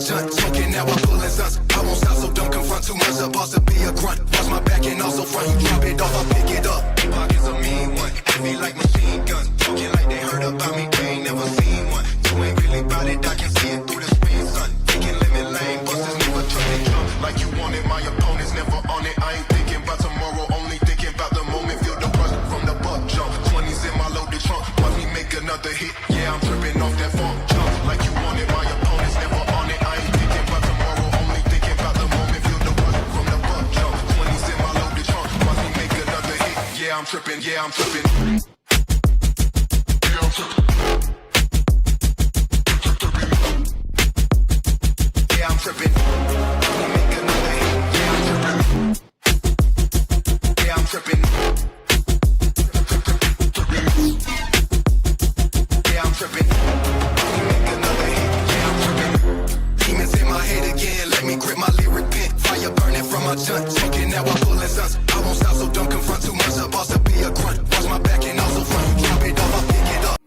junt. Smoking now, I'm pulling stunts. I won't stop, so don't confront too much. A boss to be a grunt. Watch my back and also front. You drop it off, I pick it up. Pockets a mean one. Heavy like machine guns. Talking like they heard about me, they ain't never seen one. You ain't really about it, I can see it through the screen, son. Taking limit lane, busters never trusted jump. Like you want it, my opponent's never on it. I ain't thinking about tomorrow, only thinking about the moment. Feel the rush from the buck jump. 20s in my loaded trunk. Watch me make another hit. Yeah, I'm tripping off that funk jump. Like you want it, my opponent's never on it. I ain't thinking about tomorrow, only thinking about the moment. Feel the rush from the buck jump. 20s in my loaded trunk. Watch me make another hit. Yeah, I'm tripping. Yeah, I'm tripping. Yeah, I'm tripping. Yeah, I'm tripping. Let me make another hit. Yeah, I'm tripping. Yeah, I'm tripping. Yeah, I'm tripping. Let me make another hit. Yeah, I'm tripping. Demons in my head again. Let me grip my lyric pen. Fire burning from my junt. Smoking now, I'm pulling stunts. I won't stop, so don't confront too much. A boss to be a grunt. Watch my back and also front. Drop it off, I pick it up.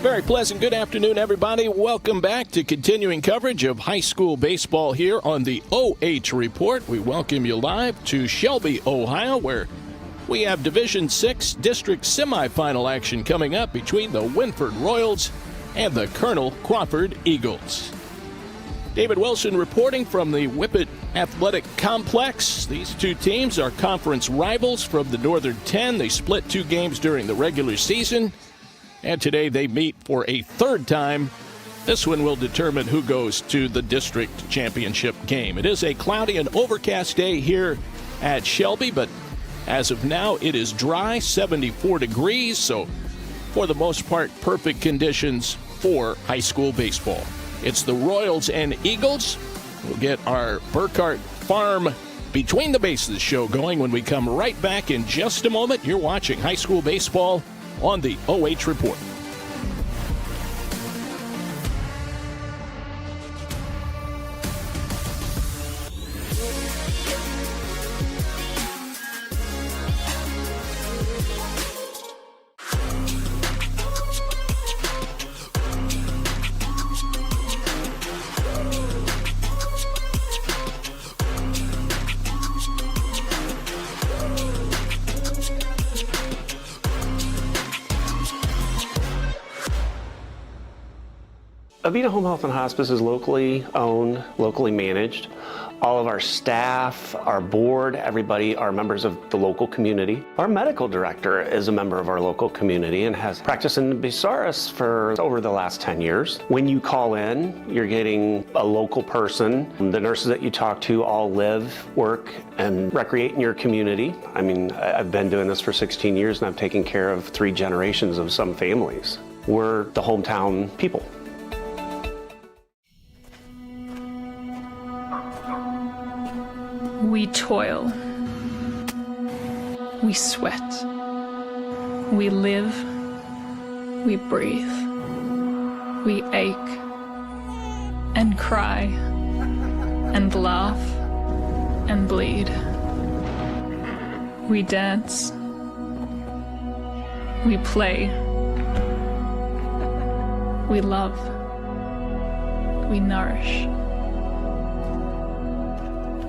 Very pleasant good afternoon, everybody. Welcome back to continuing coverage of high school baseball here on the OH Report. We welcome you live to Shelby, Ohio, where we have Division VI District Semifinal action coming up between the Wynford Royals and the Colonel Crawford Eagles. David Wilson reporting from the Whippet Athletic Complex. These two teams are conference rivals from the Northern 10. They split 2 games during the regular season. And today they meet for a third time. This one will determine who goes to the district championship game. It is a cloudy and overcast day here at Shelby, but as of now it is dry, 74 degrees, so for the most part perfect conditions for high school baseball. It's the Royals and Eagles. We'll get our Burkhart Farm Between the Bases show going when we come right back in just a moment. You're watching high school baseball on the OH Report. Avita Home Health and Hospice is locally owned, locally managed. All of our staff, our board, everybody are members of the local community. Our medical director is a member of our local community and has practiced in Bucyrus for over the last 10 years. When you call in, you're getting a local person. The nurses that you talk to all live, work, and recreate in your community. I mean, I've been doing this for 16 years and I've taken care of 3 generations of some families. We're the hometown people. We toil. We sweat. We live. We breathe. We ache and cry and laugh and bleed. We dance. We play. We love. We nourish.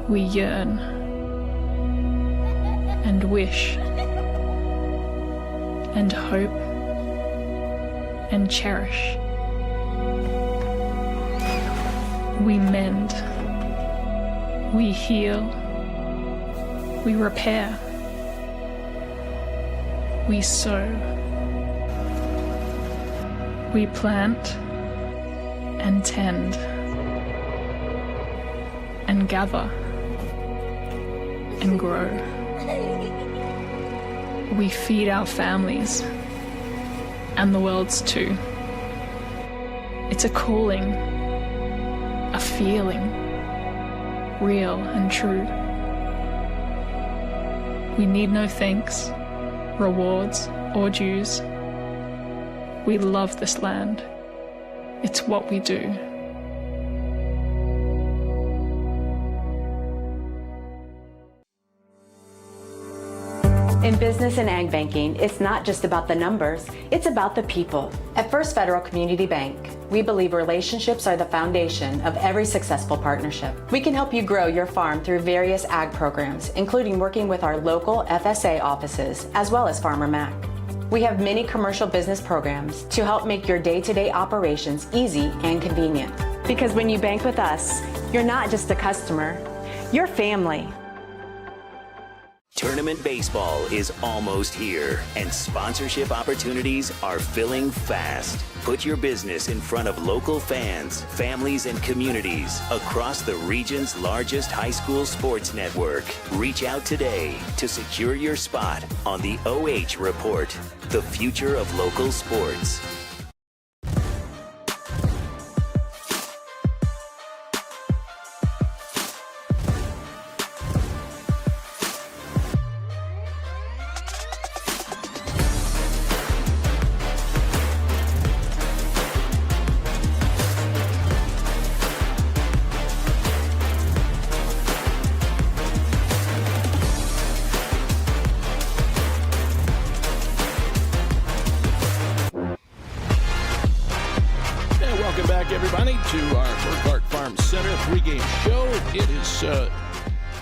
We yearn and wish and hope and cherish. We mend. We heal. We repair. We sow. We plant. and tend and gather and grow. We feed our families and the world's too. It's a calling, a feeling, real and true. We need no thanks, rewards, or dues. We love this land. It's what we do. In business and ag banking, it's not just about the numbers, it's about the people. At First Federal Community Bank, we believe relationships are the foundation of every successful partnership. We can help you grow your farm through various ag programs, including working with our local FSA offices, as well as Farmer Mac. We have many commercial business programs to help make your day-to-day operations easy and convenient. Because when you bank with us, you're not just a customer, you're family. Tournament baseball is almost here, and sponsorship opportunities are filling fast. Put your business in front of local fans, families, and communities across the region's largest high school sports network. Reach out today to secure your spot on the OH Report, the future of local sports. Everybody to our Burkhart Farm Center pregame show. It is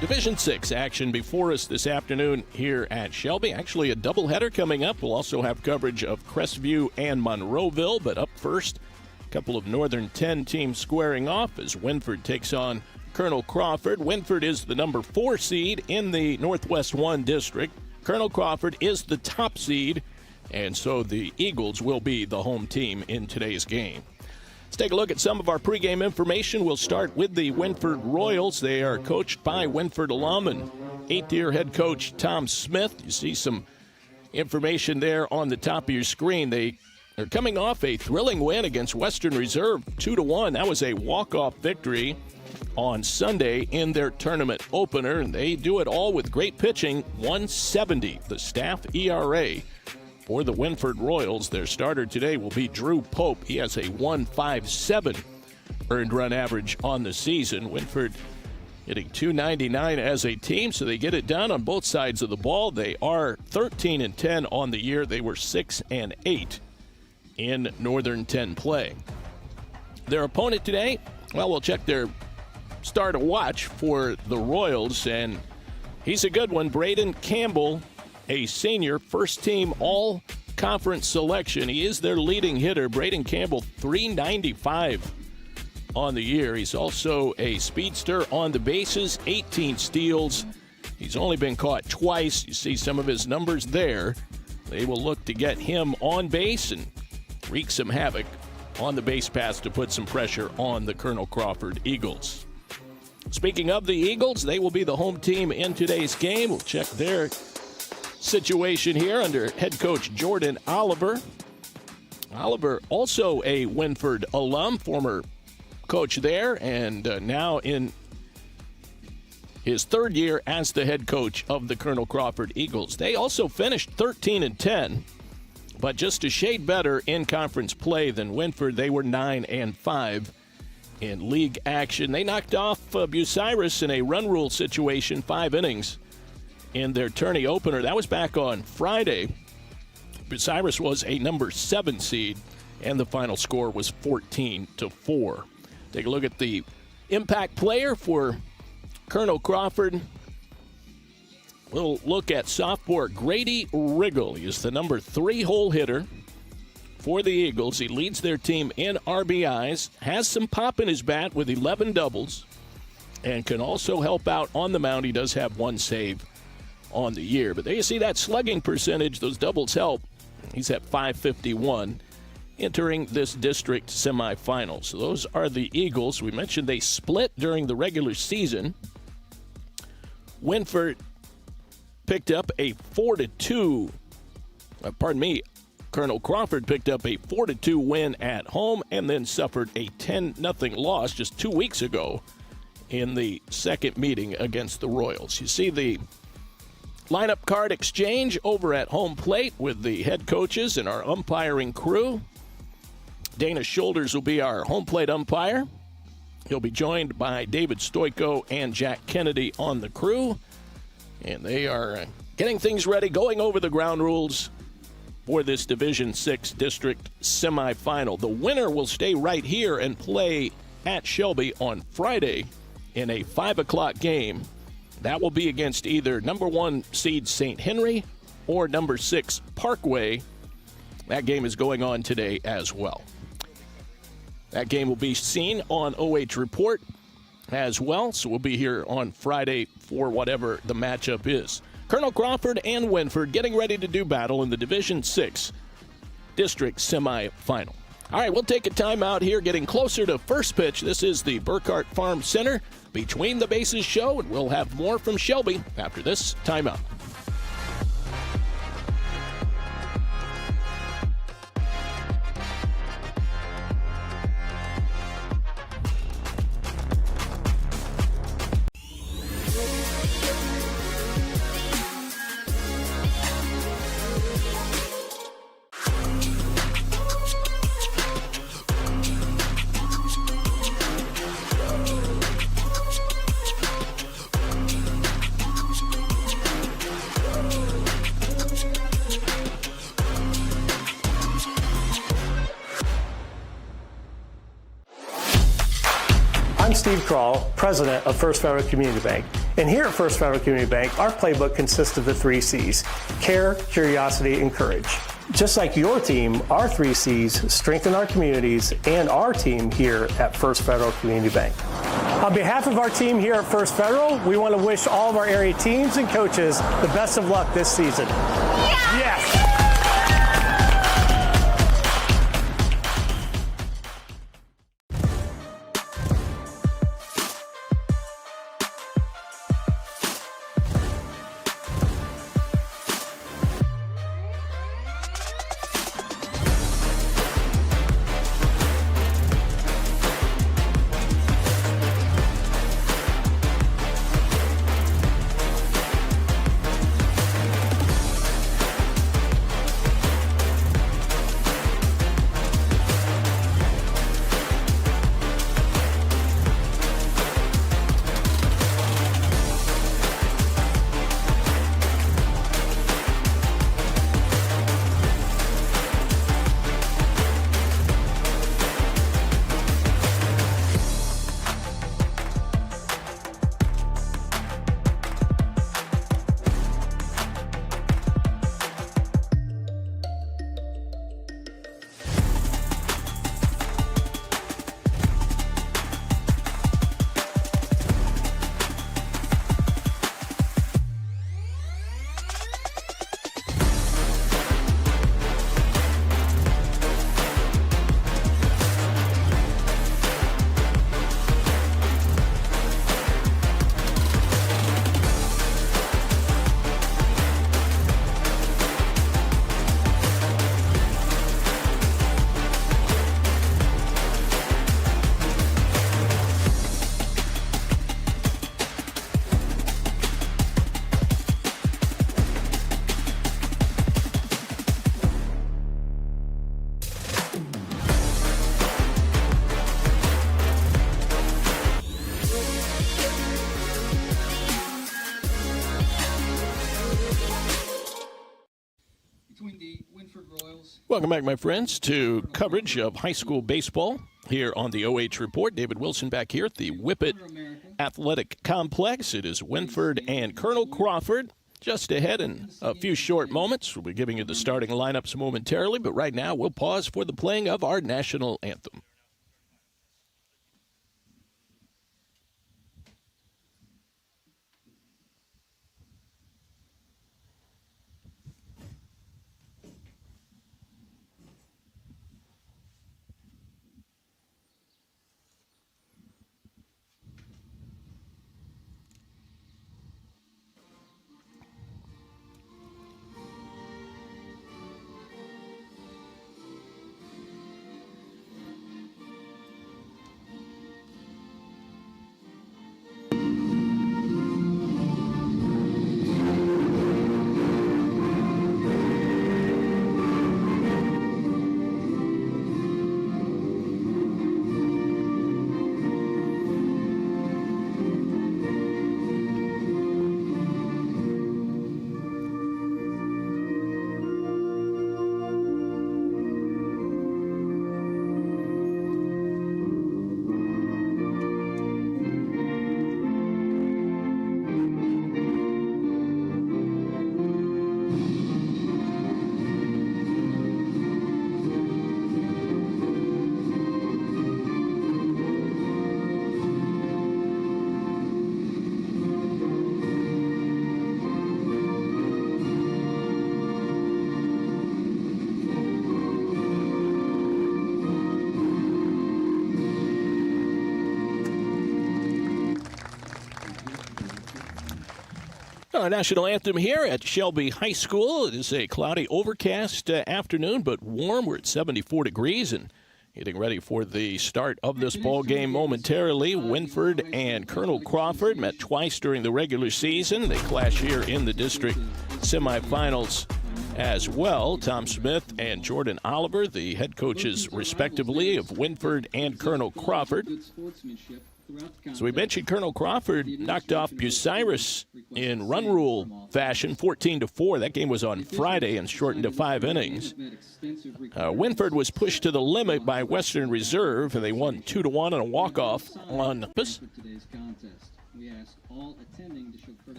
Division 6 action before us this afternoon here at Shelby. Actually, a doubleheader coming up. We'll also have coverage of Crestview and Monroeville. But up first, a couple of Northern 10 teams squaring off as Wynford takes on Colonel Crawford. Wynford is the number 4 seed in the Northwest 1 district. Colonel Crawford is the top seed, and so the Eagles will be the home team in today's game. Let's take a look at some of our pregame information. We'll start with the Wynford Royals. They are coached by Wynford alum and 8th-year head coach Tom Smith. You see some information there on the top of your screen. They are coming off a thrilling win against Western Reserve, 2-1. That was a walk-off victory on Sunday in their tournament opener, and they do it all with great pitching, 170, the staff ERA. For the Wynford Royals, their starter today will be Drew Pope. He has a 1.57 earned run average on the season. Wynford hitting .299 as a team, so they get it done on both sides of the ball. They are 13-10 on the year. They were 6-8 in Northern 10 play. Their opponent today, well, we'll check their star to watch for the Royals, and he's a good one. Brayden Campbell, a senior, first-team all-conference selection. He is their leading hitter. Brayden Campbell, .395 on the year. He's also a speedster on the bases, 18 steals. He's only been caught twice. You see some of his numbers there. They will look to get him on base and wreak some havoc on the base paths to put some pressure on the Colonel Crawford Eagles. Speaking of the Eagles, they will be the home team in today's game. We'll check their situation here under head coach Jordan Oliver. Oliver, also a Wynford alum, former coach there, and now in his third year as the head coach of the Colonel Crawford Eagles. They also finished 13-10, but just a shade better in conference play than Wynford. They were 9-5 in league action. They knocked off Bucyrus in a run rule situation, 5 innings. In their tourney opener. That was back on Friday. Bucyrus was a number 7 seed, and the final score was 14-4. Take a look at the impact player for Colonel Crawford. We'll look at sophomore Grady Riggle. He is the number 3 hole hitter for the Eagles. He leads their team in RBIs, has some pop in his bat with 11 doubles, and can also help out on the mound. He does have 1 save on the year. But there you see that slugging percentage. Those doubles help. He's at .551 entering this district semifinal. So those are the Eagles. We mentioned they split during the regular season. Wynford picked up a 4-2. Colonel Crawford picked up a 4-2 win at home and then suffered a 10-0 loss just 2 weeks ago in the second meeting against the Royals. You see the lineup card exchange over at home plate with the head coaches and our umpiring crew. Dana Shoulders will be our home plate umpire. He'll be joined by David Stoico and Jack Kennedy on the crew. And they are getting things ready, going over the ground rules for this Division 6 district semifinal. The winner will stay right here and play at Shelby on Friday in a 5 o'clock game. That will be against either number 1 seed St. Henry or number 6 Parkway. That game is going on today as well. That game will be seen on OH Report as well, so we'll be here on Friday for whatever the matchup is. Colonel Crawford and Wynford getting ready to do battle in the Division 6 district semifinal. All right, we'll take a timeout here, getting closer to first pitch. This is the Burkhart Farm Center Between the Bases show, and we'll have more from Shelby after this timeout. I'm Steve Kroll, president of First Federal Community Bank. And here at First Federal Community Bank, our playbook consists of the 3 C's: care, curiosity, and courage. Just like your team, our 3 C's strengthen our communities and our team here at First Federal Community Bank. On behalf of our team here at First Federal, we want to wish all of our area teams and coaches the best of luck this season. Yes! Welcome back, my friends, to coverage of high school baseball here on the OH Report. David Wilson back here at the Whippet Athletic Complex. It is Wynford and Colonel Crawford just ahead in a few short moments. We'll be giving you the starting lineups momentarily, but right now we'll pause for the playing of our national anthem. Our national anthem here at Shelby High School. It is a cloudy, overcast afternoon, but warm. We're at 74 degrees and getting ready for the start of this ball game momentarily. Wynford and Colonel Crawford met twice during the regular season. They clash here in the district semifinals as well. Tom Smith and Jordan Oliver, the head coaches respectively of Wynford and Colonel Crawford. So we mentioned Colonel Crawford knocked off Bucyrus in run rule fashion, 14-4. That game was on Friday and shortened to 5 innings. Wynford was pushed to the limit by Western Reserve, and they won 2-1 on a walk-off on campus.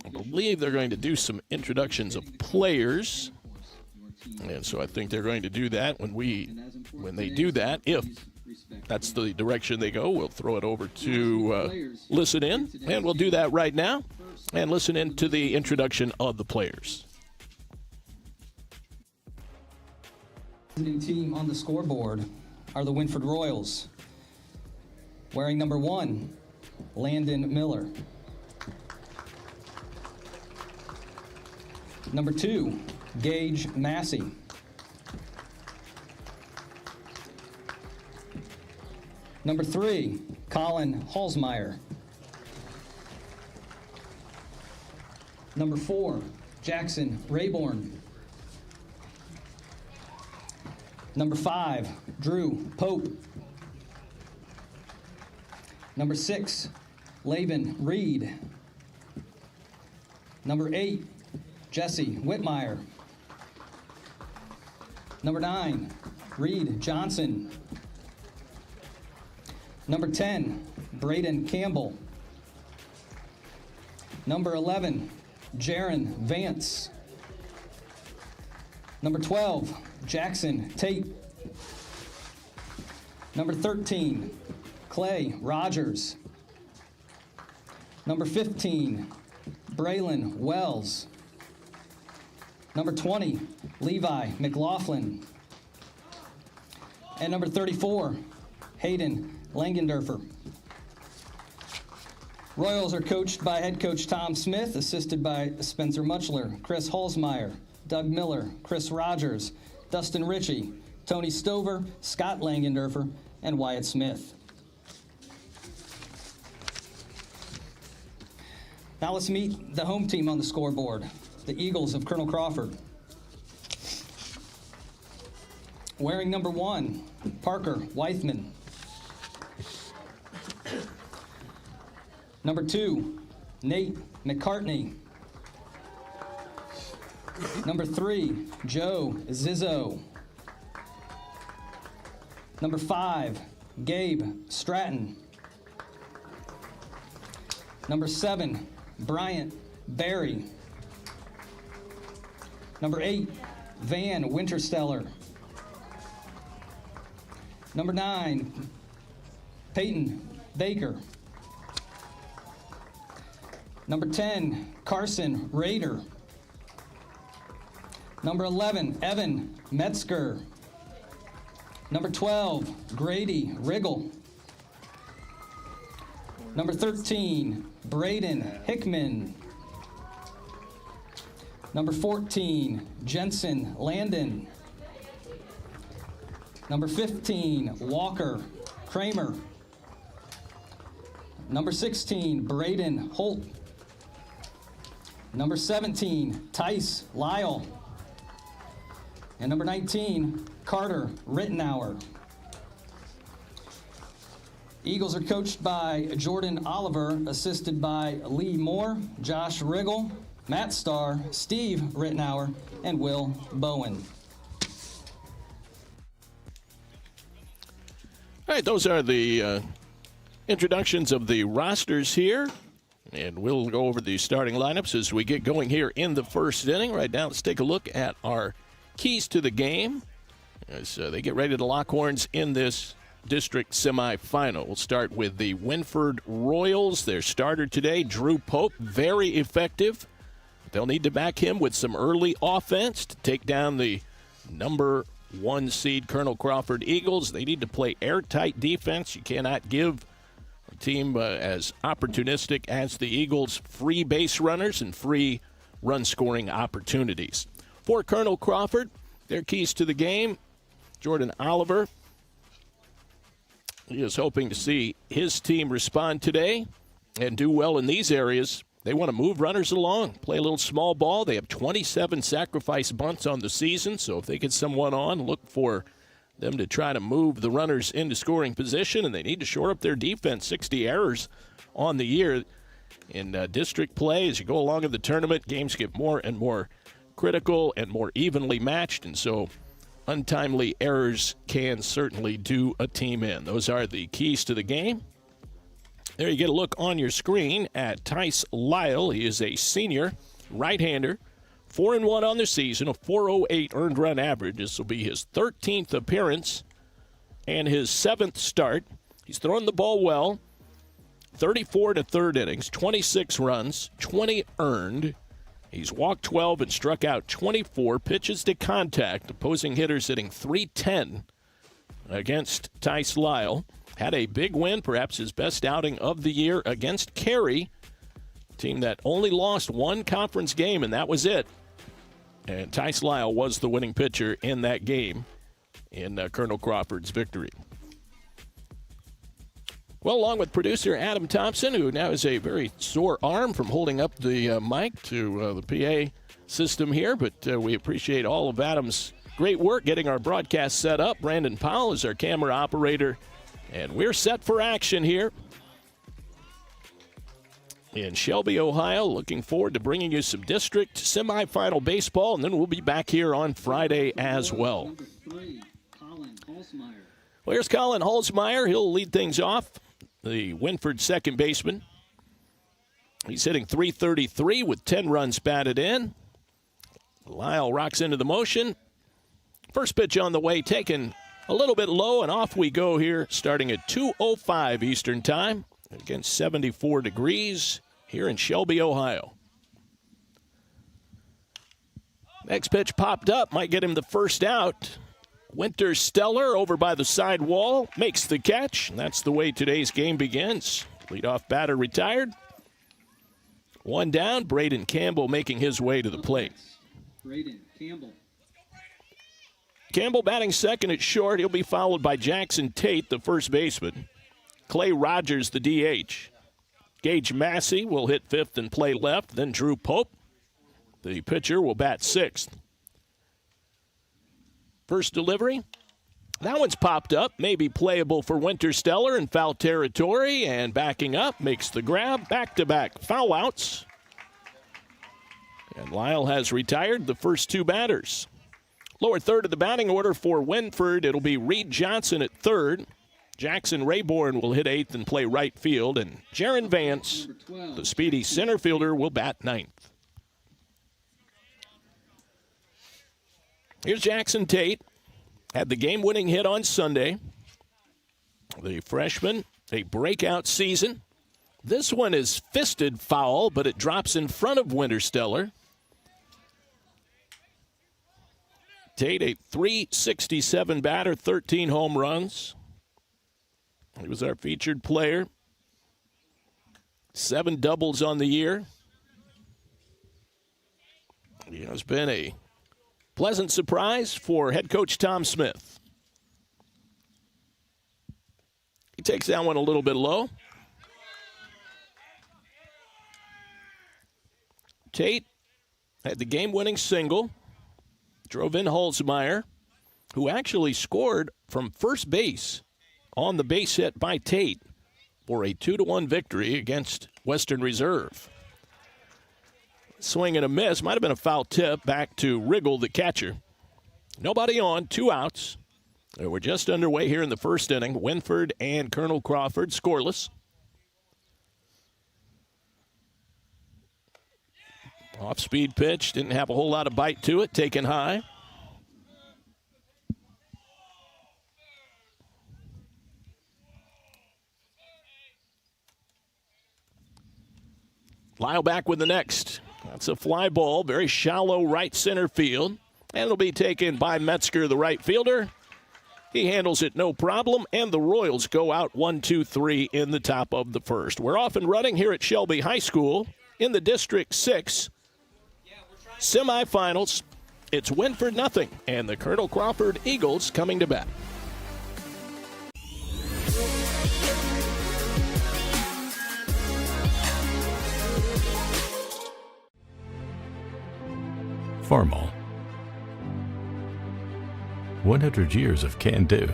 I believe they're going to do some introductions of players, and so I think they're going to do that when they do that. If that's the direction they go, we'll throw it over to listen in, and we'll do that right now and listen in to the introduction of the players. The team on the scoreboard are the Wynford Royals. Wearing number 1, Landon Miller. Number 2, Gage Massey. Number 3, Colin Halsmeyer. Number 4, Jackson Rayborn. Number 5, Drew Pope. Number 6, Laven Reed. Number 8, Jesse Whitmire. Number 9, Reed Johnson. Number 10, Brayden Campbell. Number 11, Jaron Vance. Number 12, Jackson Tate. Number 13, Clay Rogers. Number 15, Braylon Wells. Number 20, Levi McLaughlin. And number 34, Hayden Langendorfer. Royals are coached by head coach Tom Smith, assisted by Spencer Muchler, Chris Halsmeyer, Doug Miller, Chris Rogers, Dustin Ritchie, Tony Stover, Scott Langendorfer, and Wyatt Smith. Now let's meet the home team on the scoreboard, the Eagles of Colonel Crawford. Wearing number 1, Parker Weithman. Number 2, Nate McCartney. Number 3, Joe Zizzo. Number 5, Gabe Stratton. Number 7, Bryant Barry. Number 8, Van Wintersteller. Number 9, Peyton Baker. Number 10, Carson Rader. Number 11, Evan Metzger. Number 12, Grady Riggle. Number 13, Brayden Hickman. Number 14, Jensen Landon. Number 15, Walker Kramer. Number 16, Braden Holt. Number 17, Tice Lyle. And number 19, Carter Rittenauer. Eagles are coached by Jordan Oliver, assisted by Lee Moore, Josh Riggle, Matt Starr, Steve Rittenauer, and Will Bowen. All right, those are the introductions of the rosters here. And we'll go over the starting lineups as we get going here in the first inning. Right now, let's take a look at our keys to the game as they get ready to lock horns in this district semifinal. We'll start with the Wynford Royals. Their starter today, Drew Pope, very effective. They'll need to back him with some early offense to take down the number 1 seed Colonel Crawford Eagles. They need to play airtight defense. You cannot give team as opportunistic as the Eagles, free base runners and free run-scoring opportunities. For Colonel Crawford, their keys to the game, Jordan Oliver. He is hoping to see his team respond today and do well in these areas. They want to move runners along, play a little small ball. They have 27 sacrifice bunts on the season, so if they get someone on, look for them to try to move the runners into scoring position, and they need to shore up their defense. 60 errors on the year in district play. As you go along in the tournament, games get more and more critical and more evenly matched, and so untimely errors can certainly do a team in. Those are the keys to the game. There you get a look on your screen at Tice Lyle. He is a senior right-hander, 4-1 on the season, a 4.08 earned run average. This will be his 13th appearance and his 7th start. He's thrown the ball well, 34 to third innings, 26 runs, 20 earned. He's walked 12 and struck out 24 pitches to contact. Opposing hitters hitting .310 against Tice Lyle. Had a big win, perhaps his best outing of the year against Cary, a team that only lost one conference game, and that was it. And Tice Lyle was the winning pitcher in that game in Colonel Crawford's victory. Well, along with producer Adam Thompson, who now has a very sore arm from holding up the mic to the PA system here, but we appreciate all of Adam's great work getting our broadcast set up. Brandon Powell is our camera operator, and we're set for action here in Shelby, Ohio. Looking forward to bringing you some district semifinal baseball, and then we'll be back here on Friday as well. Number 3, Colin Holzmeyer. Well, here's Colin Holzmeyer. He'll lead things off. The Wynford second baseman. He's hitting .333 with 10 runs batted in. Lyle rocks into the motion. First pitch on the way, taken a little bit low, and off we go here, starting at 2:05 Eastern Time against 74 degrees here in Shelby, Ohio. Next pitch popped up, might get him the first out. Winter Stellar over by the side wall, makes the catch. And that's the way today's game begins. Leadoff batter retired. One down, Brayden Campbell making his way to the plate. Brayden Campbell. Campbell batting second at short. He'll be followed by Jackson Tate, the first baseman. Clay Rogers, the DH. Gage Massey will hit fifth and play left. Then Drew Pope, the pitcher, will bat sixth. First delivery. That one's popped up. Maybe playable for Winter Stellar in foul territory. And backing up, makes the grab. Back-to-back foul outs. And Lyle has retired the first two batters. Lower third of the batting order for Wynford. It'll be Reed Johnson at third. Jackson Rayborn will hit eighth and play right field. And Jaron Vance, the speedy center fielder, will bat ninth. Here's Jackson Tate. Had the game-winning hit on Sunday. The freshman, a breakout season. This one is fisted foul, but it drops in front of Winter Stellar. Tate, a .367 batter, 13 home runs. He was our featured player. 7 doubles on the year. He has been a pleasant surprise for head coach Tom Smith. He takes that one a little bit low. Tate had the game-winning single. Drove in Holzmeyer, who actually scored from first base on the base hit by Tate for a 2-1 victory against Western Reserve. Swing and a miss. Might have been a foul tip back to Riggle, the catcher. Nobody on, 2 outs. We're just underway here in the first inning. Wynford and Colonel Crawford scoreless. Off-speed pitch. Didn't have a whole lot of bite to it. Taken high. Lyle back with the next. That's a fly ball, very shallow right center field. And it'll be taken by Metzger, the right fielder. He handles it no problem, and the Royals go out 1-2-3 in the top of the first. We're off and running here at Shelby High School in the District 6 semifinals. It's Wynford nothing, and the Colonel Crawford Eagles coming to bat. Farmall. 100 years of can-do.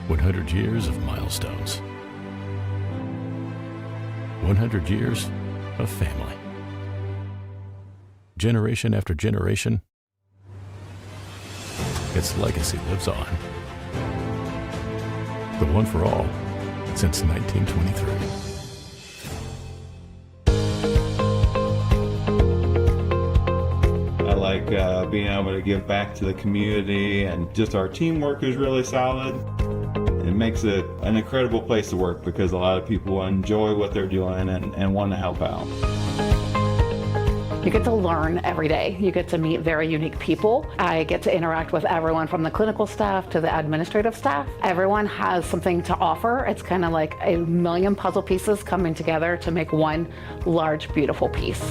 100 years of milestones. 100 years of family. Generation after generation, its legacy lives on. The one for all since 1923. I like being able to give back to the community, and just our teamwork is really solid. It makes it an incredible place to work because a lot of people enjoy what they're doing and want to help out. You get to learn every day. You get to meet very unique people. I get to interact with everyone from the clinical staff to the administrative staff. Everyone has something to offer. It's kind of like a million puzzle pieces coming together to make one large, beautiful piece.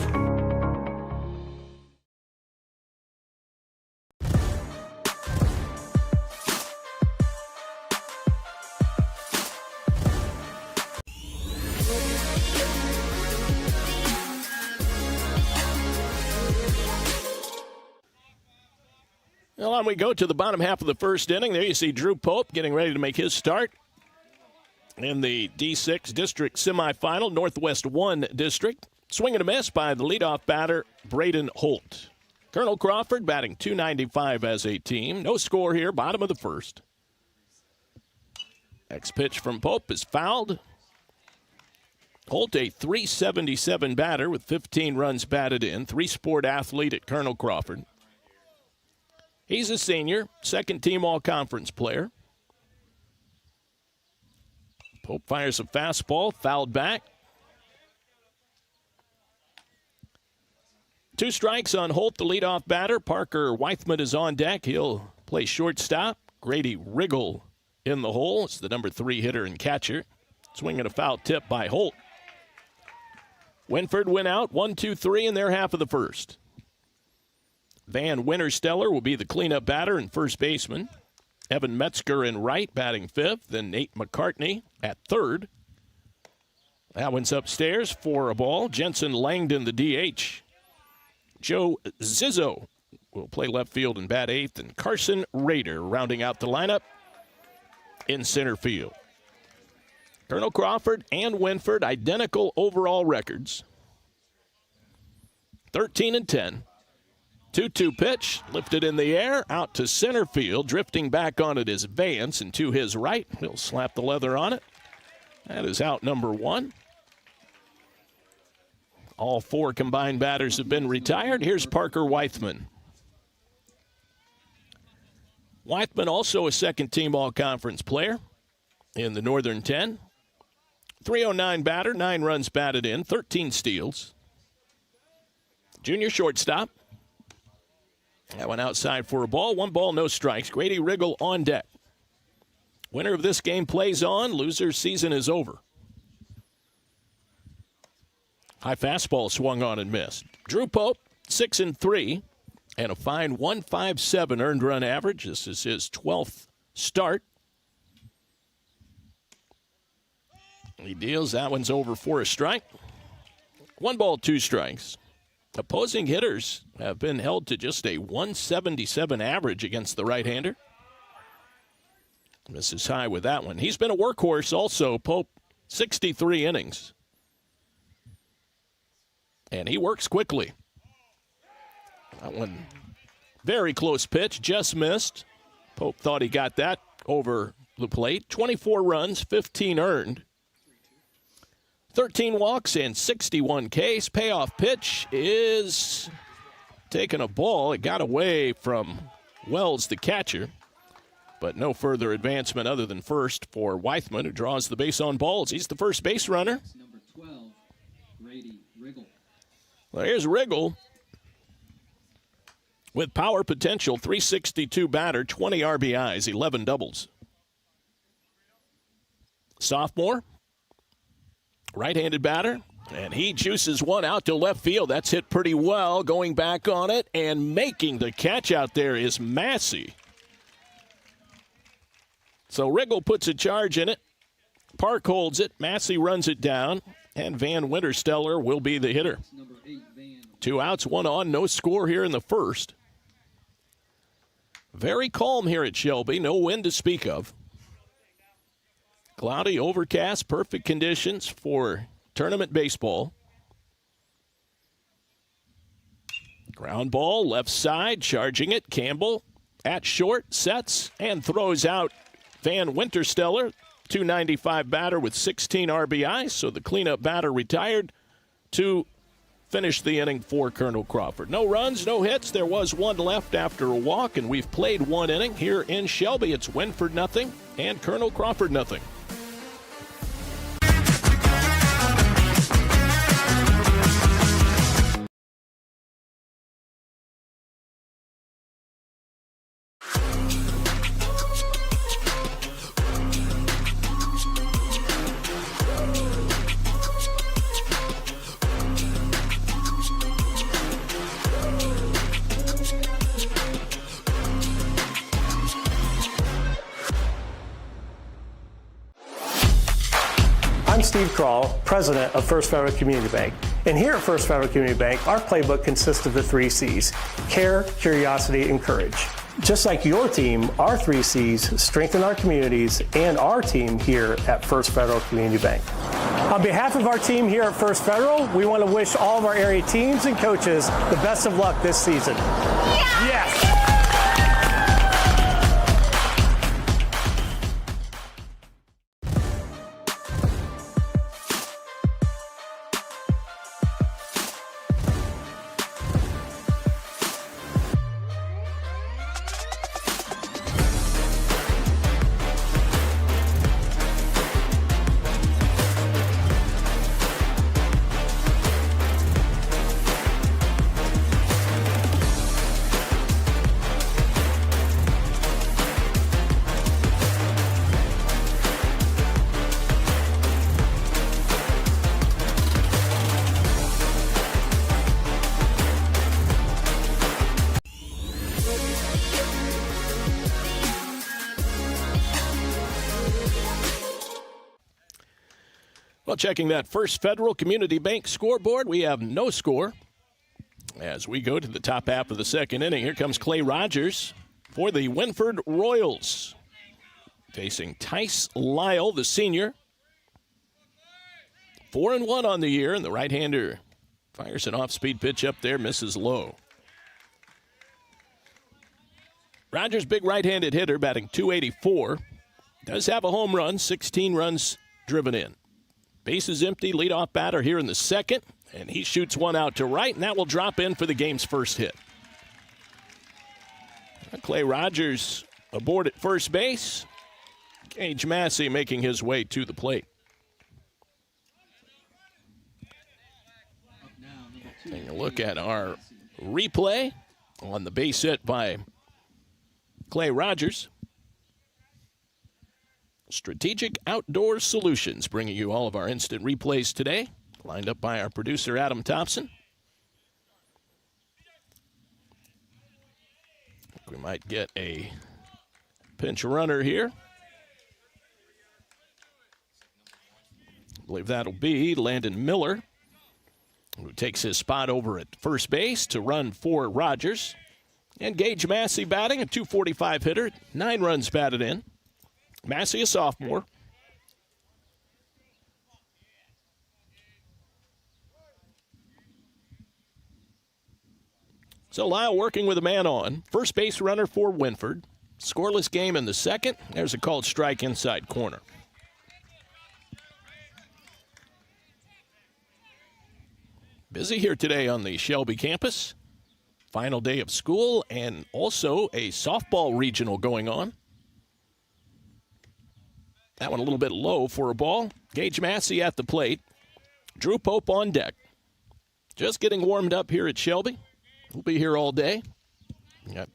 Well, on we go to the bottom half of the first inning. There you see Drew Pope getting ready to make his start in the D6 District Semifinal, Northwest 1 District. Swing and a miss by the leadoff batter, Brayden Holt. Colonel Crawford batting .295 as a team. No score here, bottom of the first. Next pitch from Pope is fouled. Holt, a .377 batter with 15 runs batted in. Three-sport athlete at Colonel Crawford. He's a senior, second-team all-conference player. Pope fires a fastball, fouled back. 2 strikes on Holt, the leadoff batter. Parker Wythman is on deck. He'll play shortstop. Grady Riggle in the hole. It's the number 3 hitter and catcher. Swinging a foul tip by Holt. Wynford went out 1-2-3 in their half of the first. Van Wintersteller will be the cleanup batter and first baseman. Evan Metzger in right, batting 5th. Then Nate McCartney at 3rd. That one's upstairs for a ball. Jensen Langdon, the DH. Joe Zizzo will play left field and bat 8th. And Carson Rader rounding out the lineup in center field. Colonel Crawford and Wynford, identical overall records. 13-10. 2-2 pitch, lifted in the air, out to center field. Drifting back on it is Vance, and to his right, he'll slap the leather on it. That is out number 1. All 4 combined batters have been retired. Here's Parker Wythman. Wythman also a second-team all-conference player in the Northern 10. .309 batter, 9 runs batted in, 13 steals. Junior shortstop. That one outside for a ball. 1 ball, no strikes. Grady Riggle on deck. Winner of this game plays on. Loser's season is over. High fastball swung on and missed. Drew Pope, 6-3, and a fine 1.57 earned run average. This is his 12th start. He deals. That one's over for a strike. 1 ball, 2 strikes. Opposing hitters have been held to just a 177 average against the right-hander. This is high with that one. He's been a workhorse also. Pope, 63 innings. And he works quickly. That one, very close pitch, just missed. Pope thought he got that over the plate. 24 runs, 15 earned. 13 walks and 61 Ks. Payoff pitch is taking a ball. It got away from Wells, the catcher, but no further advancement other than first for Wythman, who draws the base on balls. He's the first base runner. Number 12, Grady Riggle. Well, here's Riggle. With power potential, 362 batter, 20 RBIs, 11 doubles. Sophomore, right-handed batter, and he juices one out to left field. That's hit pretty well. Going back on it and making the catch out there is Massey. So Riggle puts a charge in it. Park holds it. Massey runs it down. And Van Wintersteller will be the hitter. 2 outs, 1 on, no score here in the first. Very calm here at Shelby. No wind to speak of. Cloudy, overcast, perfect conditions for tournament baseball. Ground ball, left side, charging it. Campbell at short, sets, and throws out Van Wintersteller. 295 batter with 16 RBIs, so the cleanup batter retired to finish the inning for Colonel Crawford. No runs, no hits. There was 1 left after a walk, and we've played 1 inning. Here in Shelby, it's Wynford nothing and Colonel Crawford nothing. I'm Steve Crawl, president of First Federal Community Bank. And here at First Federal Community Bank, our playbook consists of the 3 C's: care, curiosity, and courage. Just like your team, our 3 C's strengthen our communities and our team here at First Federal Community Bank. On behalf of our team here at First Federal, we want to wish all of our area teams and coaches the best of luck this season. Yes! Well, checking that First Federal Community Bank scoreboard, we have no score. As we go to the top half of the second inning, here comes Clay Rogers for the Wynford Royals. Facing Tice Lyle, the senior. 4-1 on the year, and the right-hander fires an off-speed pitch up there, misses low. Rogers, big right-handed hitter, batting .284. Does have a home run, 16 runs driven in. Bases empty, leadoff batter here in the second, and he shoots one out to right, and that will drop in for the game's first hit. Clay Rogers aboard at first base. Gage Massey making his way to the plate. Taking a look at our replay on the base hit by Clay Rogers. Strategic Outdoor Solutions, bringing you all of our instant replays today, lined up by our producer, Adam Thompson. We might get a pinch runner here. I believe that'll be Landon Miller, who takes his spot over at first base to run for Rogers. And Gage Massey batting, a .245 hitter, 9 runs batted in. Massey, a sophomore. So Lyle working with a man on. First base runner for Wynford. Scoreless game in the second. There's a called strike inside corner. Busy here today on the Shelby campus. Final day of school and also a softball regional going on. That one a little bit low for a ball. Gage Massey at the plate. Drew Pope on deck. Just getting warmed up here at Shelby. We'll be here all day. Got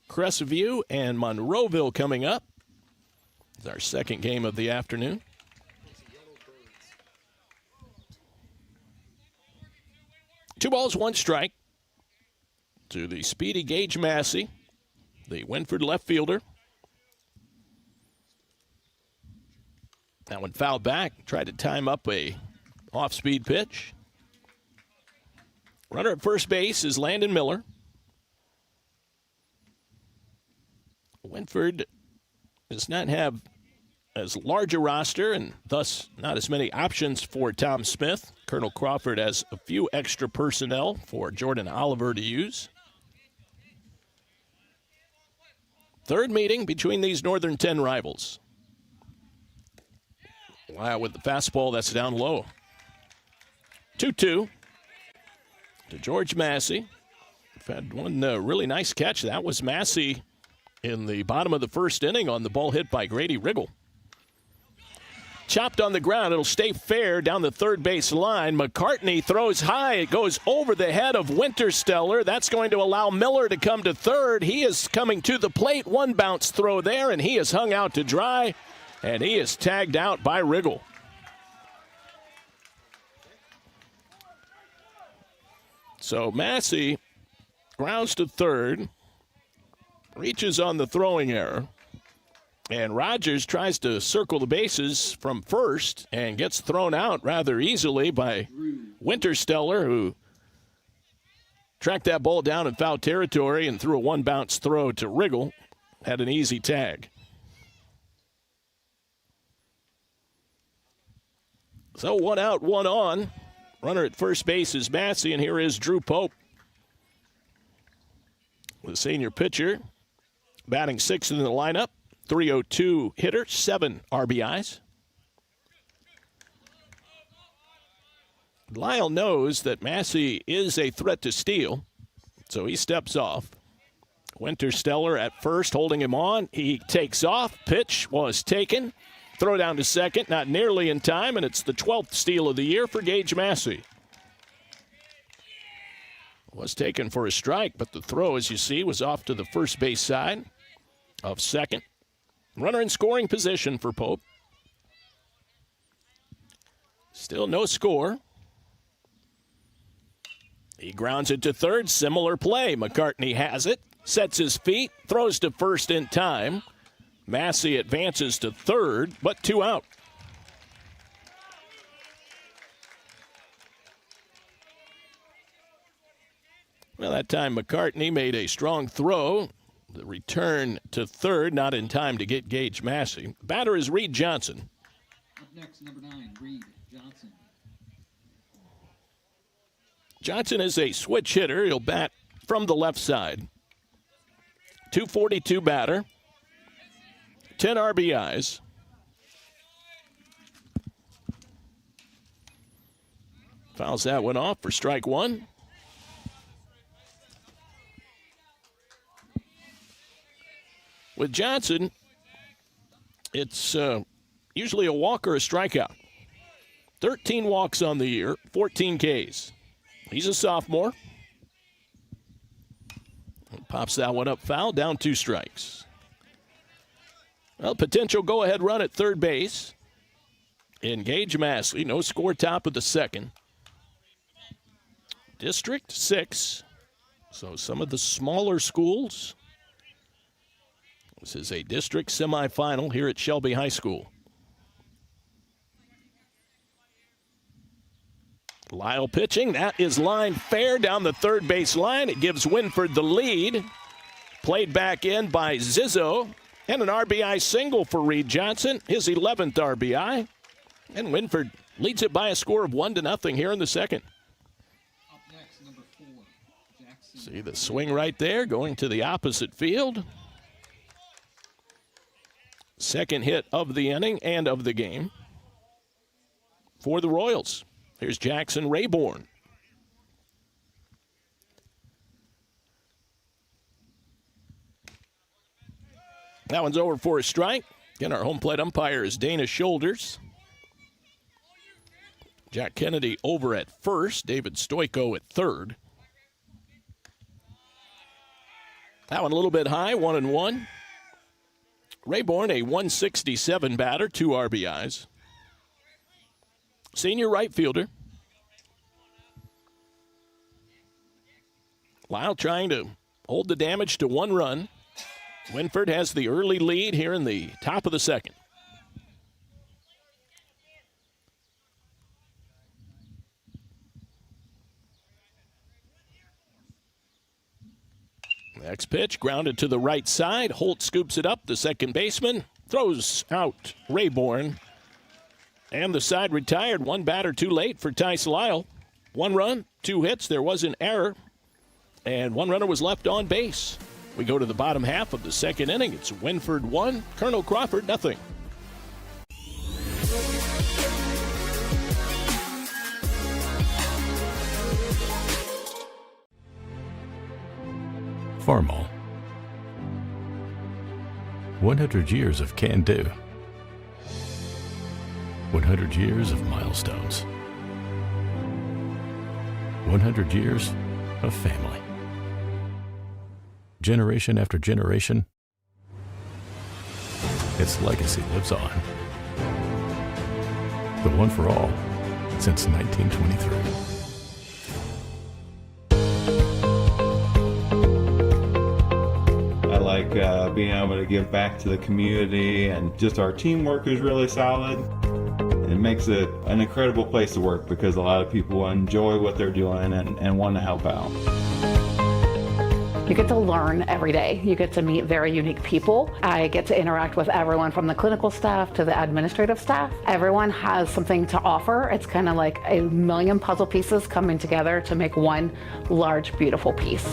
Crestview and Monroeville coming up. It's our second game of the afternoon. Two balls, one strike to the speedy Gage Massey, the Wynford left fielder. That one fouled back, tried to time up a off-speed pitch. Runner at first base is Landon Miller. Wynford does not have as large a roster and thus not as many options for Tom Smith. Colonel Crawford has a few extra personnel for Jordan Oliver to use. Third meeting between these Northern 10 rivals. Wow, with the fastball, that's down low. 2-2 to George Massey. We've had one really nice catch. That was Massey in the bottom of the first inning on the ball hit by Grady Riggle. Chopped on the ground. It'll stay fair down the third base line. McCartney throws high. It goes over the head of Wintersteller. That's going to allow Miller to come to third. He is coming to the plate. One bounce throw there, and he is hung out to dry, and he is tagged out by Riggle. So Massey grounds to third, reaches on the throwing error, and Rogers tries to circle the bases from first and gets thrown out rather easily by Wintersteller, who tracked that ball down in foul territory and threw a one-bounce throw to Riggle. Had an easy tag. So one out, one on. Runner at first base is Massey, and here is Drew Pope, the senior pitcher, batting sixth in the lineup. 302 hitter, 7 RBIs. Lyle knows that Massey is a threat to steal, so he steps off. Wintersteller at first, holding him on. He takes off. Pitch was taken. Throw down to second, not nearly in time, and it's the 12th steal of the year for Gage Massey. Was taken for a strike, but the throw, as you see, was off to the first base side of second. Runner in scoring position for Pope. Still no score. He grounds it to third. Similar play. McCartney has it. Sets his feet. Throws to first in time. Massey advances to third, but 2 out. Well, that time McCartney made a strong throw. The return to third, not in time to get Gage Massey. Batter is Reed Johnson. Up next, number 9, Reed Johnson. Johnson is a switch hitter. He'll bat from the left side. 242 batter. 10 RBIs. Fouls that one off for strike one. With Johnson, it's usually a walk or a strikeout. 13 walks on the year, 14 Ks. He's a sophomore. Pops that one up foul, down 2 strikes. Well, potential go-ahead run at third base. Gage Massey, no score, top of the second. District 6, so some of the smaller schools. This is a district semifinal here at Shelby High School. Lyle pitching. That is line fair down the third base line. It gives Wynford the lead. Played back in by Zizzo. And an RBI single for Reed Johnson, his 11th RBI. And Wynford leads it by a score of 1-0 here in the second. Up next, number 4, Jackson. See the swing right there going to the opposite field. Second hit of the inning and of the game for the Royals. Here's Jackson Rayborn. That one's over for a strike. Again, our home plate umpire is Dana Shoulders. Jack Kennedy over at first. David Stoico at third. That one a little bit high, 1-1. Rayborn, a 167 batter, 2 RBIs. Senior right fielder. Lyle trying to hold the damage to 1 run. Wynford has the early lead here in the top of the second. Next pitch, grounded to the right side. Holt scoops it up. The second baseman throws out Rayborn. And the side retired. 1 batter too late for Tice Lyle. 1 run, 2 hits. There was an error. And 1 runner was left on base. We go to the bottom half of the second inning. It's Wynford 1, Colonel Crawford nothing. Farmall. 100 years of can-do. 100 years of milestones. 100 years of family. Generation after generation, its legacy lives on. The one for all since 1923. I like being able to give back to the community, and just our teamwork is really solid. It makes it an incredible place to work because a lot of people enjoy what they're doing and want to help out. You get to learn every day. You get to meet very unique people. I get to interact with everyone from the clinical staff to the administrative staff. Everyone has something to offer. It's kind of like a million puzzle pieces coming together to make one large, beautiful piece.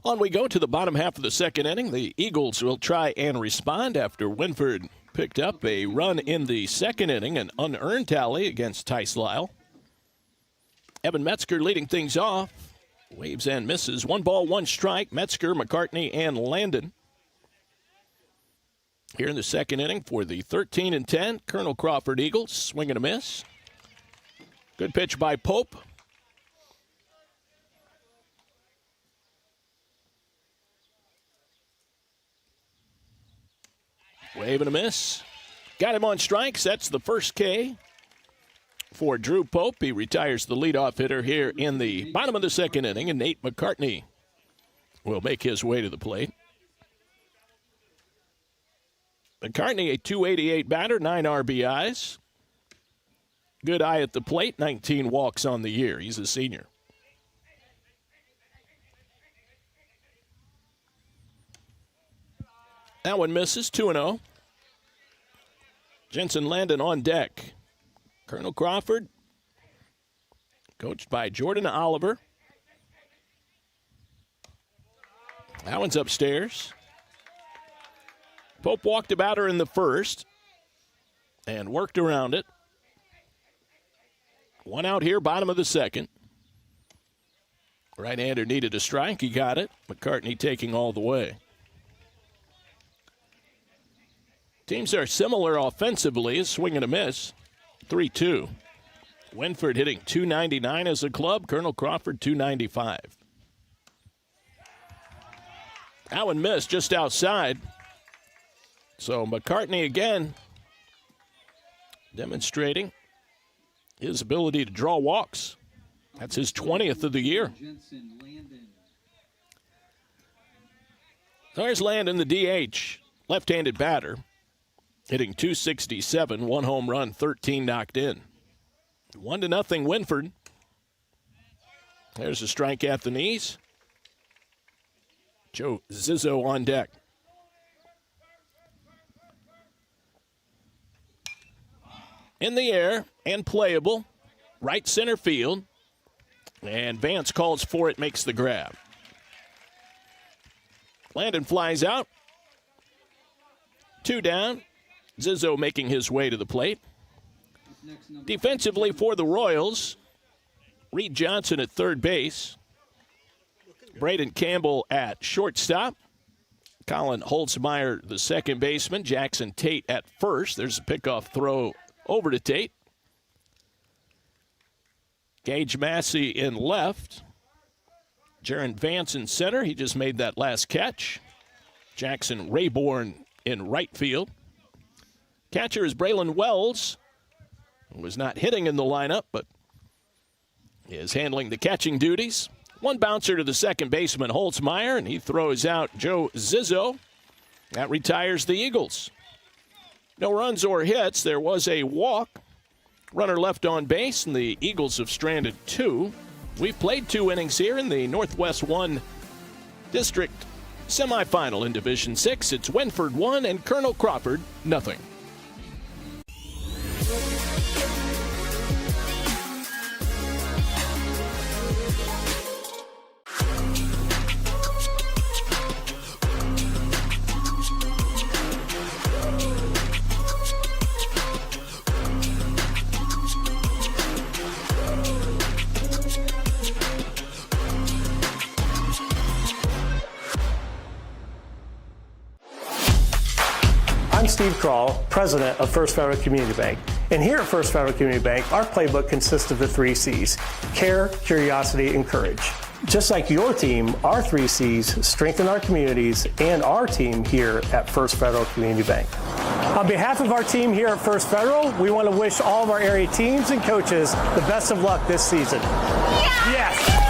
On we go to the bottom half of the second inning. The Eagles will try and respond after Wynford picked up a run in the second inning, an unearned tally against Tice Lyle. Evan Metzger leading things off. Waves and misses. 1 ball, 1 strike. Metzger, McCartney, and Landon. Here in the second inning for the 13-10 Colonel Crawford Eagles. Swing and a miss. Good pitch by Pope. Wave and a miss. Got him on strikes. That's the first K for Drew Pope. He retires the leadoff hitter here in the bottom of the second inning, and Nate McCartney will make his way to the plate. McCartney, a 288 batter, 9 RBIs. Good eye at the plate, 19 walks on the year. He's a senior. That one misses, 2-0. Jensen Landon on deck. Colonel Crawford, coached by Jordan Oliver. That one's upstairs. Pope walked about her in the first and worked around it. 1 out here, bottom of the second. Right-hander needed a strike. He got it. McCartney taking all the way. Teams are similar offensively. A swing and a miss. 3-2. Wynford hitting .299 as a club. Colonel Crawford .295. That one missed just outside. So McCartney again demonstrating his ability to draw walks. That's his 20th of the year. There's Landon, the DH, left-handed batter, hitting .267, 1 home run, 13 knocked in. 1-0 Wynford. There's a strike at the knees. Joe Zizzo on deck. In the air and playable, right center field. And Vance calls for it, makes the grab. Landon flies out. 2 down. Zizzo making his way to the plate. Defensively for the Royals, Reed Johnson at third base. Brayden Campbell at shortstop. Colin Holtzmeyer, the second baseman. Jackson Tate at first. There's a pickoff throw over to Tate. Gage Massey in left. Jaron Vance in center. He just made that last catch. Jackson Rayborn in right field. Catcher is Braylon Wells, who was not hitting in the lineup, but is handling the catching duties. One bouncer to the second baseman, Holtzmeyer, and he throws out Joe Zizzo. That retires the Eagles. No runs or hits. There was a walk. Runner left on base, and the Eagles have stranded 2. We've played 2 innings here in the Northwest 1 District Semifinal in Division 6. It's Wynford 1 and Colonel Crawford nothing. I'm Steve Kroll, president of First Federal Community Bank. And here at First Federal Community Bank, our playbook consists of the 3 C's: care, curiosity, and courage. Just like your team, our 3 C's strengthen our communities and our team here at First Federal Community Bank. On behalf of our team here at First Federal, we want to wish all of our area teams and coaches the best of luck this season. Yes!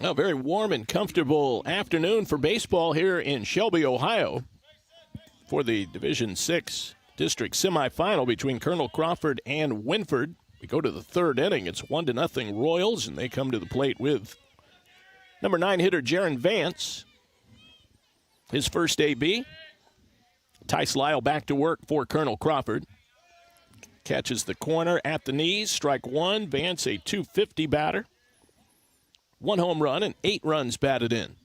A very warm and comfortable afternoon for baseball here in Shelby, Ohio, for the Division 6 District Semifinal between Colonel Crawford and Wynford. We go to the 3rd inning. It's 1-0 Royals, and they come to the plate with number 9 hitter Jaron Vance, his first AB. Tice Lyle back to work for Colonel Crawford. Catches the corner at the knees, strike 1. Vance, a .250 batter. 1 home run and 8 runs batted in.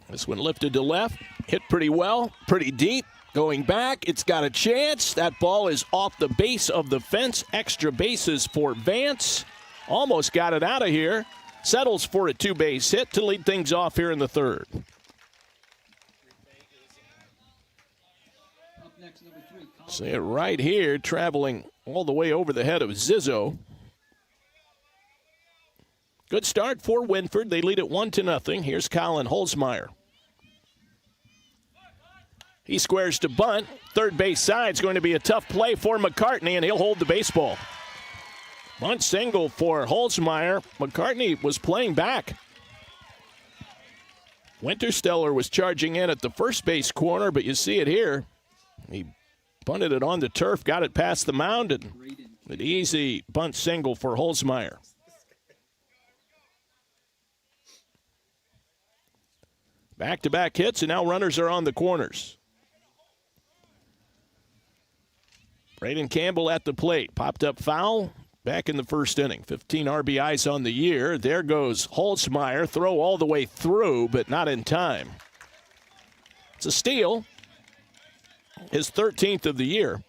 This one lifted to left, hit pretty well, pretty deep. Going back, it's got a chance. That ball is off the base of the fence. Extra bases for Vance. Almost got it out of here. Settles for a 2-base hit to lead things off here in the 3rd. See it right here, traveling all the way over the head of Zizzo. Good start for Wynford. They lead it 1-0. Here's Colin Holzmeyer. He squares to bunt. Third base side's going to be a tough play for McCartney, and he'll hold the baseball. Bunt single for Holzmeyer. McCartney was playing back. Wintersteller was charging in at the first base corner, but you see it here. He bunted it on the turf, got it past the mound, and an easy bunt single for Holzmeyer. Back-to-back hits, and now runners are on the corners. Brayden Campbell at the plate. Popped up foul back in the 1st inning. 15 RBIs on the year. There goes Holzmeyer. Throw all the way through, but not in time. It's a steal. His 13th of the year.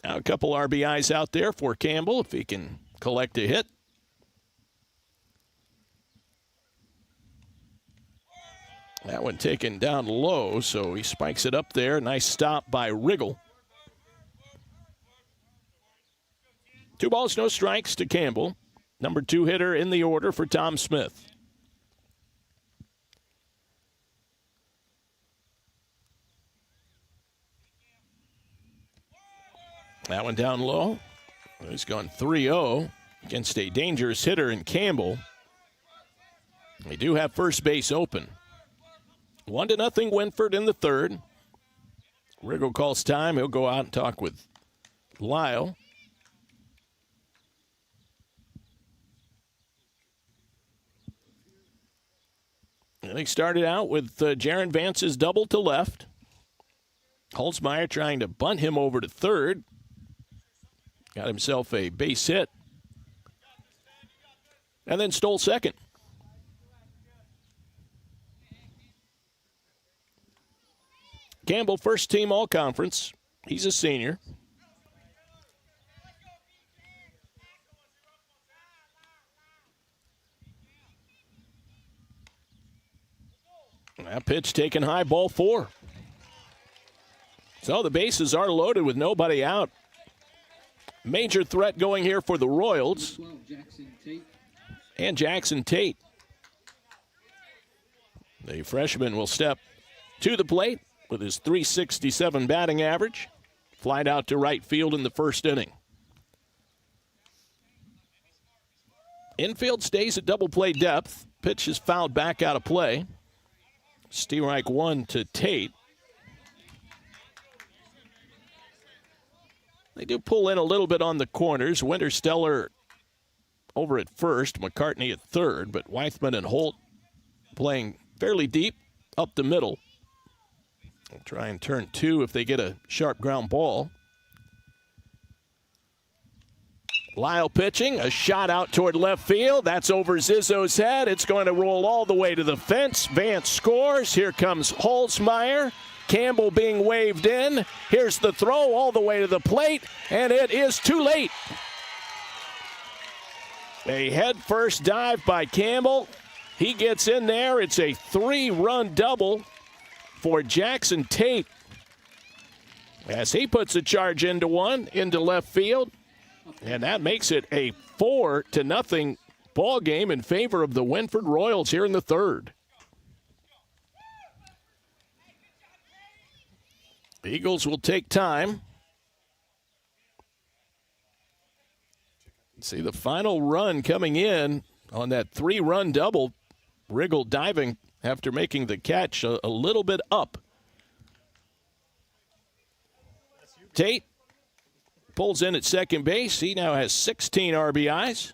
Now a couple RBIs out there for Campbell if he can collect a hit. That one taken down low, so he spikes it up there. Nice stop by Riggle. 2 balls, no strikes to Campbell. Number 2 hitter in the order for Tom Smith. That one down low. He's gone 3-0. against a dangerous hitter in Campbell. They do have first base open. 1-0 Wynford in the third. Riggle calls time. He'll go out and talk with Lyle. And they started out with Jaron Vance's double to left. Holzmeyer trying to bunt him over to third. Got himself a base hit. And then stole second. Campbell, first team all-conference. He's a senior. That pitch taken high, ball 4. So the bases are loaded with nobody out. Major threat going here for the Royals. And Jackson Tate. The freshman will step to the plate with his .367 batting average. Flied out to right field in the first inning. Infield stays at double play depth. Pitch is fouled back out of play. Steerike 1 to Tate. They do pull in a little bit on the corners. Wintersteller over at first, McCartney at third, but Weithman and Holt playing fairly deep up the middle. They'll try and turn 2 if they get a sharp ground ball. Lyle pitching, a shot out toward left field. That's over Zizzo's head. It's going to roll all the way to the fence. Vance scores. Here comes Holzmeyer. Campbell being waved in. Here's the throw all the way to the plate, and it is too late. A head-first dive by Campbell. He gets in there. It's a 3-run double for Jackson Tate as he puts a charge into one into left field. And that makes it a 4-0 ball game in favor of the Wynford Royals here in the third. The Eagles will take time. See the final run coming in on that 3-run double. Riggle diving after making the catch a little bit up. Tate pulls in at second base. He now has 16 RBIs.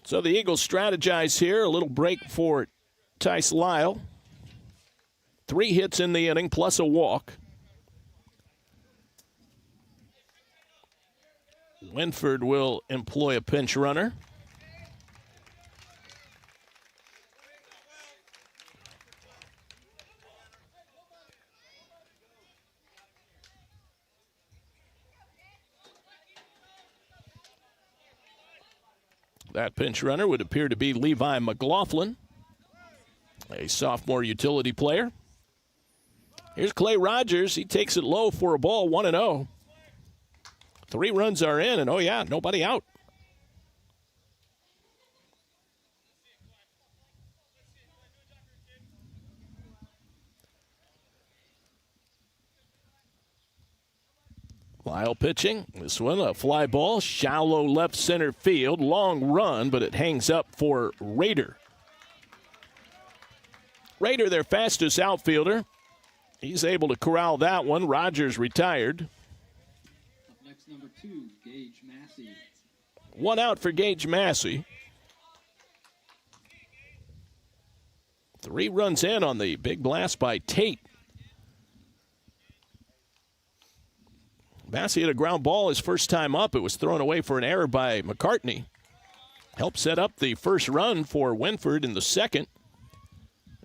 So the Eagles strategize here. A little break for Tice Lyle. 3 hits in the inning plus a walk. Wynford will employ a pinch runner. That pinch runner would appear to be Levi McLaughlin, a sophomore utility player. Here's Clay Rogers. He takes it low for a ball, 1-0. 3 runs are in, and oh yeah, nobody out. Lyle pitching. This one, a fly ball, shallow left center field. Long run, but it hangs up for Rader. Rader, their fastest outfielder. He's able to corral that one. Rogers retired. Up next, number 2, Gage Massey. 1 out for Gage Massey. 3 runs in on the big blast by Tate. Massey had a ground ball his first time up. It was thrown away for an error by McCartney. Helped set up the first run for Wynford in the second.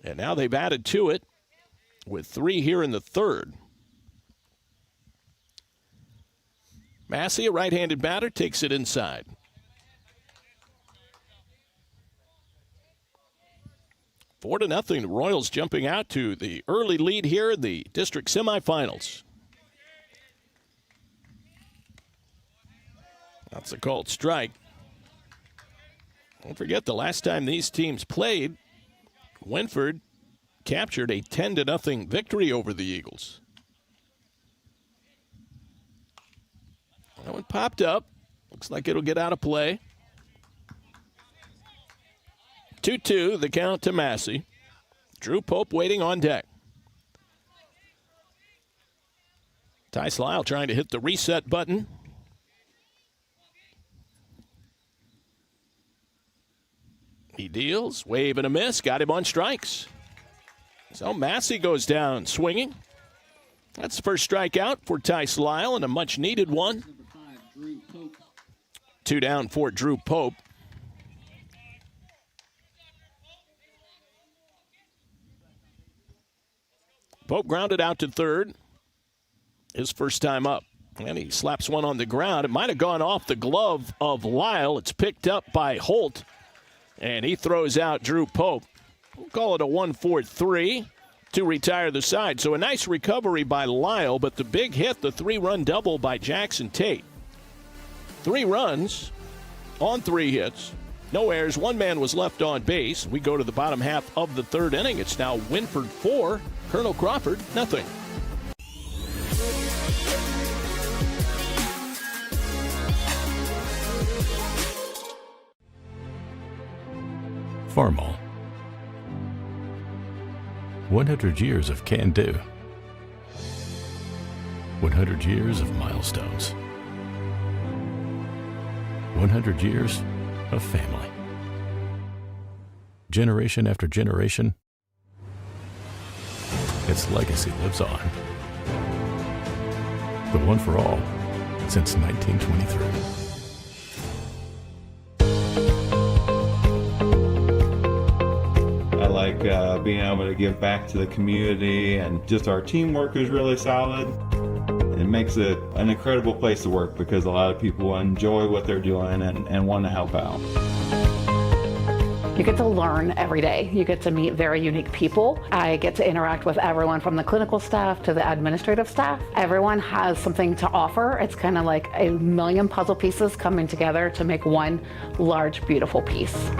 And now they've added to it with 3 here in the third. Massey, a right-handed batter, takes it inside. Four to nothing. The Royals jumping out to the early lead here in the district semifinals. That's a called strike. Don't forget, the last time these teams played, Wynford captured a 10-0 victory over the Eagles. That one popped up. Looks like it'll get out of play. 2-2, the count to Massey. Drew Pope waiting on deck. Tice Lyle trying to hit the reset button. He deals, wave and a miss, got him on strikes. So Massey goes down swinging. That's the first strikeout for Tice Lyle, and a much-needed one. 2 down for Drew Pope. Pope grounded out to third. His first time up. And he slaps one on the ground. It might have gone off the glove of Lyle. It's picked up by Holt. And he throws out Drew Pope. We'll call it a 1-4-3 to retire the side. So a nice recovery by Lyle, but the big hit, the 3-run double by Jackson Tate. 3 runs on 3 hits. No errors. 1 man was left on base. We go to the bottom half of the 3rd inning. It's now Wynford 4, Colonel Crawford nothing. Farmall. 100 years of can-do. 100 years of milestones. 100 years of family. Generation after generation, its legacy lives on. The one for all since 1923. I like being able to give back to the community, and just our teamwork is really solid. It makes it an incredible place to work because a lot of people enjoy what they're doing and want to help out. You get to learn every day. You get to meet very unique people. I get to interact with everyone from the clinical staff to the administrative staff. Everyone has something to offer. It's kind of like a million puzzle pieces coming together to make one large, beautiful piece.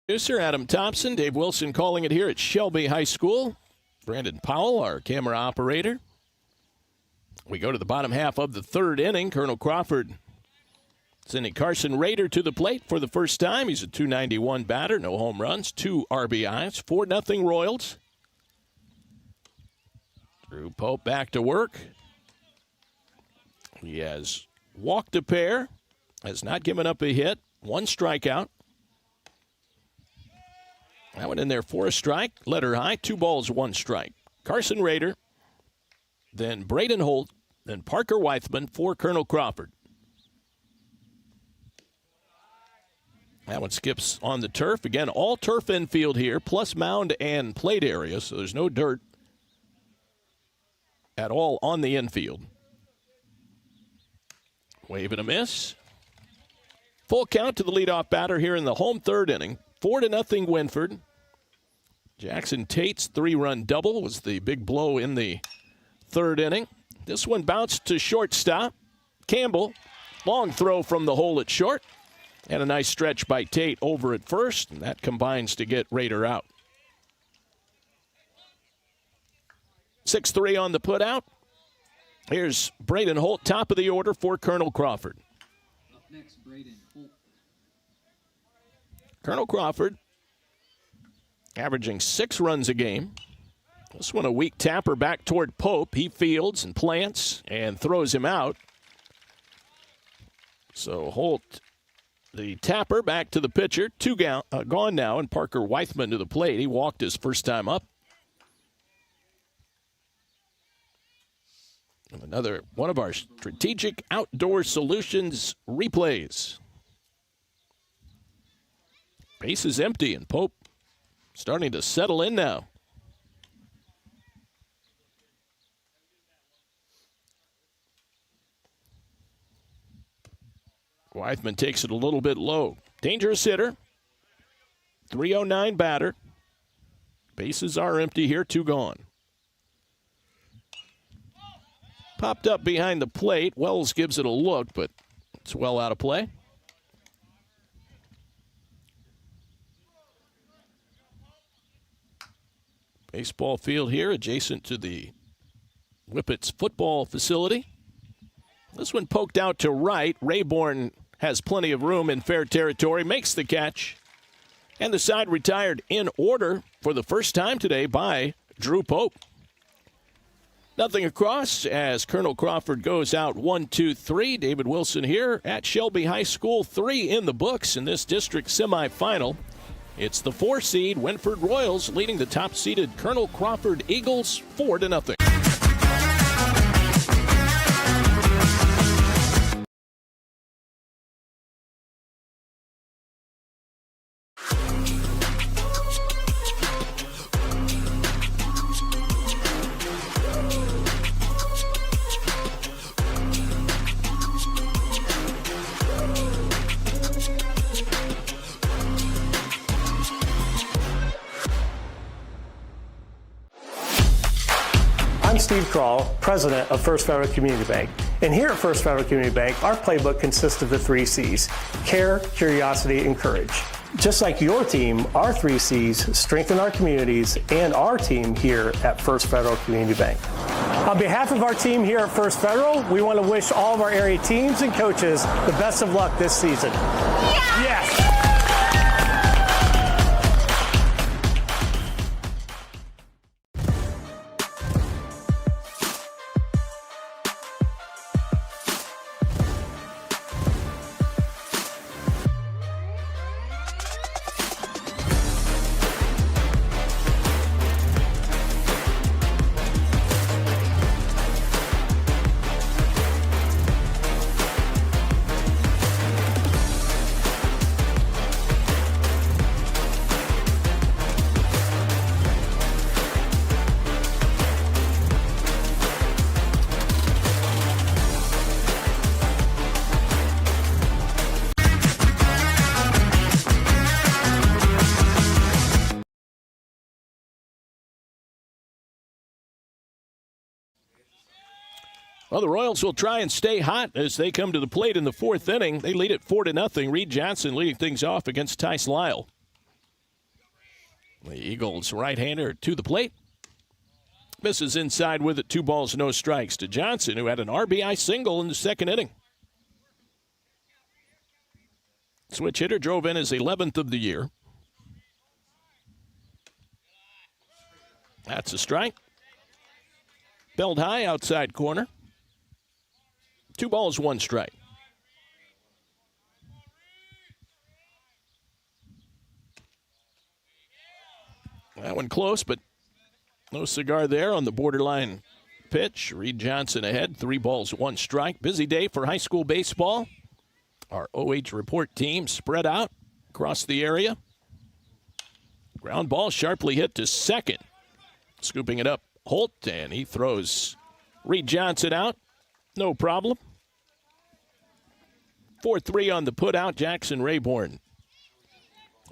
Producer Adam Thompson, Dave Wilson calling it here at Shelby High School. Brandon Powell, our camera operator. We go to the bottom half of the 3rd inning. Colonel Crawford sending Carson Rader to the plate for the first time. He's a .291 batter, no home runs, 2 RBIs, 4-0 Royals. Drew Pope back to work. He has walked a pair, has not given up a hit, 1 strikeout. That one in there for a strike, letter high, 2 balls, 1 strike. Carson Rader, then Brayden Holt, then Parker Weithman for Colonel Crawford. That one skips on the turf. Again, all turf infield here, plus mound and plate area, so there's no dirt at all on the infield. Wave and a miss. Full count to the leadoff batter here in the home 3rd inning. 4-0 Wynford. Jackson Tate's 3-run double was the big blow in the 3rd inning. This one bounced to shortstop. Campbell, long throw from the hole at short. And a nice stretch by Tate over at first, and that combines to get Rader out. 6-3 on the putout. Here's Brayden Holt, top of the order for Colonel Crawford. Up next, Brayden Holt. Colonel Crawford averaging 6 runs a game. This one a weak tapper back toward Pope. He fields and plants and throws him out. So Holt, the tapper, back to the pitcher. 2 gone now, and Parker Weithman to the plate. He walked his first time up. And another one of our strategic outdoor solutions replays. Base is empty, and Pope starting to settle in now. Weithman takes it a little bit low. Dangerous hitter. 309 batter. Bases are empty here, 2 gone. Popped up behind the plate. Wells gives it a look, but it's well out of play. Baseball field here adjacent to the Whippet's football facility. This one poked out to right. Rayborn has plenty of room in fair territory, makes the catch. And the side retired in order for the first time today by Drew Pope. Nothing across as Colonel Crawford goes out 1-2-3. David Wilson here at Shelby High School. 3 in the books in this district semifinal. It's the 4 seed Wynford Royals leading the top-seeded Colonel Crawford Eagles 4-0. I'm Steve Kroll, president of First Federal Community Bank. And here at First Federal Community Bank, our playbook consists of the 3 C's: care, curiosity, and courage. Just like your team, our 3 C's strengthen our communities and our team here at First Federal Community Bank. On behalf of our team here at First Federal, we want to wish all of our area teams and coaches the best of luck this season. Yes! Well, the Royals will try and stay hot as they come to the plate in the 4th inning. They lead it 4-0. Reed Johnson leading things off against Tice Lyle. The Eagles right-hander to the plate. Misses inside with it. 2 balls, no strikes to Johnson, who had an RBI single in the 2nd inning. Switch hitter drove in his 11th of the year. That's a strike. Belled high, outside corner. 2 balls, 1 strike. That one close, but no cigar there on the borderline pitch. Reed Johnson ahead, 3 balls, 1 strike. Busy day for high school baseball. Our OH report team spread out across the area. Ground ball sharply hit to second. Scooping it up, Holt, and he throws Reed Johnson out. No problem. 4-3 on the put-out. Jackson Rayborn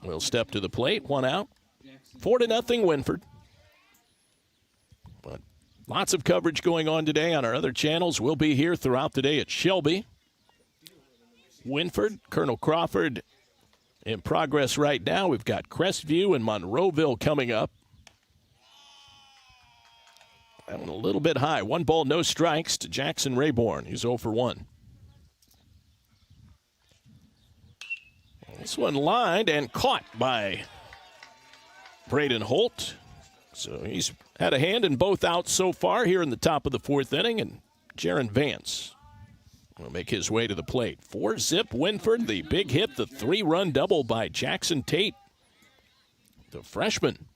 will step to the plate. 1 out. 4-0 Wynford. But lots of coverage going on today on our other channels. We'll be here throughout the day at Shelby. Wynford, Colonel Crawford in progress right now. We've got Crestview and Monroeville coming up. That one a little bit high. 1 ball, no strikes to Jackson Rayborn. He's 0 for 1. This one lined and caught by Brayden Holt. So he's had a hand in both outs so far here in the top of the 4th inning. And Jaron Vance will make his way to the plate. 4-zip Wynford. The big hit, the 3-run double by Jackson Tate, the freshman,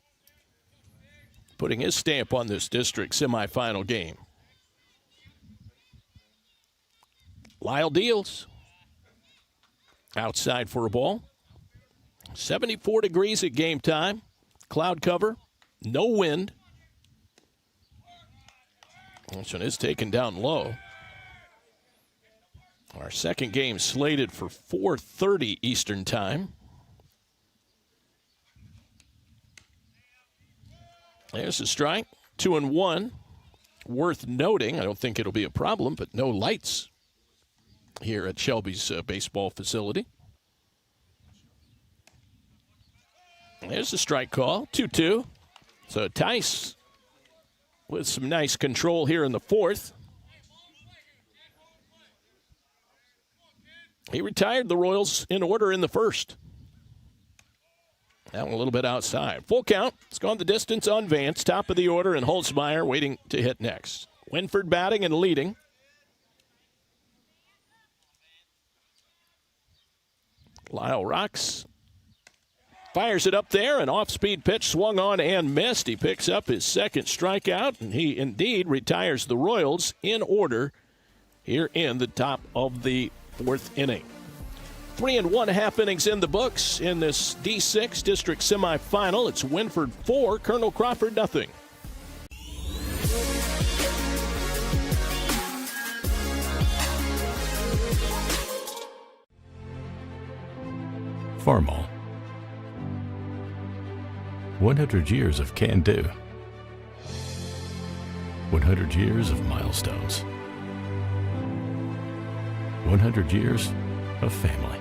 putting his stamp on this district semifinal game. Lyle deals. Outside for a ball. 74 degrees at game time. Cloud cover. No wind. This one is taken down low. Our second game slated for 4:30 Eastern Time. There's a strike. 2-1. worth noting, I don't think it'll be a problem, but no lights here at Shelby's baseball facility. There's the strike call, 2-2. So Tice with some nice control here in the fourth. He retired the Royals in order in the first. That one a little bit outside. Full count. It's gone the distance on Vance. Top of the order, and Holzmeyer waiting to hit next. Wynford batting and leading. Lyle rocks. Fires it up there. An off-speed pitch swung on and missed. He picks up his second strikeout, and he indeed retires the Royals in order here in the top of the fourth inning. 3 1/2 innings in the books in this D6 district semifinal. It's Wynford 4, Colonel Crawford nothing. Farmall. 100 years of can-do. 100 years of milestones. 100 years of family.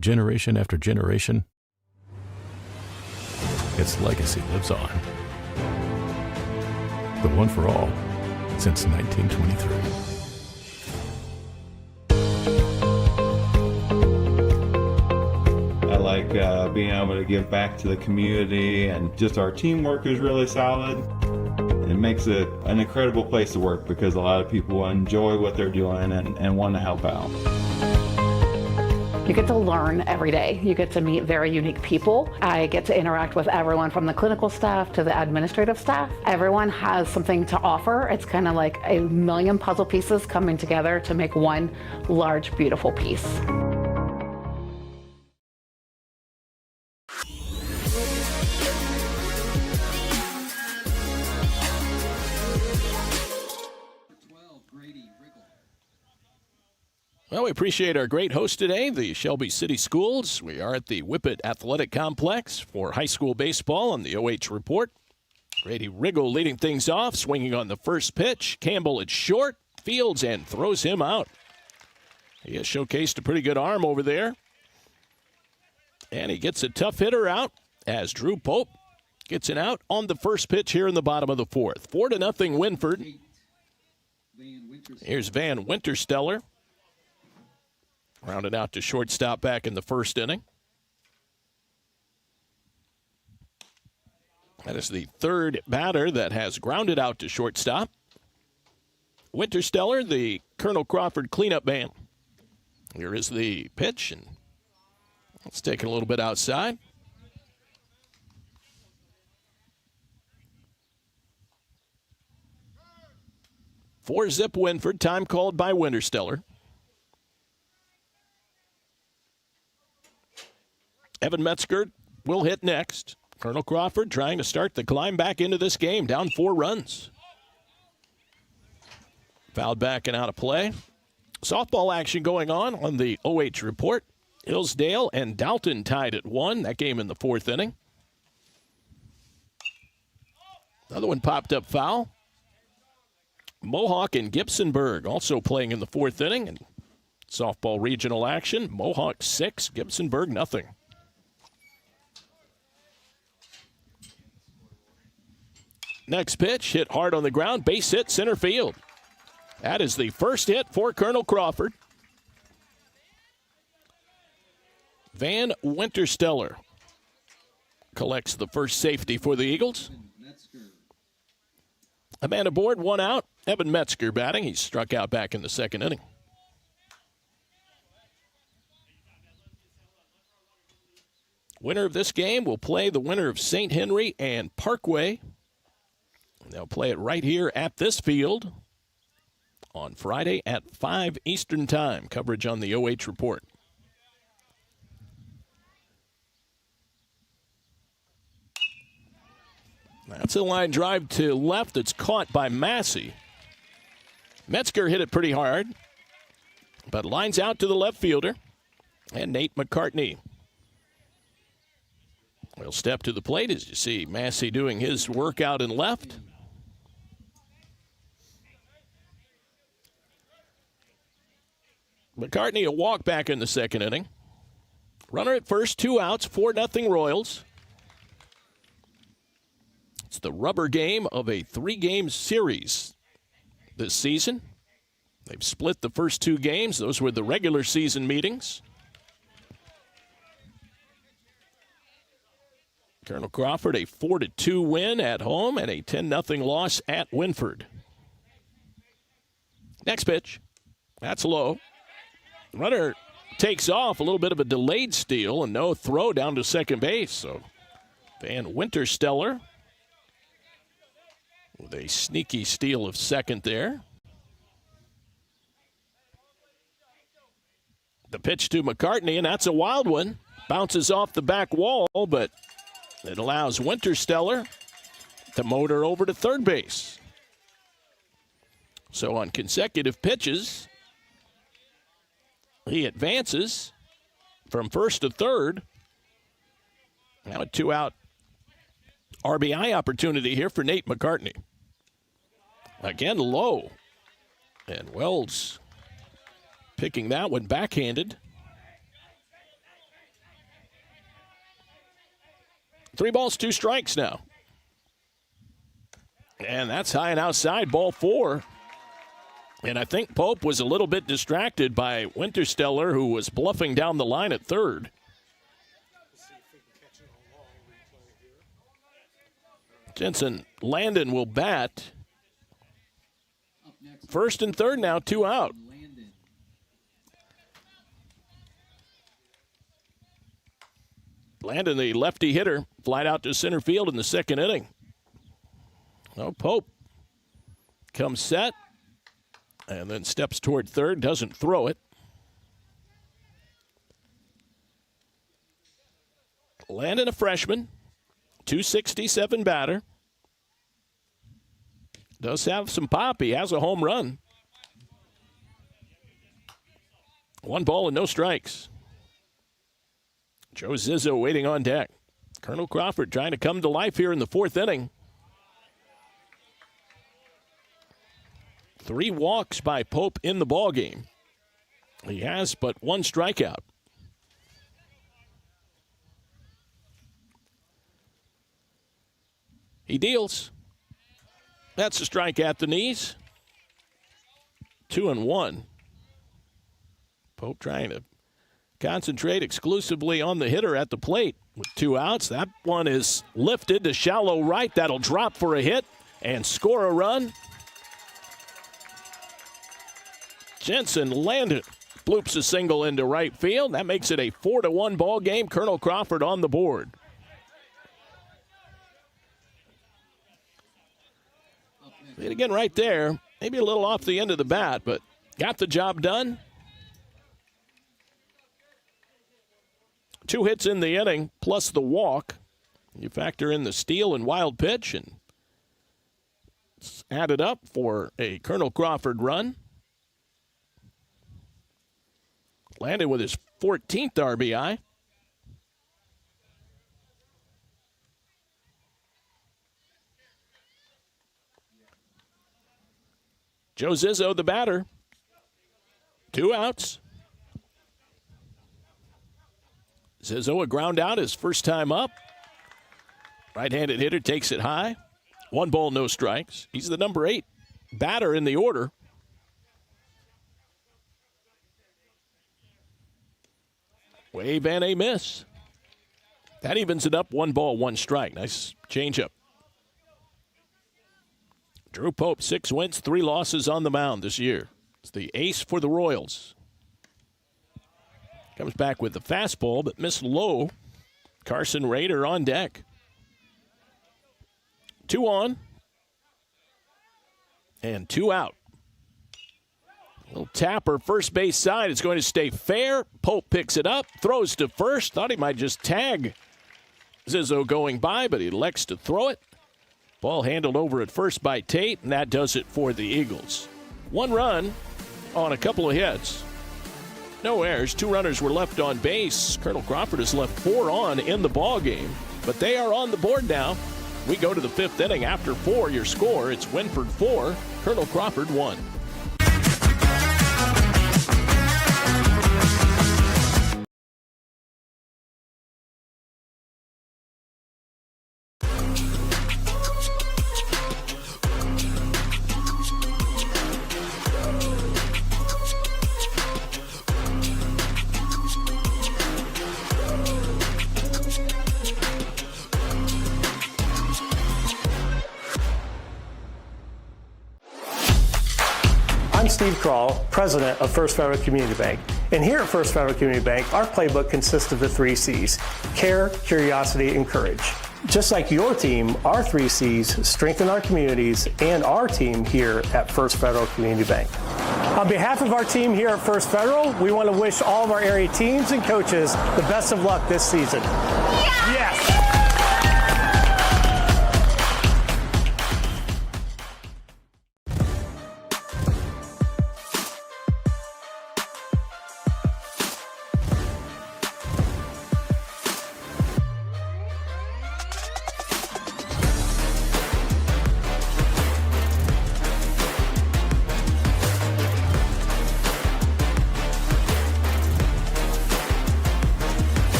Generation after generation, its legacy lives on. The one for all since 1923. I like being able to give back to the community, and just our teamwork is really solid. It makes it an incredible place to work because a lot of people enjoy what they're doing and want to help out. You get to learn every day. You get to meet very unique people. I get to interact with everyone from the clinical staff to the administrative staff. Everyone has something to offer. It's kind of like a million puzzle pieces coming together to make one large, beautiful piece. Grady Riggle. Well, we appreciate our great host today, the Shelby City Schools. We are at the Whippet Athletic Complex for high school baseball on the OH Report. Grady Riggle leading things off, swinging on the first pitch. Campbell at short, fields and throws him out. He has showcased a pretty good arm over there. And he gets a tough hitter out as Drew Pope gets an out on the first pitch here in the bottom of the fourth. 4-0 Wynford. Here's Van Wintersteller. Rounded out to shortstop back in the first inning. That is the third batter that has grounded out to shortstop. Wintersteller, the Colonel Crawford cleanup man. Here is the pitch, and let's take it a little bit outside. Four-zip Wynford, time called by Wintersteller. Evan Metzger will hit next. Colonel Crawford trying to start the climb back into this game, down 4 runs. Fouled back and out of play. Softball action going on the OH Report. Hillsdale and Dalton tied at 1. That game in the 4th inning. Another one popped up foul. Mohawk and Gibsonburg also playing in the 4th inning. And softball regional action. Mohawk 6, Gibsonburg nothing. Next pitch, hit hard on the ground, base hit center field. That is the first hit for Colonel Crawford. Van Wintersteller collects the first safety for the Eagles. A man aboard, 1 out. Evan Metzger batting. He struck out back in the 2nd inning. Winner of this game will play the winner of St. Henry and Parkway. They'll play it right here at this field on Friday at 5 Eastern Time. Coverage on the OH Report. That's a line drive to left that's caught by Massey. Metzger hit it pretty hard, but lines out to the left fielder, and Nate McCartney will step to the plate as you see Massey doing his work out in left. McCartney a walk back in the second inning. Runner at first, 2 outs, 4-0 Royals. It's the rubber game of a 3-game series this season. They've split the first 2 games. Those were the regular season meetings. Colonel Crawford, a 4-2 win at home and a 10-0 loss at Wynford. Next pitch. That's low. Runner takes off, a little bit of a delayed steal and no throw down to second base. So Van Wintersteller with a sneaky steal of second there. The pitch to McCartney, and that's a wild one. Bounces off the back wall, but it allows Wintersteller to motor over to third base. So on consecutive pitches, he advances from first to third. Now a 2-out RBI opportunity here for Nate McCartney. Again, low. And Wells picking that one backhanded. 3 balls, 2 strikes now. And that's high and outside, ball 4. And I think Pope was a little bit distracted by Wintersteller, who was bluffing down the line at third. Jensen Landon will bat. First and third now, 2 out. Landon, the lefty hitter, flied out to center field in the second inning. Oh, Pope comes set and then steps toward third, doesn't throw it. Landon, a freshman, 267 batter. Does have some pop. He has a home run. 1 ball and no strikes. Joe Zizzo waiting on deck. Colonel Crawford trying to come to life here in the 4th inning. 3 walks by Pope in the ballgame. He has but 1 strikeout. He deals. That's a strike at the knees. 2-1. Pope trying to concentrate exclusively on the hitter at the plate with 2 outs. That one is lifted to shallow right. That'll drop for a hit and score a run. Jensen Landon bloops a single into right field. That makes it a 4-1 ball game. Colonel Crawford on the board. And again right there, maybe a little off the end of the bat, but got the job done. 2 hits in the inning, plus the walk. You factor in the steal and wild pitch, and it's added up for a Colonel Crawford run. Landed with his 14th RBI. Joe Zizzo, the batter. 2 outs. Zizzo, a ground out, his first time up. Right-handed hitter takes it high. 1 ball, no strikes. He's the number 8 batter in the order. Wave and a miss. That evens it up, 1 ball, 1 strike. Nice changeup. Drew Pope, 6 wins, 3 losses on the mound this year. It's the ace for the Royals. Comes back with the fastball, but missed low. Carson Rader on deck. 2 on. And 2 out. Little tapper, first base side. It's going to stay fair. Pope picks it up, throws to first. Thought he might just tag Zizzo going by, but he elects to throw it. Ball handled over at first by Tate, and that does it for the Eagles. 1 run on a couple of hits. No errors. 2 runners were left on base. Colonel Crawford has left 4 on in the ball game, but they are on the board now. We go to the 5th inning. After 4, your score, it's Wynford 4, Colonel Crawford 1. Steve Crawl, president of First Federal Community Bank. And here at First Federal Community Bank, our playbook consists of the 3 C's: care, curiosity, and courage. Just like your team, our 3 C's strengthen our communities and our team here at First Federal Community Bank. On behalf of our team here at First Federal, we want to wish all of our area teams and coaches the best of luck this season. Yes!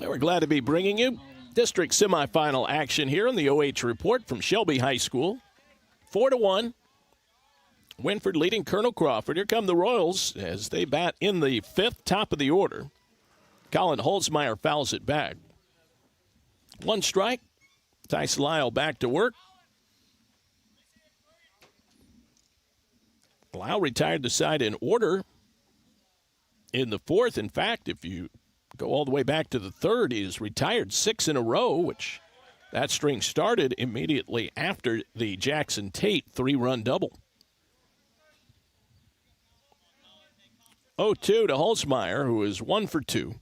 We're glad to be bringing you district semifinal action here on the OH Report from Shelby High School. 4-1. Wynford leading Colonel Crawford. Here come the Royals as they bat in the 5th, top of the order. Colin Holzmeyer fouls it back. 1 strike. Tice Lyle back to work. Lyle retired the side in order in the 4th. In fact, if you go all the way back to the 3rd, he's retired 6 in a row, which that string started immediately after the Jackson Tate 3-run double. 0-2 to Holzmeyer, who is 1 for 2.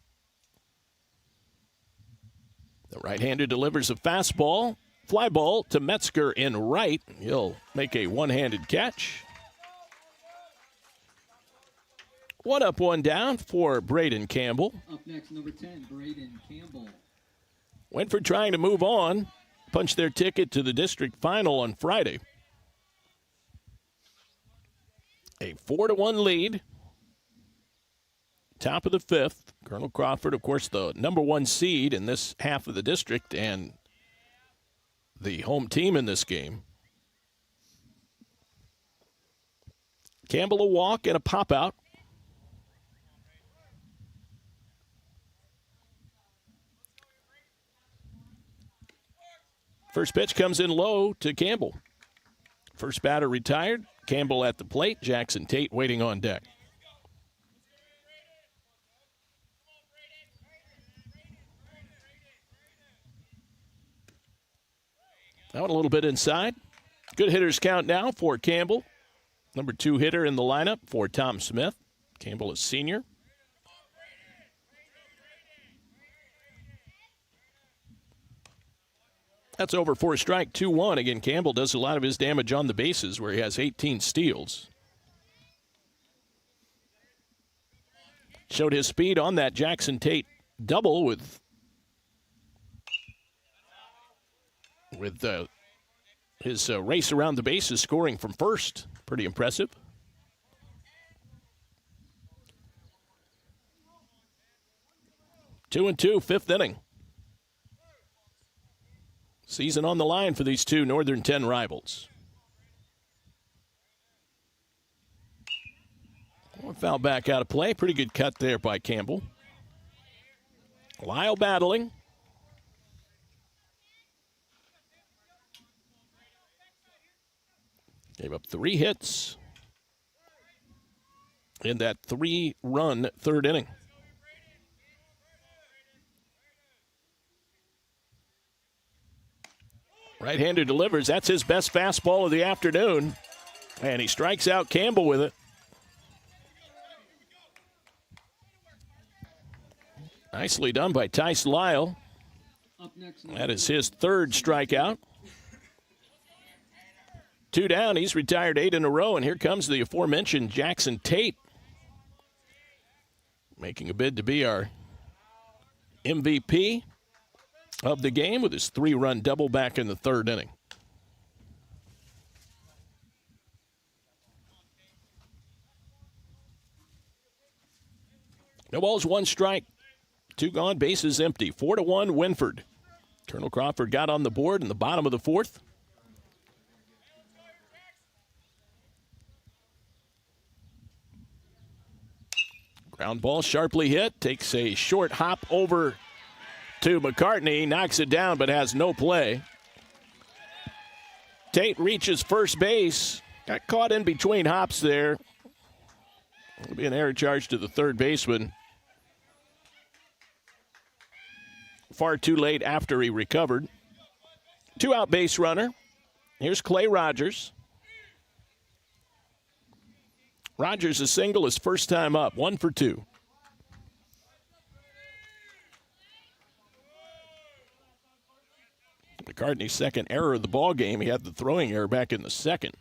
The right-hander delivers a fastball. Fly ball to Metzger in right. He'll make a one-handed catch. 1 up, 1 down for Brayden Campbell. Up next, number 10, Brayden Campbell. Wynford trying to move on. Punch their ticket to the district final on Friday. A 4-1 lead. Top of the 5th. Colonel Crawford, of course, the number 1 seed in this half of the district and the home team in this game. Campbell a walk and a pop-out. First pitch comes in low to Campbell. First batter retired. Campbell at the plate. Jackson Tate waiting on deck. Out a little bit inside. Good hitters count now for Campbell. Number 2 hitter in the lineup for Tom Smith. Campbell is senior. That's over for a strike, 2-1. Again, Campbell does a lot of his damage on the bases where he has 18 steals. Showed his speed on that Jackson Tate double with his race around the bases, scoring from first. Pretty impressive. Two and two, 5th inning. Season on the line for these two Northern 10 rivals. One foul back out of play. Pretty good cut there by Campbell. Lyle battling. Gave up 3 hits in that 3-run 3rd inning. Right-hander delivers. That's his best fastball of the afternoon. And he strikes out Campbell with it. Nicely done by Tice Lyle. That is his 3rd strikeout. 2 down. He's retired 8 in a row. And here comes the aforementioned Jackson Tate, making a bid to be our MVP of the game with his 3-run double back in the 3rd inning. No balls, 1 strike, 2 gone, bases empty. 4-1 Wynford. Colonel Crawford got on the board in the bottom of the fourth. Ground ball sharply hit, takes a short hop over to McCartney, knocks it down but has no play. Tate reaches first base, got caught in between hops there. It'll be an error charge to the third baseman. Far too late after he recovered. Two-out base runner. Here's Clay Rogers. Rogers a single his first time up, 1 for 2. McCartney's second error of the ball game. He had the throwing error back in the second.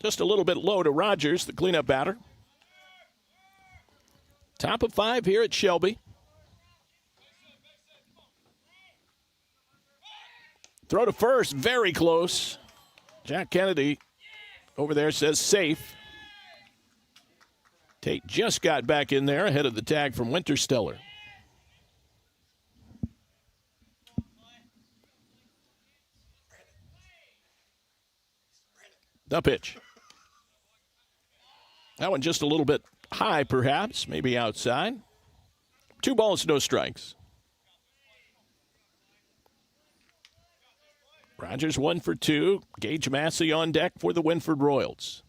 Just a little bit low to Rogers, the cleanup batter. Top of 5 here at Shelby. Throw to first, very close. Jack Kennedy over there says safe. Tate just got back in there ahead of the tag from Wintersteller. The pitch. That one just a little bit high, perhaps, maybe outside. 2 balls, no strikes. Rogers 1 for 2. Gage Massey on deck for the Wynford Royals.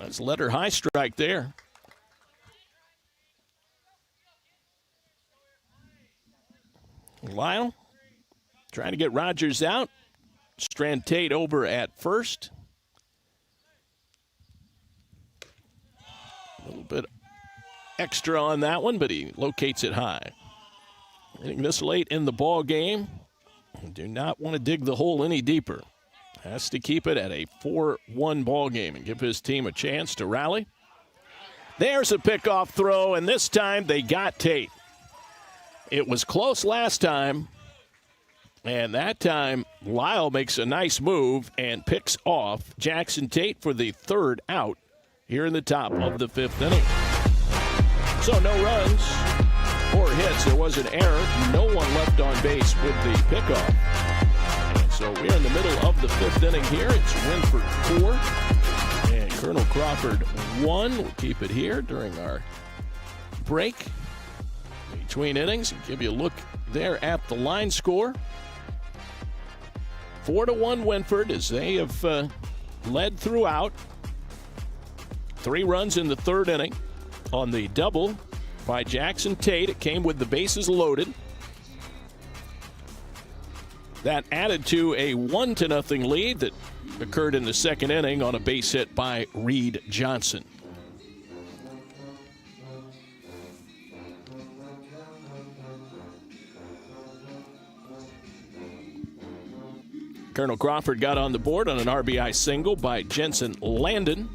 That's letter high strike there. Lyle trying to get Rogers out. Strand Tate over at first. A little bit extra on that one, but he locates it high. Hitting this late in the ball game, do not want to dig the hole any deeper. Has to keep it at a 4-1 ball game and give his team a chance to rally. There's a pickoff throw, and this time they got Tate. It was close last time, and that time Lyle makes a nice move and picks off Jackson Tate for the third out here in the top of the 5th inning. So no runs or hits. There was an error. No one left on base with the pickoff. And so we're in the middle of the 5th inning here. It's Wynford 4 and Colonel Crawford 1. We'll keep it here during our break between innings and give you a look there at the line score. 4-1 Wynford as they have led throughout. 3 runs in the 3rd inning on the double by Jackson Tate. It came with the bases loaded. That added to a 1-0 lead that occurred in the 2nd inning on a base hit by Reed Johnson. Colonel Crawford got on the board on an RBI single by Jensen Landon.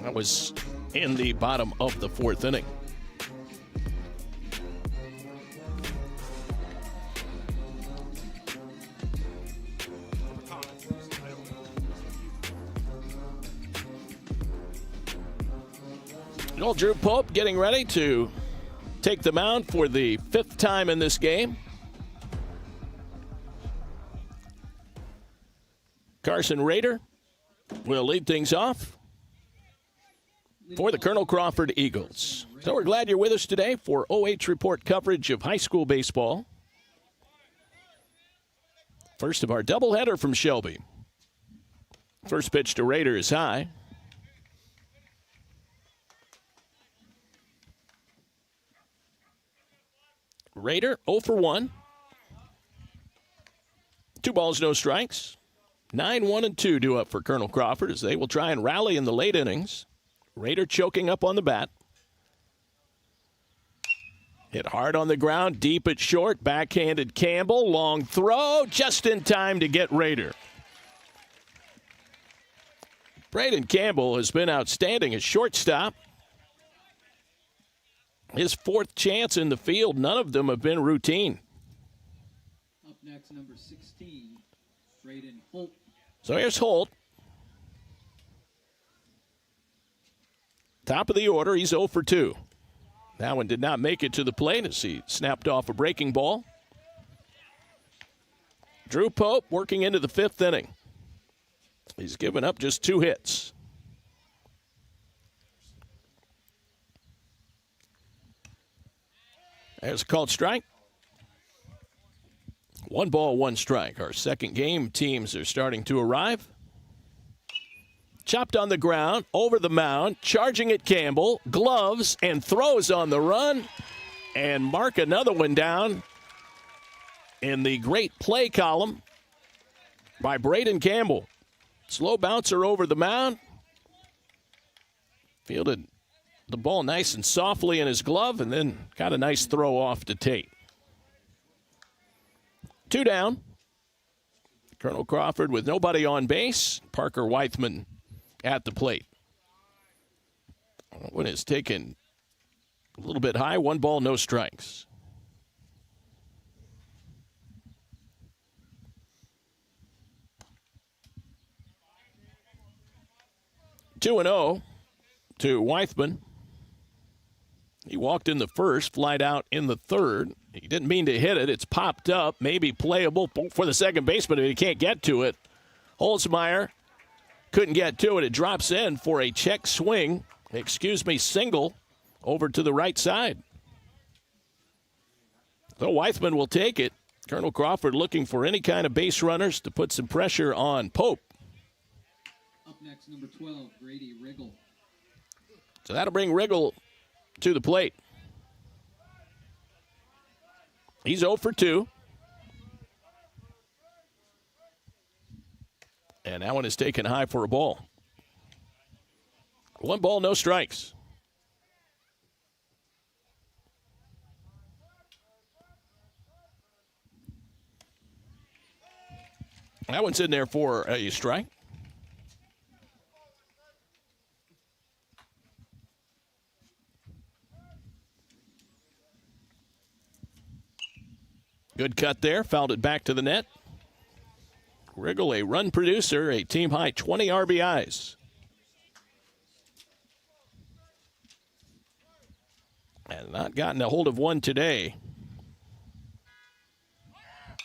That was in the bottom of the 4th inning. Old Drew Pope getting ready to take the mound for the 5th time in this game. Carson Rader will lead things off for the Colonel Crawford Eagles. So we're glad you're with us today for OH Report coverage of high school baseball. First of our doubleheader from Shelby. First pitch to Rader is high. Rader 0 for 1. 2 balls, no strikes. 9-1-2 due up for Colonel Crawford as they will try and rally in the late innings. Rader choking up on the bat. Hit hard on the ground, deep at short, backhanded Campbell. Long throw, just in time to get Rader. Brayden Campbell has been outstanding at shortstop. His 4th chance in the field, none of them have been routine. Up next, number 16, Brayden Holt. So here's Holt. Top of the order, he's 0 for 2. That one did not make it to the plate as he snapped off a breaking ball. Drew Pope working into the 5th inning. He's given up just 2 hits. There's a called strike. 1 ball, 1 strike. Our second game teams are starting to arrive. Chopped on the ground, over the mound, charging at Campbell, gloves, and throws on the run. And mark another one down in the great play column by Brayden Campbell. Slow bouncer over the mound. Fielded the ball nice and softly in his glove, and then got a nice throw off to Tate. 2 down. Colonel Crawford with nobody on base. Parker Weithman at the plate. One is taken a little bit high. 1 ball, no strikes. Two and 0 to Weithman. He walked in the first, flied out in the third. He didn't mean to hit it. It's popped up, maybe playable for the second baseman, but he can't get to it. Holzmeyer couldn't get to it. It drops in for a check swing, single over to the right side. So Weithman will take it. Colonel Crawford looking for any kind of base runners to put some pressure on Pope. Up next, number 12, Grady Riggle. So that'll bring Riggle to the plate. He's 0 for 2. And that one is taken high for a ball. 1 ball, no strikes. That one's in there for a strike. Good cut there, fouled it back to the net. Riggle, a run producer, a team-high 20 RBIs. And not gotten a hold of one today.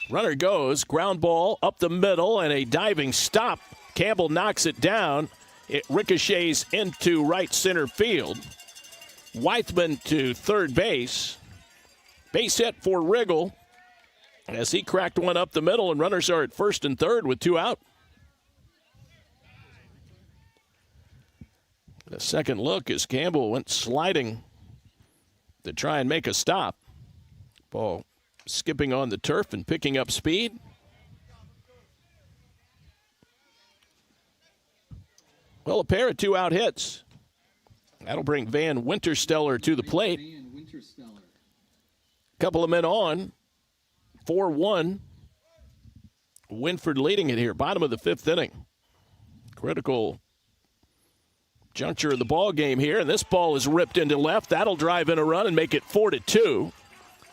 Runner goes, ground ball up the middle, and a diving stop. Campbell knocks it down. It ricochets into right center field. Weithman to third base. Base hit for Riggle as he cracked one up the middle, and runners are at first and third with 2 out. The second look as Campbell went sliding to try and make a stop. Ball skipping on the turf and picking up speed. Well, a pair of 2-out hits. That'll bring Van Wintersteller to the plate. Couple of men on. 4-1. Wynford leading it here. Bottom of the 5th inning. Critical juncture of the ball game here, and this ball is ripped into left. That'll drive in a run and make it 4-2.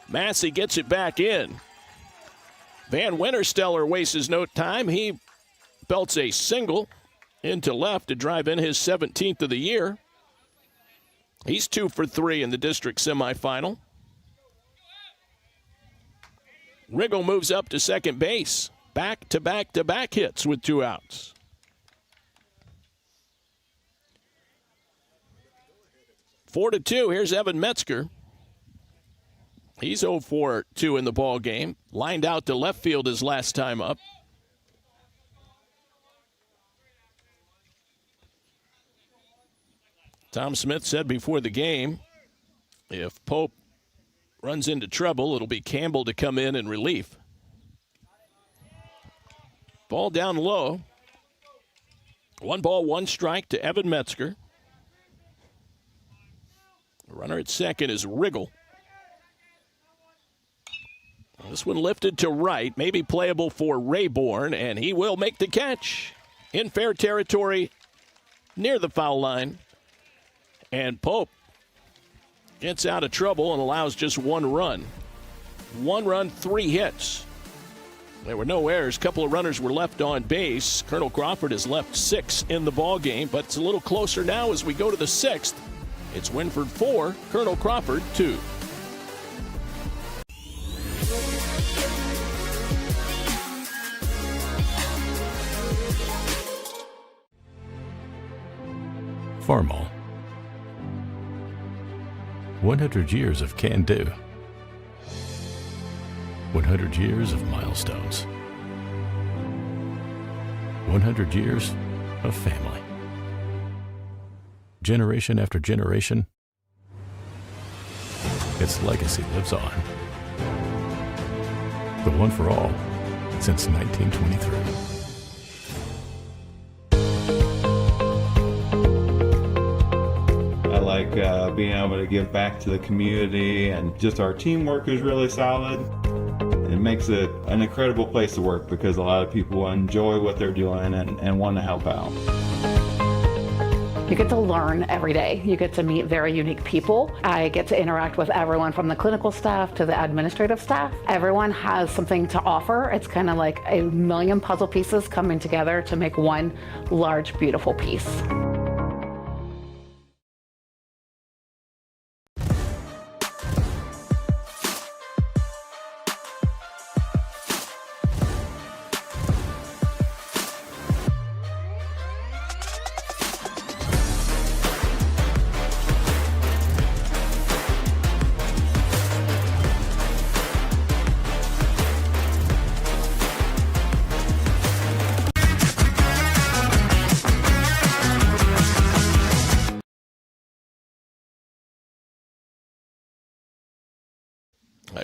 Massey gets it back in. Van Wintersteller wastes no time. He belts a single into left to drive in his 17th of the year. He's 2 for 3 in the district semifinal. Riggle moves up to second base. Back-to-back-to-back hits with 2 outs. Four to 2. Here's Evan Metzger. He's 0 for 2 in the ball game. Lined out to left field his last time up. Tom Smith said before the game, if Pope runs into trouble, it'll be Campbell to come in relief. Ball down low. 1 ball, 1 strike to Evan Metzger. The runner at second is Riggle. This one lifted to right, maybe playable for Rayborn, and he will make the catch in fair territory near the foul line. And Pope gets out of trouble and allows just 1 run. 1 run, 3 hits. There were no errors. A couple of runners were left on base. Colonel Crawford has left 6 in the ball game, but it's a little closer now as we go to the 6th. It's Wynford 4, Colonel Crawford 2. Farmall. 100 years of can-do. 100 years of milestones. 100 years of family. Generation after generation, its legacy lives on. The one for all since 1923. I like being able to give back to the community, and just our teamwork is really solid. It makes it an incredible place to work because a lot of people enjoy what they're doing and want to help out. You get to learn every day. You get to meet very unique people. I get to interact with everyone from the clinical staff to the administrative staff. Everyone has something to offer. It's kind of like a million puzzle pieces coming together to make one large, beautiful piece.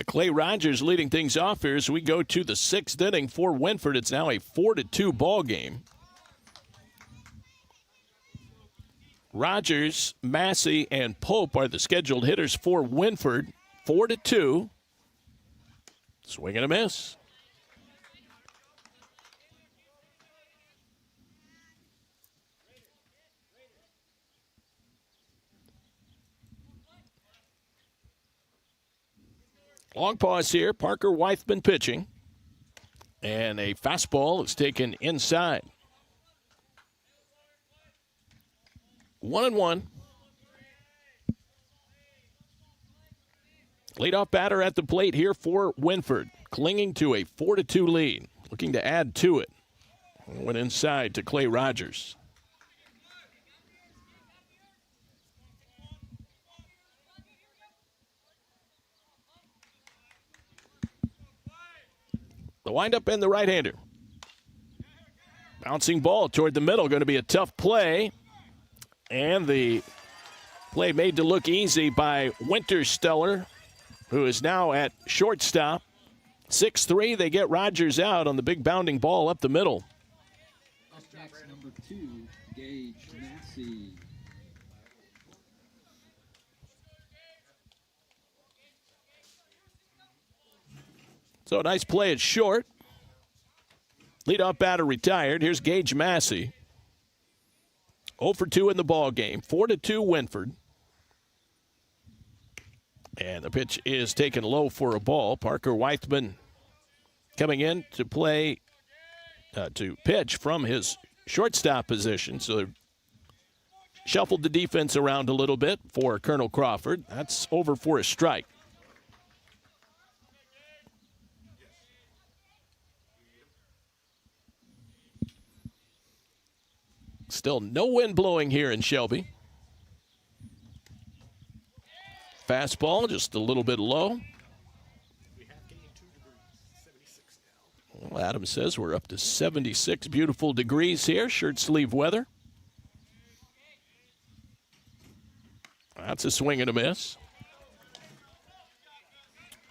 Clay Rogers leading things off here as we go to the sixth inning for Wynford. It's now a 4-2 ball game. Rogers, Massey, and Pope are the scheduled hitters for Wynford. 4-2. Swing and a miss. Long pause here. Parker Wythman pitching. And a fastball is taken inside. 1-1. Leadoff batter at the plate here for Wynford. Clinging to a 4-2 lead. Looking to add to it. Went inside to Clay Rogers. The windup and the right-hander. Bouncing ball toward the middle. Going to be a tough play. And the play made to look easy by Wintersteller, who is now at shortstop. 6-3, they get Rogers out on the big bounding ball up the middle. Next, number 2, Gage Massey. So a nice play at short. Leadoff batter retired. Here's Gage Massey. 0 for 2 in the ball game. 4-2 Wynford. And the pitch is taken low for a ball. Parker Wythman coming in to play, to pitch from his shortstop position. So they shuffled the defense around a little bit for Colonel Crawford. That's over for a strike. Still no wind blowing here in Shelby. Fastball just a little bit low. Well, Adam says we're up to 76 beautiful degrees here, shirt sleeve weather. That's a swing and a miss.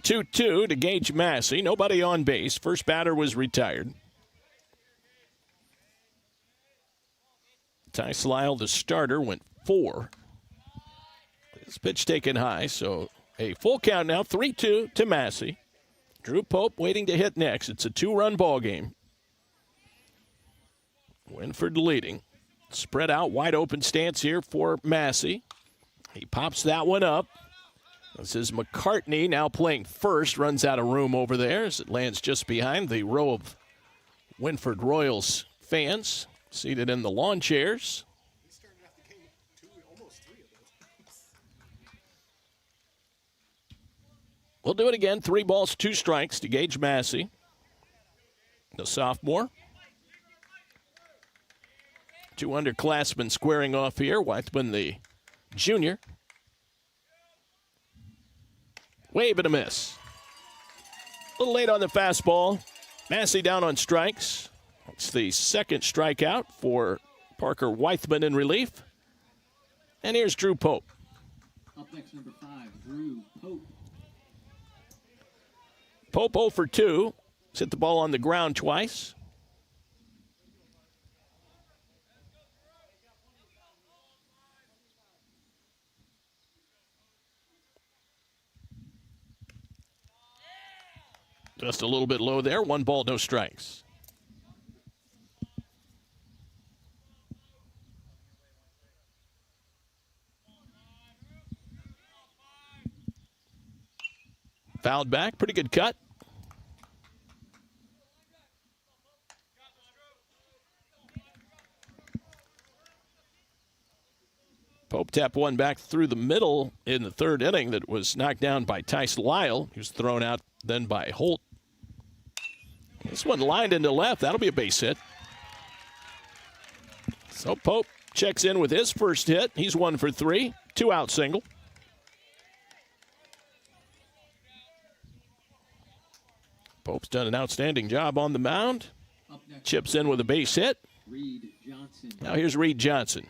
2-2 to Gage Massey. Nobody on base. First batter was retired. Ty Slyle, the starter, went 4. This pitch taken high, so a full count now, 3-2 to Massey. Drew Pope waiting to hit next. It's a 2-run ball game. Wynford leading. Spread out, wide open stance here for Massey. He pops that one up. This is McCartney now playing first. Runs out of room over there as it lands just behind the row of Wynford Royals fans seated in the lawn chairs. We'll do it again. 3 balls, 2 strikes to Gage Massey, the sophomore. 2 underclassmen squaring off here. Weithman, the junior. Wave and a miss. A little late on the fastball. Massey down on strikes. That's the second strikeout for Parker Weithman in relief. And here's Drew Pope. Up next, number 5, Drew Pope. Pope 0 for 2. Hit the ball on the ground twice. Just a little bit low there. 1 ball, no strikes. Fouled back. Pretty good cut. Pope tapped one back through the middle in the 3rd inning that was knocked down by Tice Lyle. He was thrown out then by Holt. This one lined into left. That'll be a base hit. So Pope checks in with his first hit. He's 1 for 3. 2-out single. Pope's done an outstanding job on the mound. Chips in with a base hit. Reed Johnson. Now here's Reed Johnson.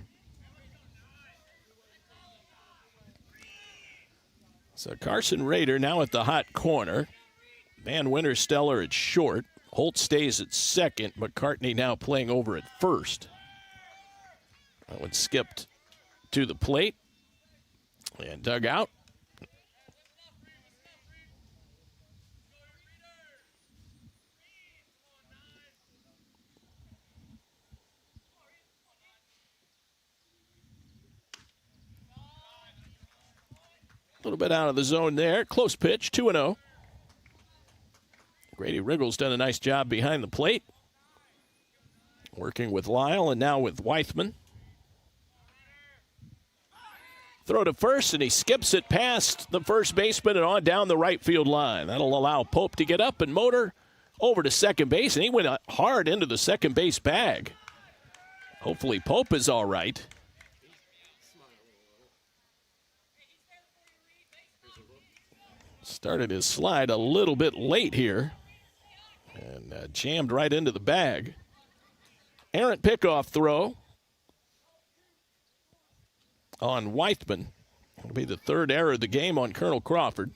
So Carson Rader now at the hot corner. Van Wintersteller at short. Holt stays at second. McCartney now playing over at first. That one skipped to the plate and dug out. A little bit out of the zone there. Close pitch, 2-0. Grady Riggle's done a nice job behind the plate. Working with Lyle and now with Weithman. Throw to first, and he skips it past the first baseman and on down the right field line. That'll allow Pope to get up and motor over to second base, and he went hard into the second base bag. Hopefully Pope is all right. Started his slide a little bit late here and jammed right into the bag. Errant pickoff throw on Weithman. It'll be the 3rd error of the game on Colonel Crawford.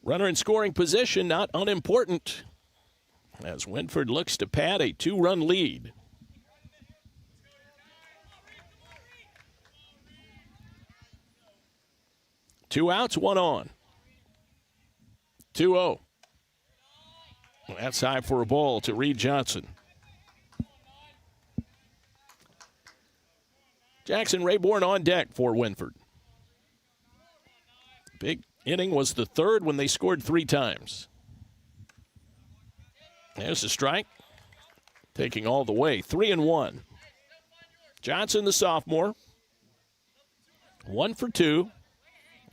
Runner in scoring position, not unimportant, as Wynford looks to pad a 2-run lead. Two outs, 1 on. 2-0. That's high for a ball to Reed Johnson. Jackson Rayborn on deck for Wynford. Big inning was the 3rd when they scored 3 times. There's a strike. Taking all the way, 3-1. Johnson, the sophomore. 1 for 2.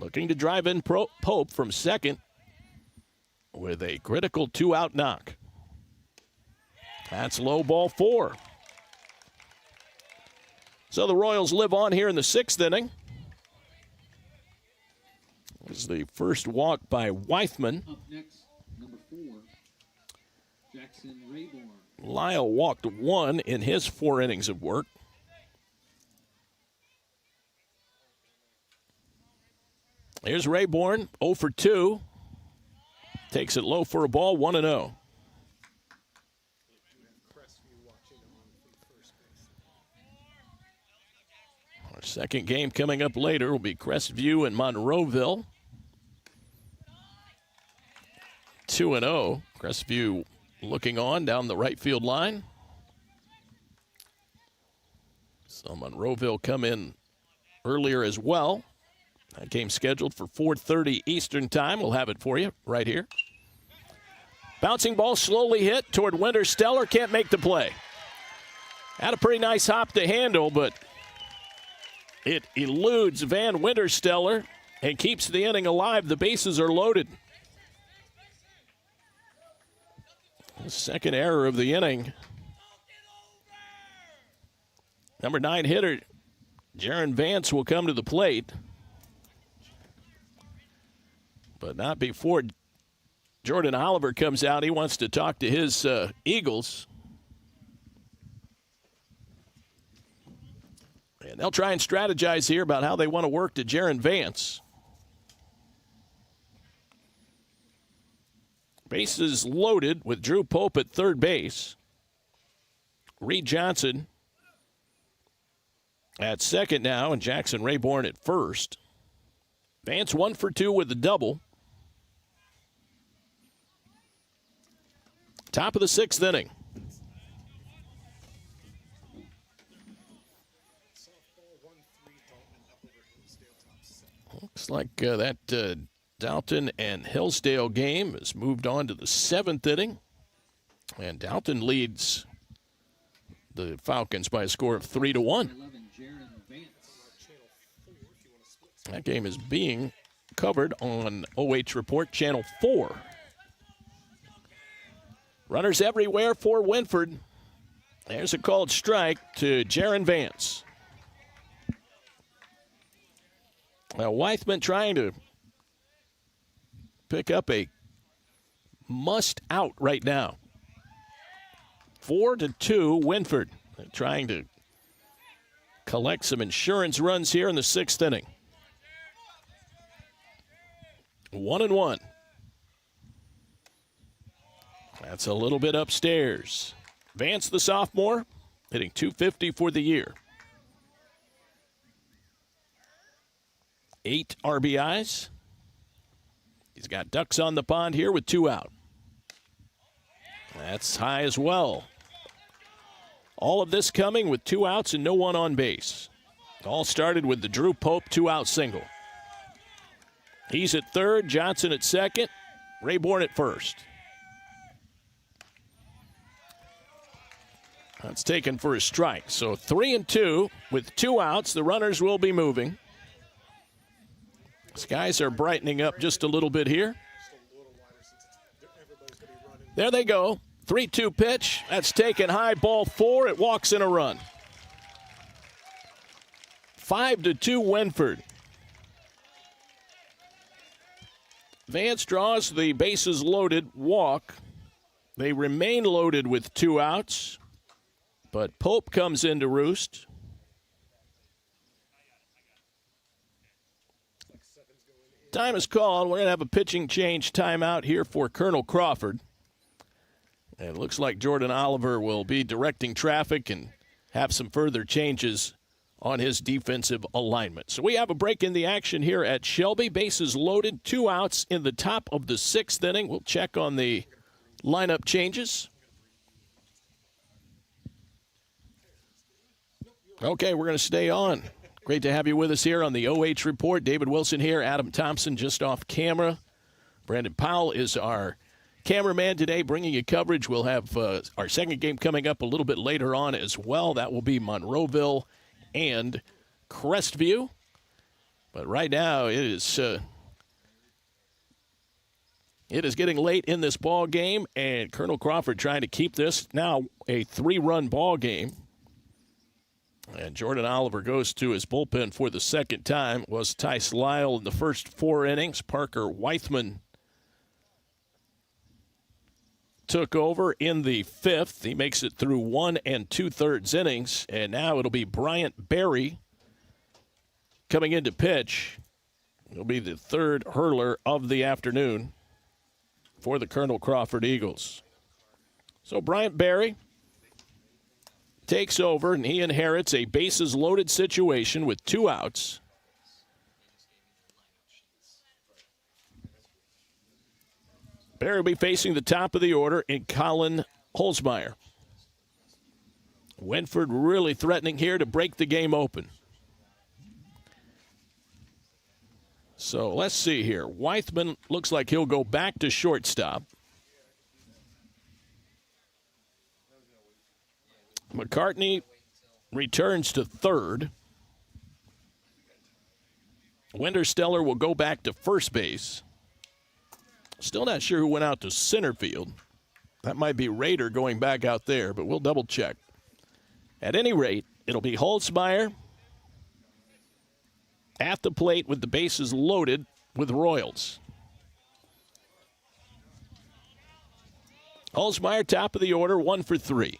Looking to drive in Pope from second with a critical 2-out knock. That's low, ball 4. So the Royals live on here in the 6th inning. This is the first walk by Weithman. Up next, number 4, Jackson Rayborn. Lyle walked 1 in his 4 innings of work. Here's Rayborn, 0 for 2. Takes it low for a ball, 1-0. Our second game coming up later will be Crestview and Monroeville. 2-0. Crestview looking on down the right field line. So Monroeville come in earlier as well. That game scheduled for 4:30 Eastern time. We'll have it for you right here. Bouncing ball slowly hit toward Wintersteller. Can't make the play. Had a pretty nice hop to handle, but it eludes Van Wintersteller. and keeps the inning alive. The bases are loaded. The second error of the inning. Number 9 hitter, Jaron Vance, will come to the plate. But not before Jordan Oliver comes out. He wants to talk to his Eagles. And they'll try and strategize here about how they want to work to Jaron Vance. Bases loaded with Drew Pope at third base. Reed Johnson at second now, and Jackson Rayborn at first. Vance 1 for 2 with the double. Top of the 6th inning. Looks like that Dalton and Hillsdale game has moved on to the 7th inning. And Dalton leads the Falcons by a score of 3-1. That game is being covered on OH Report Channel 4. Runners everywhere for Wynford. There's a called strike to Jaron Vance. Now, Weithman trying to pick up a must out right now. 4-2, Wynford. They're trying to collect some insurance runs here in the 6th inning. 1-1. That's a little bit upstairs. Vance, the sophomore, hitting .250 for the year. 8 RBIs. He's got ducks on the pond here with 2 out. That's high as well. All of this coming with 2 outs and no one on base. All started with the Drew Pope 2-out single. He's at third, Johnson at second, Rayborn at first. That's taken for a strike. So 3-2 with 2 outs. The runners will be moving. Skies are brightening up just a little bit here. There they go. 3-2 pitch. That's taken high, ball 4. It walks in a run. 5-2 Wynford. Vance draws the bases loaded walk. They remain loaded with 2 outs, but Pope comes in to roost. Time is called. We're going to have a pitching change timeout here for Colonel Crawford. And it looks like Jordan Oliver will be directing traffic and have some further changes on his defensive alignment. So we have a break in the action here at Shelby. Bases loaded, 2 outs in the top of the 6th inning. We'll check on the lineup changes. Okay, we're going to stay on. Great to have you with us here on the OH Report. David Wilson here, Adam Thompson just off camera. Brandon Powell is our cameraman today, bringing you coverage. We'll have our second game coming up a little bit later on as well. That will be Monroeville and Crestview. But right now it is getting late in this ball game, and Colonel Crawford trying to keep this now a 3-run ball game. And Jordan Oliver goes to his bullpen for the second time. It was Tice Lyle in the first 4 innings. Parker Weithman took over in the 5th. He makes it through 1 2/3 innings. And now it'll be Bryant Berry coming in to pitch. He'll be the 3rd hurler of the afternoon for the Colonel Crawford Eagles. So Bryant Berry takes over, and he inherits a bases-loaded situation with 2 outs. Berry will be facing the top of the order in Colin Holzmeyer. Wynford really threatening here to break the game open. So let's see here. Weithman looks like he'll go back to shortstop. McCartney returns to third. Wintersteller will go back to first base. Still not sure who went out to center field. That might be Rader going back out there, but we'll double check. At any rate, it'll be Holzmeyer at the plate with the bases loaded with Royals. Holzmeyer, top of the order, 1 for 3.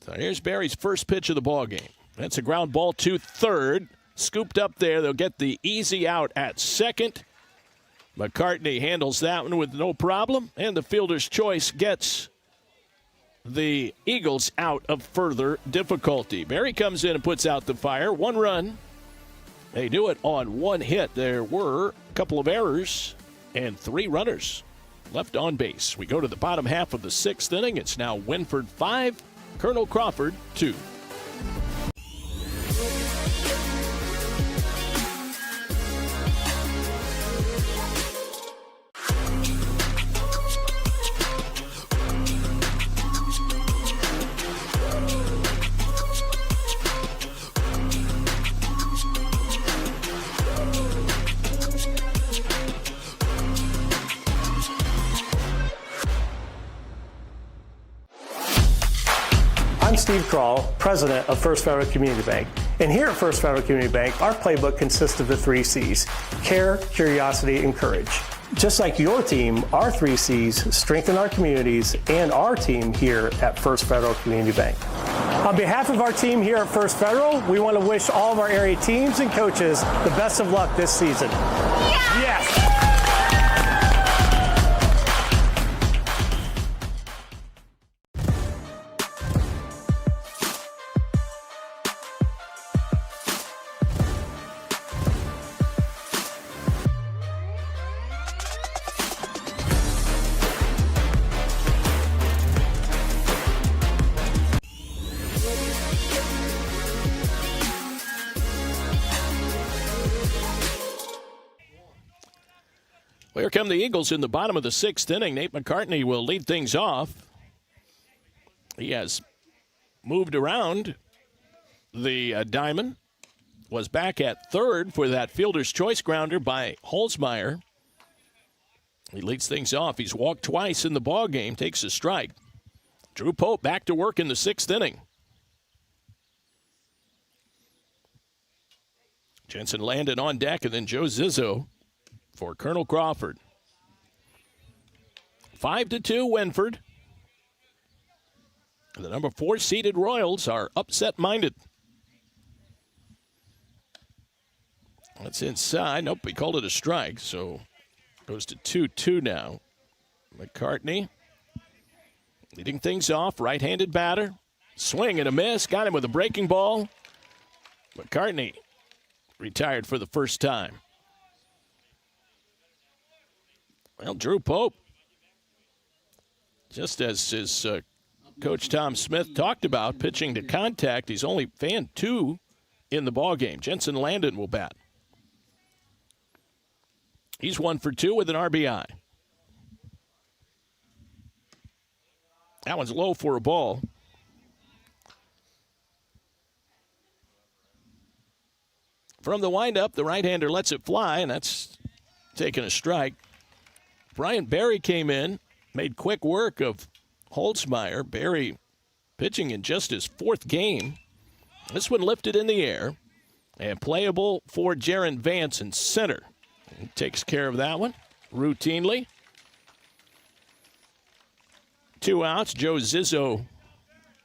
So here's Barry's first pitch of the ball game. That's a ground ball to third. Scooped up there. They'll get the easy out at second. McCartney handles that one with no problem. And the fielder's choice gets the Eagles out of further difficulty. Barry comes in and puts out the fire. 1 run. They do it on 1 hit. There were a couple of errors and 3 runners left on base. We go to the bottom half of the 6th inning. It's now Wynford 5, Colonel Crawford 2. I'm Steve Kroll, president of First Federal Community Bank. And here at First Federal Community Bank, our playbook consists of the 3 C's: care, curiosity, and courage. Just like your team, our 3 C's strengthen our communities and our team here at First Federal Community Bank. On behalf of our team here at First Federal, we want to wish all of our area teams and coaches the best of luck this season. Yes! Well, here come the Eagles in the bottom of the 6th inning. Nate McCartney will lead things off. He has moved around the diamond. Was back at third for that fielder's choice grounder by Holzmeyer. He leads things off. He's walked twice in the ball game, takes a strike. Drew Pope back to work in the 6th inning. Jensen Landon on deck, and then Joe Zizzo for Colonel Crawford. 5-2 Wynford. The number 4 seeded Royals are upset-minded. That's inside. Nope, he called it a strike, so goes to 2-2 now. McCartney leading things off, right-handed batter. Swing and a miss. Got him with a breaking ball. McCartney retired for the first time. Well, Drew Pope, just as his coach Tom Smith talked about, pitching to contact. He's only fanned 2 in the ballgame. Jensen Landon will bat. He's 1 for 2 with an RBI. That one's low for a ball. From the windup, the right-hander lets it fly, and that's taking a strike. Brian Barry came in, made quick work of Holzmeyer. Barry pitching in just his 4th game. This one lifted in the air and playable for Jaron Vance in center. He takes care of that one routinely. 2 outs. Joe Zizzo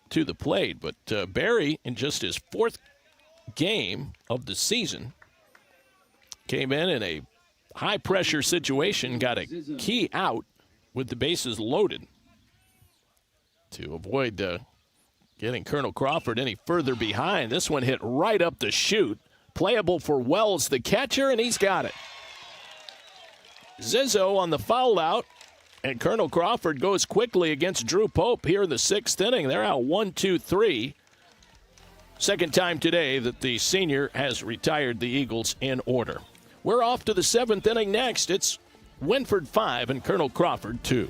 to the plate, but Barry in just his 4th game of the season came in a high-pressure situation, got a key out with the bases loaded to avoid getting Colonel Crawford any further behind. This one hit right up the chute. Playable for Wells, the catcher, and he's got it. Zizzo on the foul out, and Colonel Crawford goes quickly against Drew Pope here in the 6th inning. They're out 1-2-3. Second time today that the senior has retired the Eagles in order. We're off to the 7th inning next. It's Wynford 5 and Colonel Crawford 2.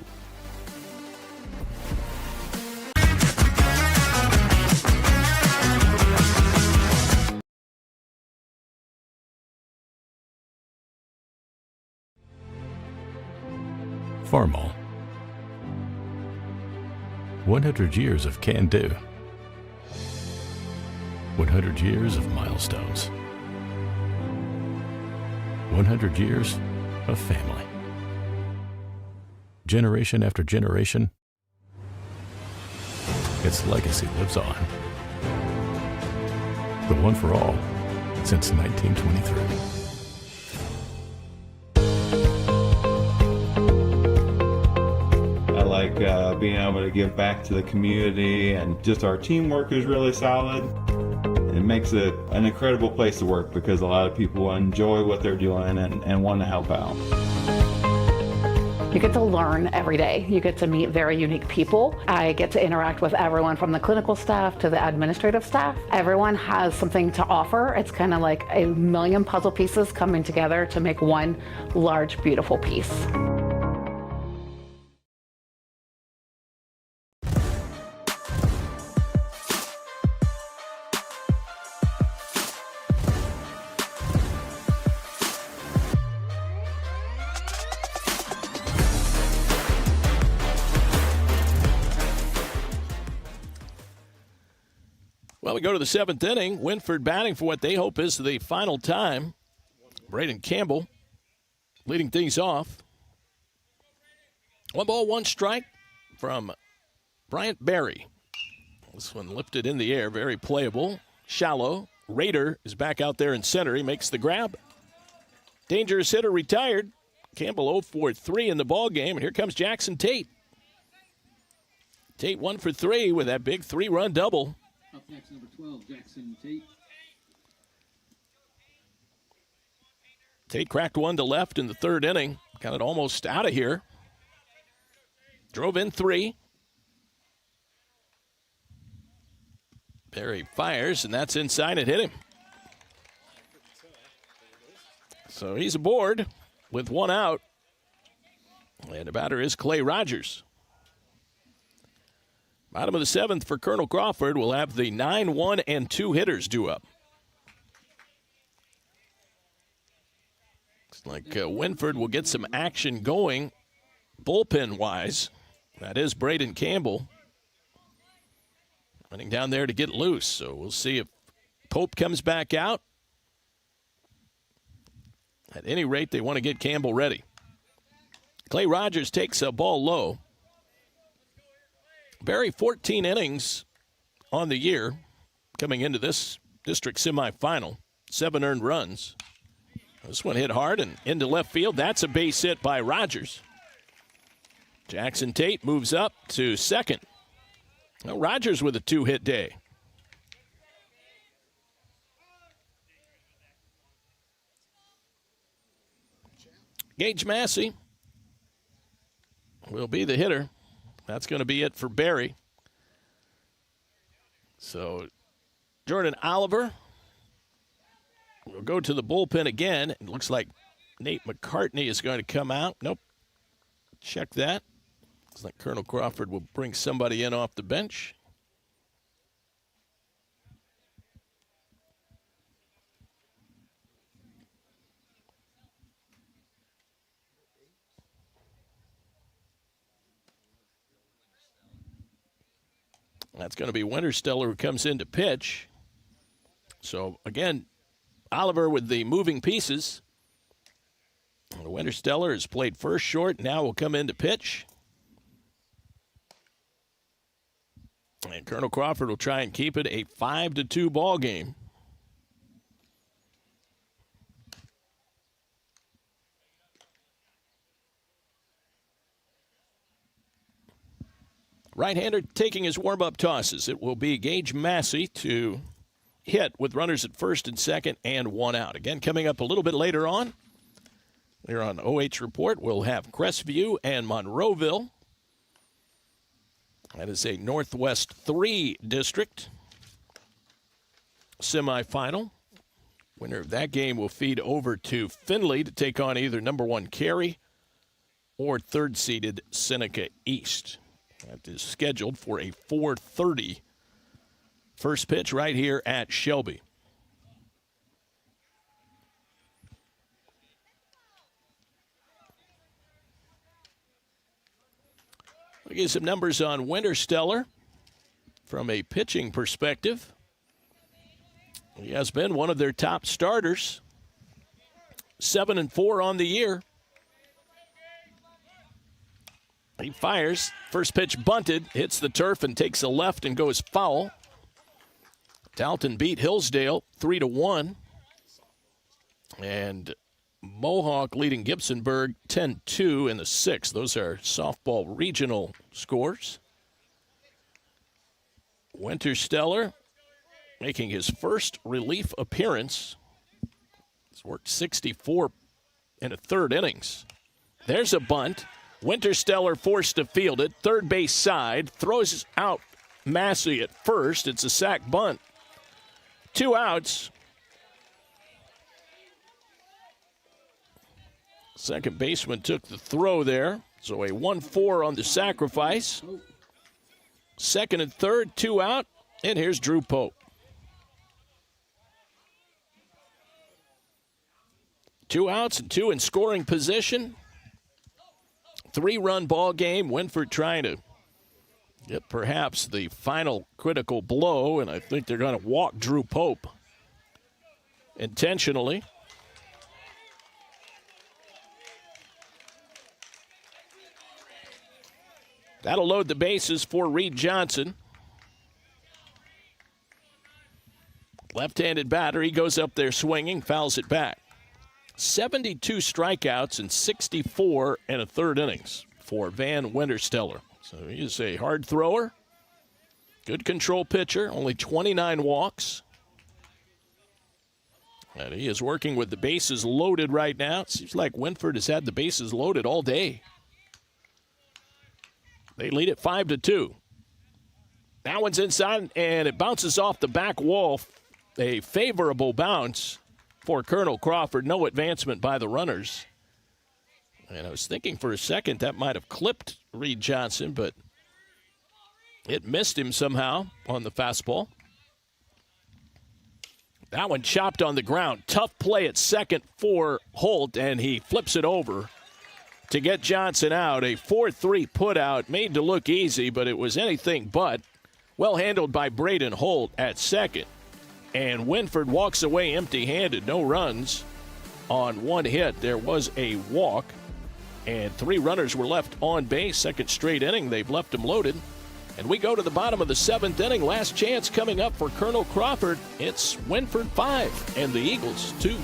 Farmall. 100 years of can-do. 100 years of milestones. 100 years of family. Generation after generation, its legacy lives on. The one for all since 1923. I like being able to give back to the community, and just our teamwork is really solid. It makes it an incredible place to work because a lot of people enjoy what they're doing and want to help out. You get to learn every day. You get to meet very unique people. I get to interact with everyone from the clinical staff to the administrative staff. Everyone has something to offer. It's kind of like a million puzzle pieces coming together to make one large, beautiful piece. Well, we go to the seventh inning. Wynford batting for what they hope is the final time. Brayden Campbell leading things off. 1 ball, 1 strike from Bryant Berry. This one lifted in the air, very playable. Shallow. Rader is back out there in center. He makes the grab. Dangerous hitter retired. Campbell 0 for 3 in the ball game, and here comes Jackson Tate. Tate 1 for 3 with that big 3-run double. Up next, number 12, Jackson Tate. Tate cracked one to left in the third inning. Got it almost out of here. Drove in 3. Berry fires, and that's inside. It hit him. So he's aboard with 1 out. And the batter is Clay Rogers. Bottom of the 7th for Colonel Crawford. We'll have the 9, 1, and 2 hitters due up. Looks like Wynford will get some action going bullpen-wise. That is Brayden Campbell running down there to get loose. So we'll see if Pope comes back out. At any rate, they want to get Campbell ready. Clay Rogers takes a ball low. Berry 14 innings on the year coming into this district semifinal. 7 earned runs. This one hit hard and into left field. That's a base hit by Rogers. Jackson Tate moves up to second. Well, Rogers with a 2-hit day. Gage Massey will be the hitter. That's going to be it for Berry. So Jordan Oliver will go to the bullpen again. It looks like Nate McCartney is going to come out. Nope. Check that. Looks like Colonel Crawford will bring somebody in off the bench. That's going to be Wintersteller who comes in to pitch. So, again, Oliver with the moving pieces. Wintersteller has played first, short, now will come in to pitch. And Colonel Crawford will try and keep it a 5-2 ball game. Right-hander taking his warm-up tosses. It will be Gage Massey to hit with runners at first and second and 1 out. Again, coming up a little bit later on, here on OH Report, we'll have Crestview and Monroeville. That is a Northwest 3 district semifinal. Winner of that game will feed over to Findlay to take on either number 1 Cary or third-seeded Seneca East. That is scheduled for a 4:30 first pitch right here at Shelby. I'll give you some numbers on Winterstellar from a pitching perspective. He has been one of their top starters. 7-4 on the year. He fires. First pitch bunted, hits the turf and takes a left and goes foul. Dalton beat Hillsdale 3-1. And Mohawk leading Gibsonburg 10-2 in the sixth. Those are softball regional scores. Winterstellar making his first relief appearance. He's worked 64 in a third innings. There's a bunt. Winterstellar forced to field it. Third base side. Throws out Massey at first. It's a sac bunt. 2 outs. Second baseman took the throw there. So a 1-4 on the sacrifice. Second and third, 2 out. And here's Drew Pope. 2 outs and 2 in scoring position. 3-run ball game. Wynford trying to get perhaps the final critical blow, and I think they're going to walk Drew Pope intentionally. That'll load the bases for Reed Johnson. Left-handed batter. He goes up there swinging, fouls it back. 72 strikeouts in 64 and a third innings for Van Winterstellar. So he's a hard thrower, good control pitcher, only 29 walks. And he is working with the bases loaded right now. It seems like Wynford has had the bases loaded all day. They lead it 5-2. That one's inside, and it bounces off the back wall. A favorable bounce for Colonel Crawford. No advancement by the runners. And I was thinking for a second that might have clipped Reed Johnson, but it missed him somehow on the fastball. That one chopped on the ground. Tough play at second for Holt, and he flips it over to get Johnson out. A 4-3 putout, made to look easy, but it was anything but. Well handled by Brayden Holt at second. And Wynford walks away empty-handed. No runs on one hit. There was a walk, and 3 runners were left on base. Second straight inning, they've left them loaded. And we go to the bottom of the 7th inning. Last chance coming up for Colonel Crawford. It's Wynford 5 and the Eagles 2.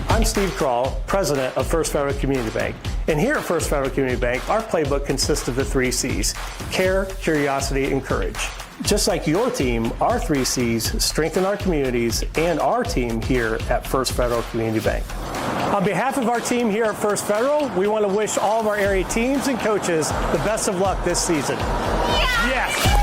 I'm Steve Kroll, president of First Federal Community Bank. And here at First Federal Community Bank, our playbook consists of the 3 C's: care, curiosity, and courage. Just like your team, our 3 C's strengthen our communities and our team here at First Federal Community Bank. On behalf of our team here at First Federal, we want to wish all of our area teams and coaches the best of luck this season. Yes!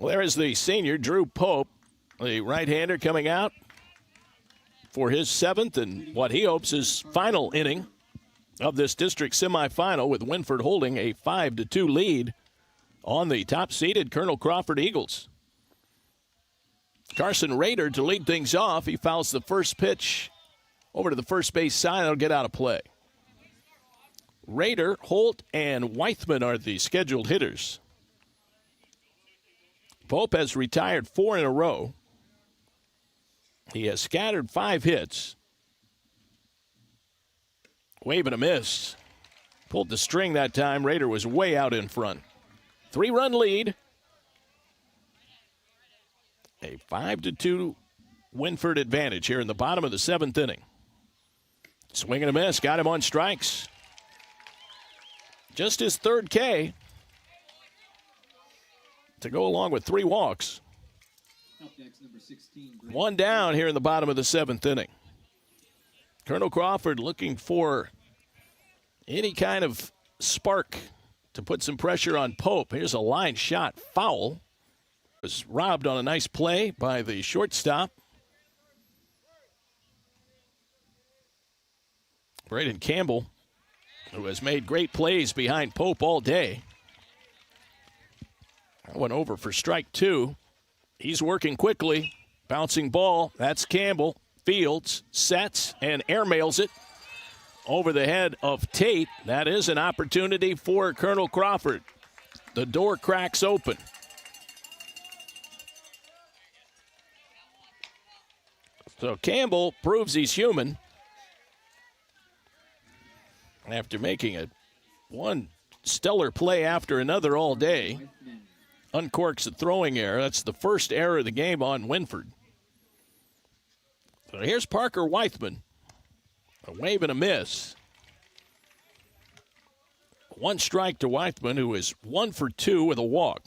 There is the senior, Drew Pope, the right-hander coming out for his 7th and what he hopes is final inning of this district semifinal, with Wynford holding a 5-2 lead on the top-seeded Colonel Crawford Eagles. Carson Rader to lead things off. He fouls the first pitch over to the first base side. That'll get out of play. Rader, Holt, and Weithman are the scheduled hitters. Pope has retired 4 in a row. He has scattered 5 hits. Wave and a miss. Pulled the string that time. Rader was way out in front. 3-run lead. A 5-2 Wynford advantage here in the bottom of the 7th inning. Swing and a miss. Got him on strikes. Just his 3rd K to go along with 3 walks. Up next, number 16. 1 down here in the bottom of the 7th inning. Colonel Crawford looking for any kind of spark to put some pressure on Pope. Here's a line shot foul. Was robbed on a nice play by the shortstop. Brayden Campbell, who has made great plays behind Pope all day. That went over for strike 2. He's working quickly. Bouncing ball. That's Campbell. Fields, sets, and airmails it over the head of Tate. That is an opportunity for Colonel Crawford. The door cracks open. So Campbell proves he's human after making one stellar play after another all day. Uncorks a throwing error. That's the first error of the game on Wynford. So here's Parker Weithman. A wave and a miss. 1 strike to Weithman, who is 1 for 2 with a walk.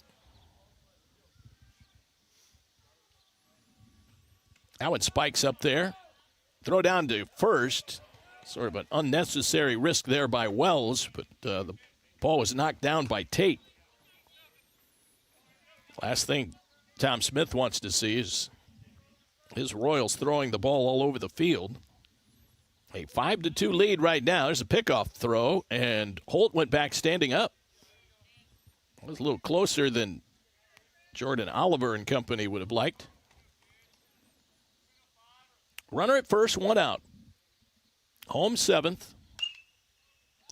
That one spikes up there. Throw down to first. Sort of an unnecessary risk there by Wells, but the ball was knocked down by Tate. Last thing Tom Smith wants to see is his Royals throwing the ball all over the field. A 5-2 lead right now. There's a pickoff throw, and Holt went back standing up. It was a little closer than Jordan Oliver and company would have liked. Runner at first, 1 out. Home 7th.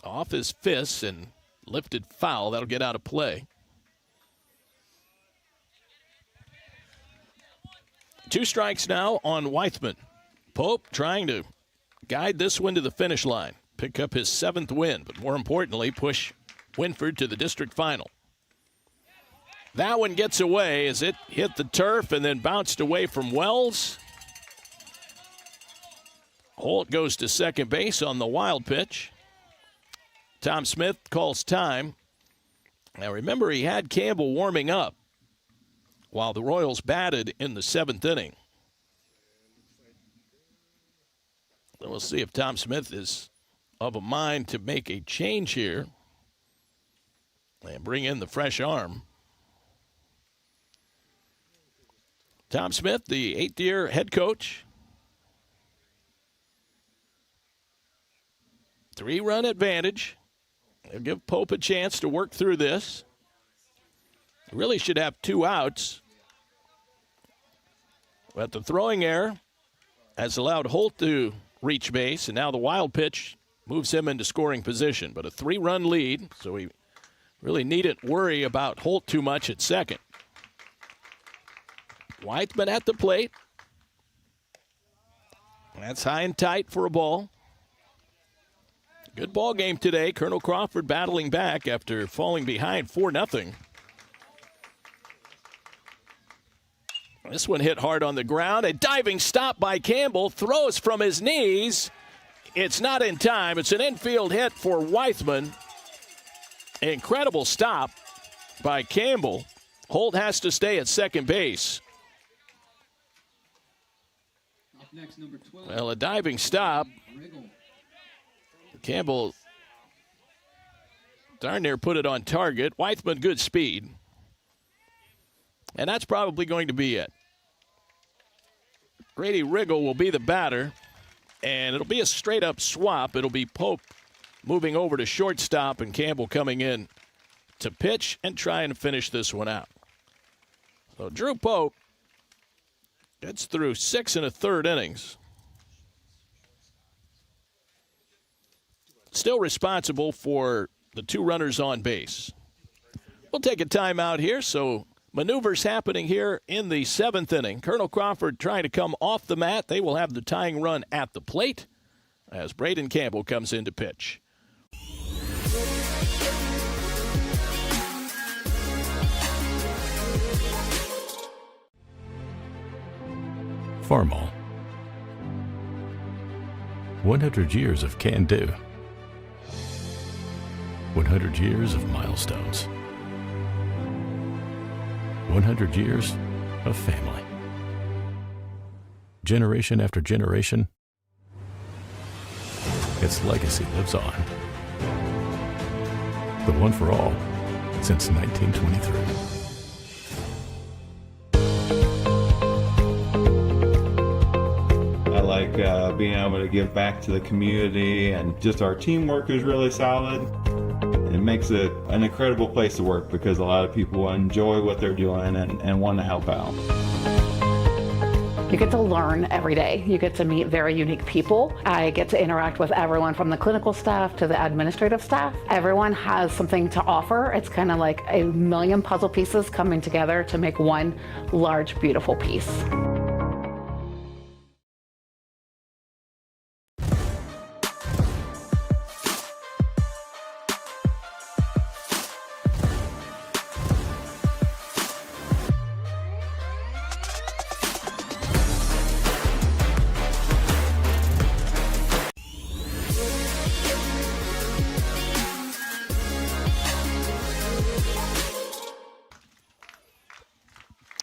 Off his fists and lifted foul. That'll get out of play. 2 strikes now on Weithman. Pope trying to guide this one to the finish line. Pick up his 7th win, but more importantly, push Wynford to the district final. That one gets away as it hit the turf and then bounced away from Wells. Holt goes to second base on the wild pitch. Tom Smith calls time. Now remember, he had Campbell warming up while the Royals batted in the 7th inning. So we'll see if Tom Smith is of a mind to make a change here and bring in the fresh arm. Tom Smith, the 8th-year head coach. 3-run advantage. They'll give Pope a chance to work through this. Really should have 2 outs. But the throwing error has allowed Holt to reach base, and now the wild pitch moves him into scoring position. But a 3-run lead, so he really needn't worry about Holt too much at second. Weithman at the plate. That's high and tight for a ball. Good ball game today. Colonel Crawford battling back after falling behind 4-0. This one hit hard on the ground. A diving stop by Campbell. Throws from his knees. It's not in time. It's an infield hit for Weithman. Incredible stop by Campbell. Holt has to stay at second base. Up next, number 12. Well, a diving stop. Riggle. Campbell darn near put it on target. Weithman, good speed. And that's probably going to be it. Grady Riggle will be the batter, and it'll be a straight-up swap. It'll be Pope moving over to shortstop and Campbell coming in to pitch and try and finish this one out. So Drew Pope gets through 6 1/3 innings. still responsible for the 2 runners on base. We'll take a timeout here, so maneuvers happening here in the 7th inning. Colonel Crawford trying to come off the mat. They will have the tying run at the plate as Brayden Campbell comes in to pitch. Farmall. 100 years of can-do. 100 years of milestones. 100 years of family. Generation after generation, its legacy lives on. The one for all since 1923. I like being able to give back to the community, and just our teamwork is really solid. It makes it an incredible place to work because a lot of people enjoy what they're doing and want to help out. You get to learn every day. You get to meet very unique people. I get to interact with everyone from the clinical staff to the administrative staff. Everyone has something to offer. It's kind of like a million puzzle pieces coming together to make one large, beautiful piece.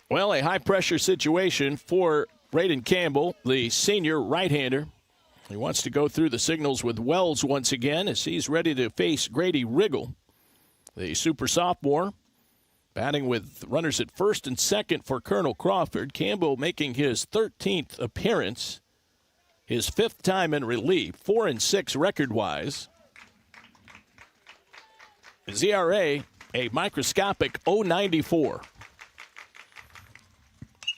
Well, a high-pressure situation for Brayden Campbell, the senior right-hander. He wants to go through the signals with Wells once again as he's ready to face Grady Riggle, the super sophomore, batting with runners at first and second for Colonel Crawford. Campbell making his 13th appearance, his 5th time in relief, 4-6 record-wise. His ERA, a microscopic 0.94.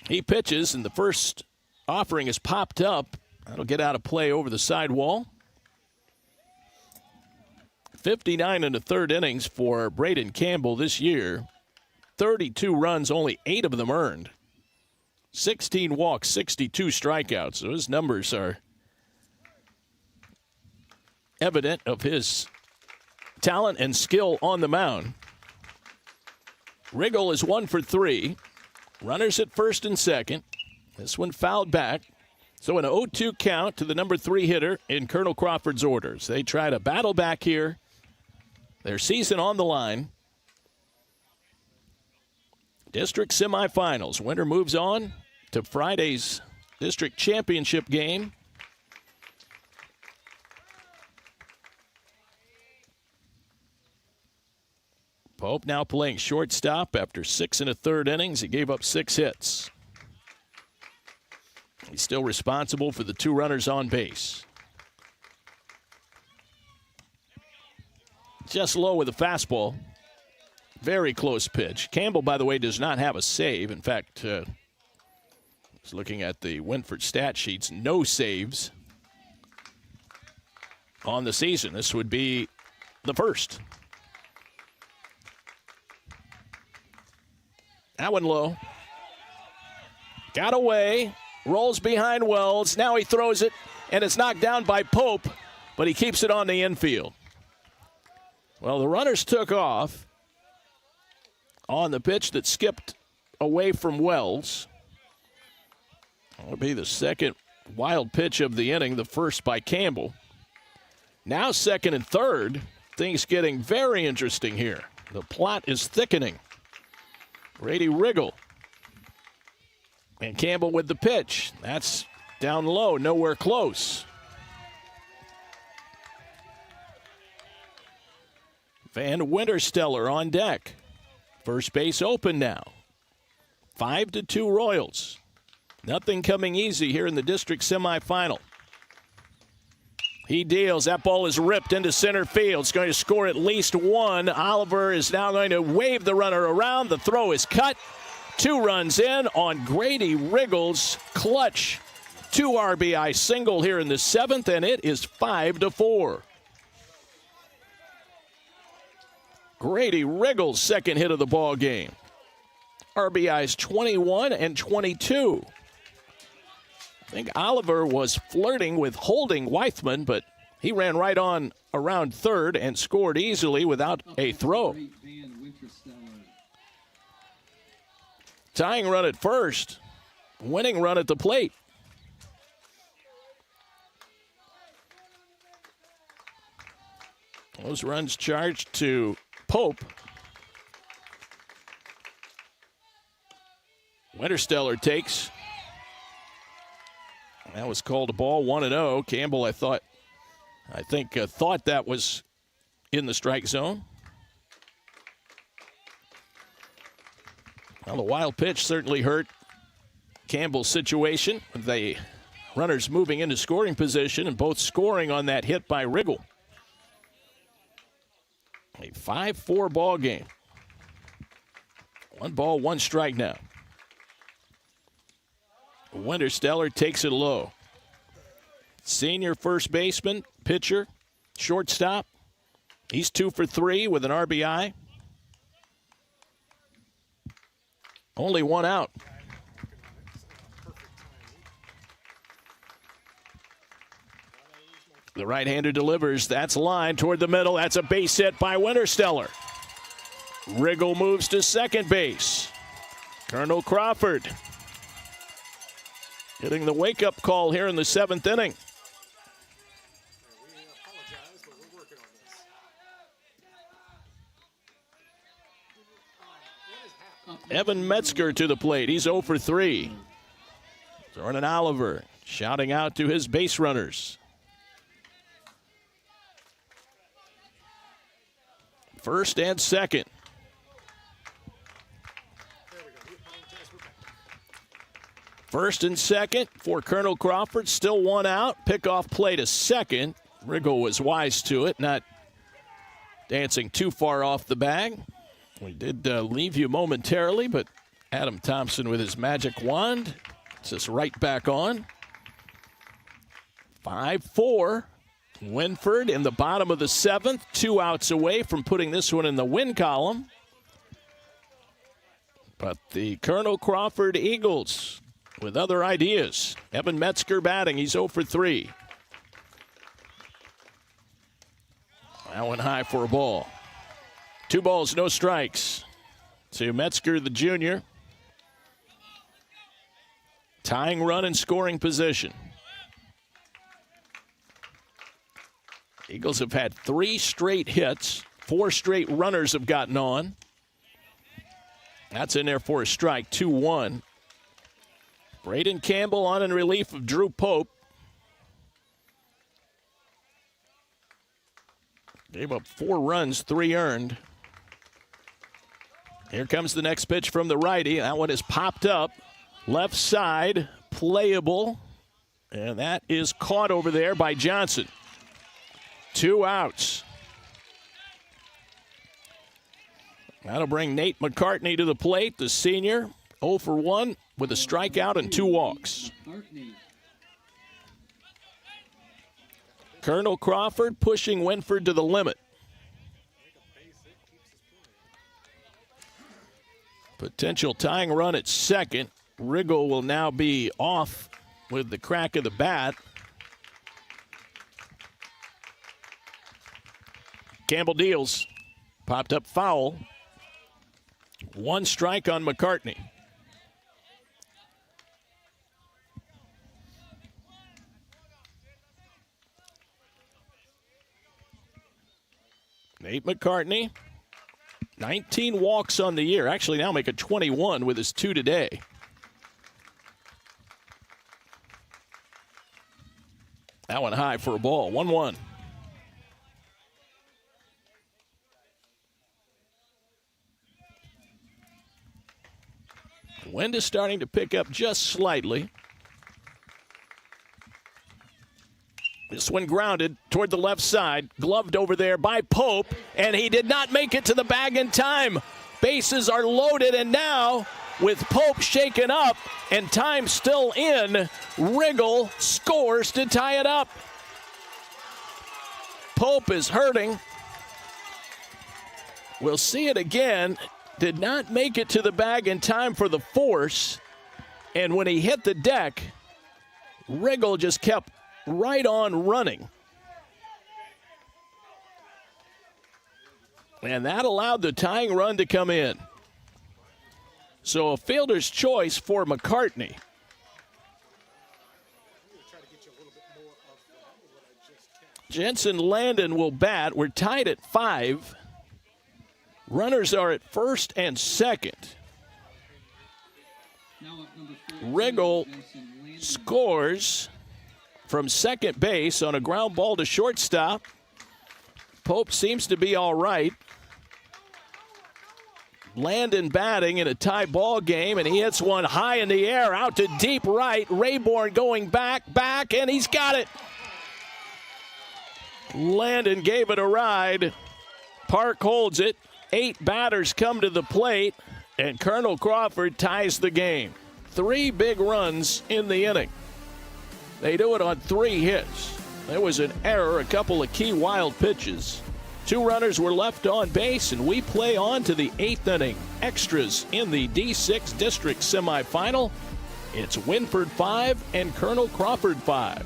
He pitches, and the first offering is popped up. That'll get out of play over the sidewall. 59 in the 3rd innings for Brayden Campbell this year. 32 runs, only 8 of them earned. 16 walks, 62 strikeouts. So his numbers are evident of his talent and skill on the mound. Riggle is 1 for 3. Runners at first and second. This one fouled back. So an 0-2 count to the number 3 hitter in Colonel Crawford's orders. They try to battle back here. Their season on the line. District semifinals. Winner moves on to Friday's district championship game. Pope now playing shortstop after 6 1/3 innings. He gave up 6 hits. He's still responsible for the 2 runners on base. Just low with a fastball. Very close pitch. Campbell, by the way, does not have a save. In fact, I was looking at the Wynford stat sheets. No saves on the season. This would be the first. That one low. Got away. Rolls behind Wells. Now he throws it, and it's knocked down by Pope, but he keeps it on the infield. Well, the runners took off on the pitch that skipped away from Wells. That would be the second wild pitch of the inning, the first by Campbell. Now 2nd and 3rd, things getting very interesting here. The plot is thickening. Grady Riggle. And Campbell with the pitch. That's down low, nowhere close. Van Wintersteller on deck. First base open now. 5-2 Royals. Nothing coming easy here in the district semifinal. He deals. That ball is ripped into center field. It's going to score at least 1. Oliver is now going to wave the runner around. The throw is cut. 2 runs in on Grady Riggle's clutch 2 RBI single here in the 7th, and it is 5-4. Grady Riggle's second hit of the ball game. RBIs 21 and 22. I think Oliver was flirting with holding Weithman, but he ran right on around third and scored easily without a throw. Tying run at first, winning run at the plate. Those runs charged to Pope. Wintersteller takes. That was called a ball, 1-0. Campbell, I think thought that was in the strike zone. Well, the wild pitch certainly hurt Campbell's situation. The runners moving into scoring position and both scoring on that hit by Riggle. A 5-4 ball game. 1 ball, 1 strike now. Wintersteller takes it low. Senior first baseman, pitcher, shortstop. He's 2 for 3 with an RBI. Only 1 out. The right-hander delivers. That's line toward the middle. That's a base hit by Wintersteller. Riggle moves to second base. Colonel Crawford getting the wake-up call here in the 7th inning. Evan Metzger to the plate. He's 0 for 3. Jordan Oliver shouting out to his base runners. First and second. First and second for Colonel Crawford. Still 1 out. Pickoff play to second. Riggle was wise to it, not dancing too far off the bag. We did leave you momentarily, but Adam Thompson with his magic wand gets us right back on. 5-4. Wynford in the bottom of the 7th. 2 outs away from putting this one in the win column. But the Colonel Crawford Eagles with other ideas. Evan Metzger batting. He's 0 for 3. That one high for a ball. 2 balls, no strikes. To Metzger, the junior. Tying run in scoring position. Eagles have had 3 straight hits. 4 straight runners have gotten on. That's in there for a strike, 2-1. Brayden Campbell on in relief of Drew Pope. Gave up 4 runs, 3 earned. Here comes the next pitch from the righty. That one is popped up. Left side, playable. And that is caught over there by Johnson. 2 outs. That'll bring Nate McCartney to the plate, the senior. 0 for 1 with a strikeout and 2 walks. Colonel Crawford pushing Wynford to the limit. Potential tying run at second. Riggle will now be off with the crack of the bat. Campbell deals. Popped up foul. 1 strike on McCartney. Nate McCartney, 19 walks on the year. Actually now make it 21 with his 2 today. That one high for a ball, 1-1. Wind is starting to pick up just slightly. This one grounded toward the left side, gloved over there by Pope, and he did not make it to the bag in time. Bases are loaded, and now with Pope shaken up and time still in, Riggle scores to tie it up. Pope is hurting. We'll see it again. Did not make it to the bag in time for the force. And when he hit the deck, Riggle just kept right on running. And that allowed the tying run to come in. So a fielder's choice for McCartney. Jensen Landon will bat. We're tied at 5. Runners are at first and second. Riggle scores from second base on a ground ball to shortstop. Pope seems to be all right. Landon batting in a tie ball game, and he hits one high in the air out to deep right. Rayborn going back, and he's got it. Landon gave it a ride. Park holds it. 8 batters come to the plate, and Colonel Crawford ties the game. 3 big runs in the inning. They do it on 3 hits. There was an error, a couple of key wild pitches. 2 runners were left on base, and we play on to the 8th inning. Extras in the D6 District Semifinal. It's Wynford 5 and Colonel Crawford 5.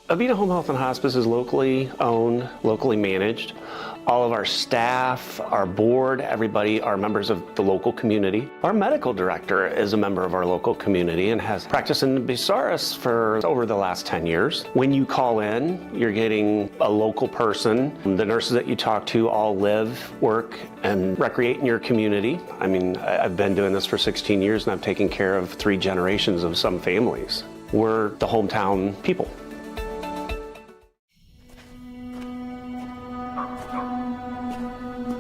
Avita Home Health and Hospice is locally owned, locally managed. All of our staff, our board, everybody are members of the local community. Our medical director is a member of our local community and has practiced in Bucyrus for over the last 10 years. When you call in, you're getting a local person. The nurses that you talk to all live, work, and recreate in your community. I mean, I've been doing this for 16 years and I've taken care of 3 generations of some families. We're the hometown people.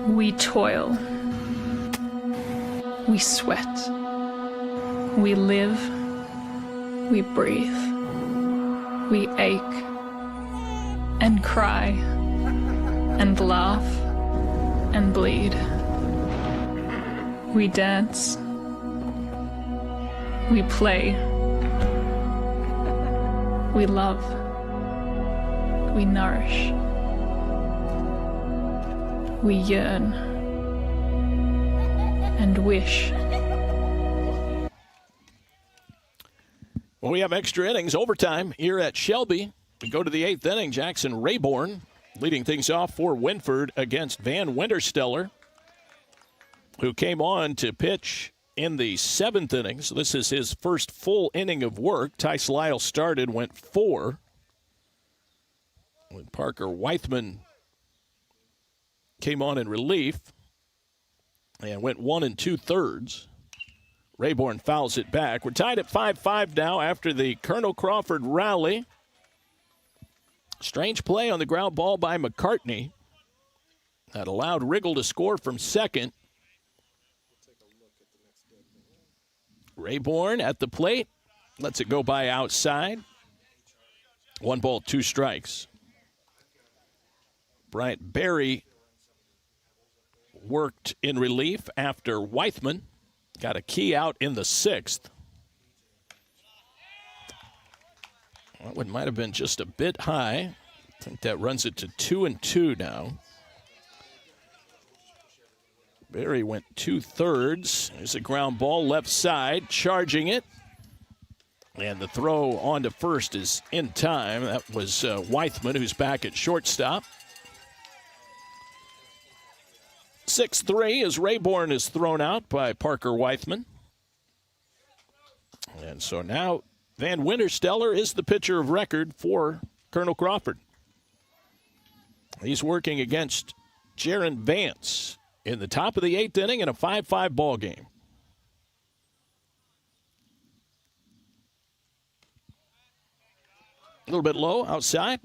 We toil. We sweat. We live. We breathe. We ache and cry and laugh and bleed. We dance. We play. We love. We nourish. We yearn and wish. Well, we have extra innings, overtime here at Shelby. We go to the 8th inning. Jackson Rayborn leading things off for Wynford against Van Wintersteller, who came on to pitch in the 7th inning. So this is his first full inning of work. Tice Lyle started, went 4. When Parker Weithman came on in relief and went 1 2/3. Rayborn fouls it back. We're tied at 5-5 now after the Colonel Crawford rally. Strange play on the ground ball by McCartney that allowed Riggle to score from second. Rayborn at the plate, lets it go by outside. 1 ball, 2 strikes. Bryant Berry worked in relief after Weithman got a key out in the 6th. That one might have been just a bit high. I think that runs it to 2-2 now. Berry went 2/3. There's a ground ball left side, charging it. And the throw on to first is in time. That was Weithman, who's back at shortstop. 6-3 as Rayborn is thrown out by Parker Weithman. And so now Van Wintersteller is the pitcher of record for Colonel Crawford. He's working against Jaron Vance in the top of the 8th inning in a 5-5 ball game. A little bit low outside.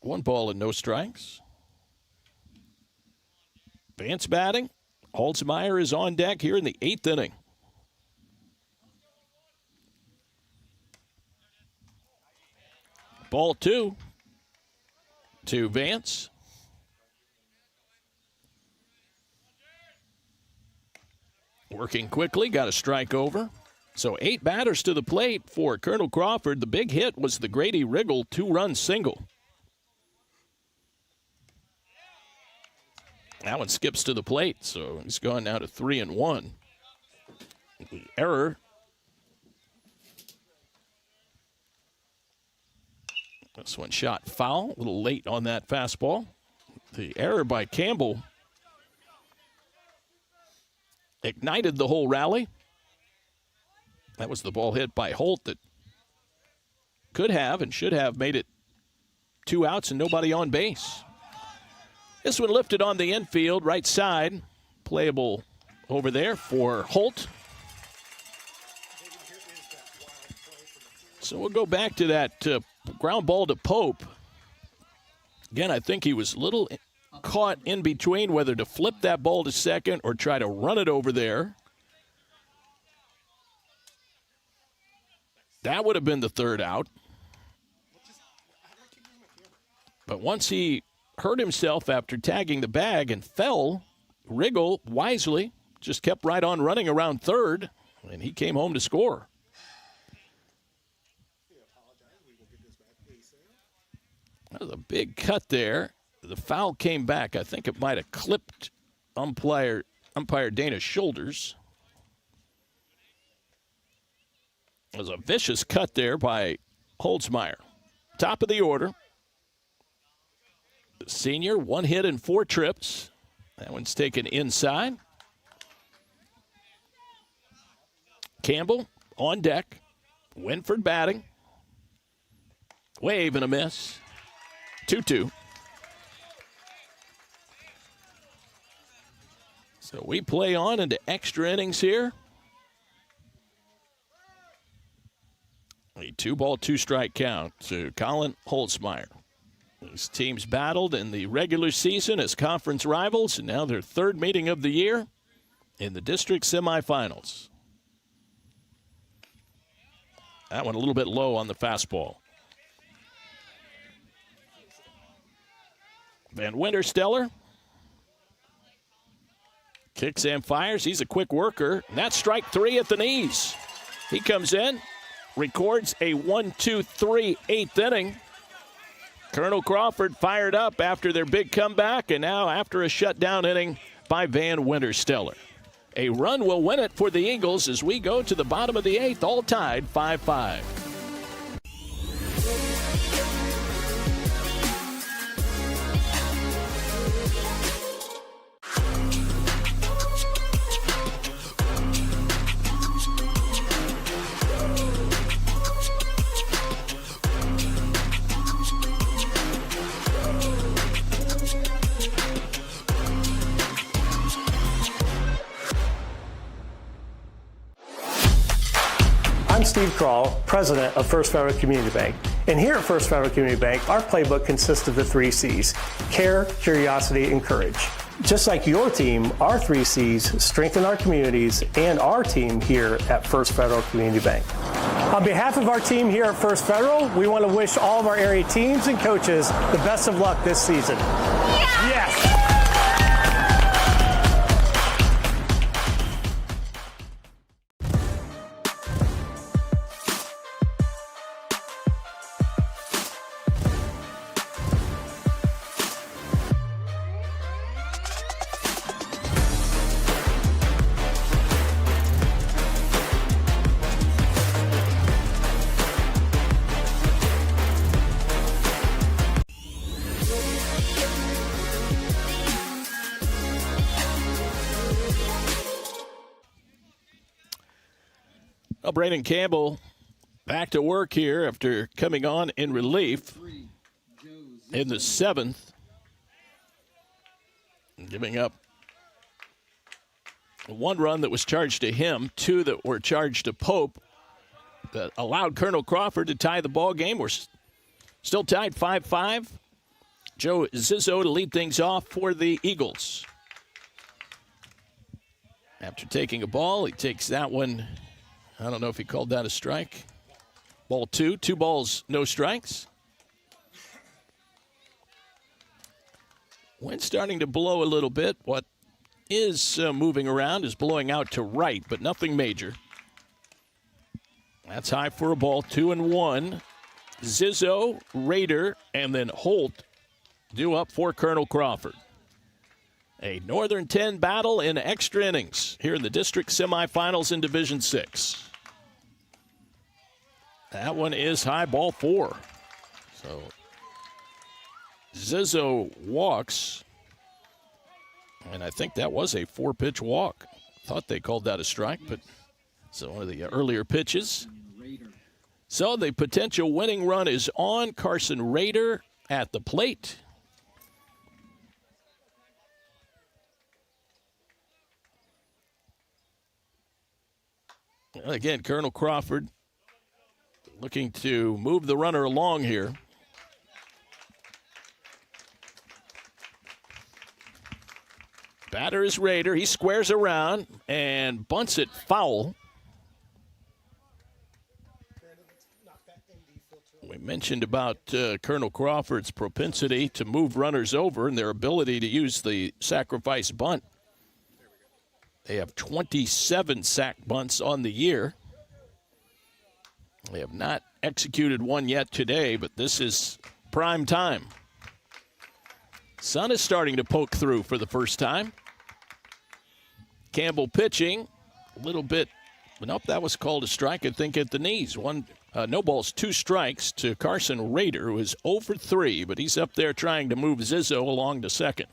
1 ball and no strikes. Vance batting Holzmeyer is on deck here in the 8th inning. Ball 2 to Vance. Working quickly, got a strike over. So 8 batters to the plate for Colonel Crawford. The big hit was the Grady Riggle 2-run single. That one skips to the plate, so he's gone now to 3-1. The error. This one shot foul, a little late on that fastball. The error by Campbell ignited the whole rally. That was the ball hit by Holt that could have and should have made it 2 outs and nobody on base. This one lifted on the infield, right side. Playable over there for Holt. So we'll go back to that ground ball to Pope. Again, I think he was a little caught in between whether to flip that ball to second or try to run it over there. That would have been the 3rd out. But once he hurt himself after tagging the bag and fell, Riggle wisely just kept right on running around 3rd, and he came home to score. That was a big cut there. The foul came back. I think it might have clipped umpire Dana's shoulders. It was a vicious cut there by Holzmeyer. Top of the order. The senior, 1 hit and 4 trips. That one's taken inside. Campbell on deck. Wynford batting. Wave and a miss. 2-2. So we play on into extra innings here. A 2-ball, 2-strike count to Colin Holzmeyer. These teams battled in the regular season as conference rivals, and now their 3rd meeting of the year in the district semifinals. That one a little bit low on the fastball. Van Wintersteller kicks and fires. He's a quick worker. And that's strike 3 at the knees. He comes in, records a 1-2-3 8th inning. Colonel Crawford fired up after their big comeback, and now after a shutdown inning by Van Wintersteller. A run will win it for the Eagles as we go to the bottom of the 8th, all tied 5-5. I'm Steve Kroll, president of First Federal Community Bank. And here at First Federal Community Bank, our playbook consists of the 3 C's: care, curiosity, and courage. Just like your team, our 3 C's strengthen our communities and our team here at First Federal Community Bank. On behalf of our team here at First Federal, we want to wish all of our area teams and coaches the best of luck this season. Yes! Well, Brayden Campbell back to work here after coming on in relief in the 7th. Giving up 1 run that was charged to him, 2 that were charged to Pope that allowed Colonel Crawford to tie the ball game. We're still tied 5-5. Joe Zizzo to lead things off for the Eagles. After taking a ball, he takes that one. I don't know if he called that a strike. Ball 2, 2 balls, no strikes. Wind starting to blow a little bit. What is moving around is blowing out to right, but nothing major. That's high for a ball, 2-1. Zizzo, Rader, and then Holt due up for Colonel Crawford. A Northern 10 battle in extra innings here in the district semifinals in Division 6. That one is high, ball 4. So Zizzo walks, and I think that was a 4-pitch walk. Thought they called that a strike, but it's one of the earlier pitches. So the potential winning run is on. Carson Rader at the plate. Again, Colonel Crawford looking to move the runner along here. Batter is Rader. He squares around and bunts it foul. We mentioned about Colonel Crawford's propensity to move runners over and their ability to use the sacrifice bunt. They have 27 sack bunts on the year. They have not executed one yet today, but this is prime time. Sun is starting to poke through for the first time. Campbell pitching a little bit. Nope, that was called a strike, I think, at the knees. No balls, 2 strikes to Carson Rader, who is 0 for 3, but he's up there trying to move Zizzo along to second.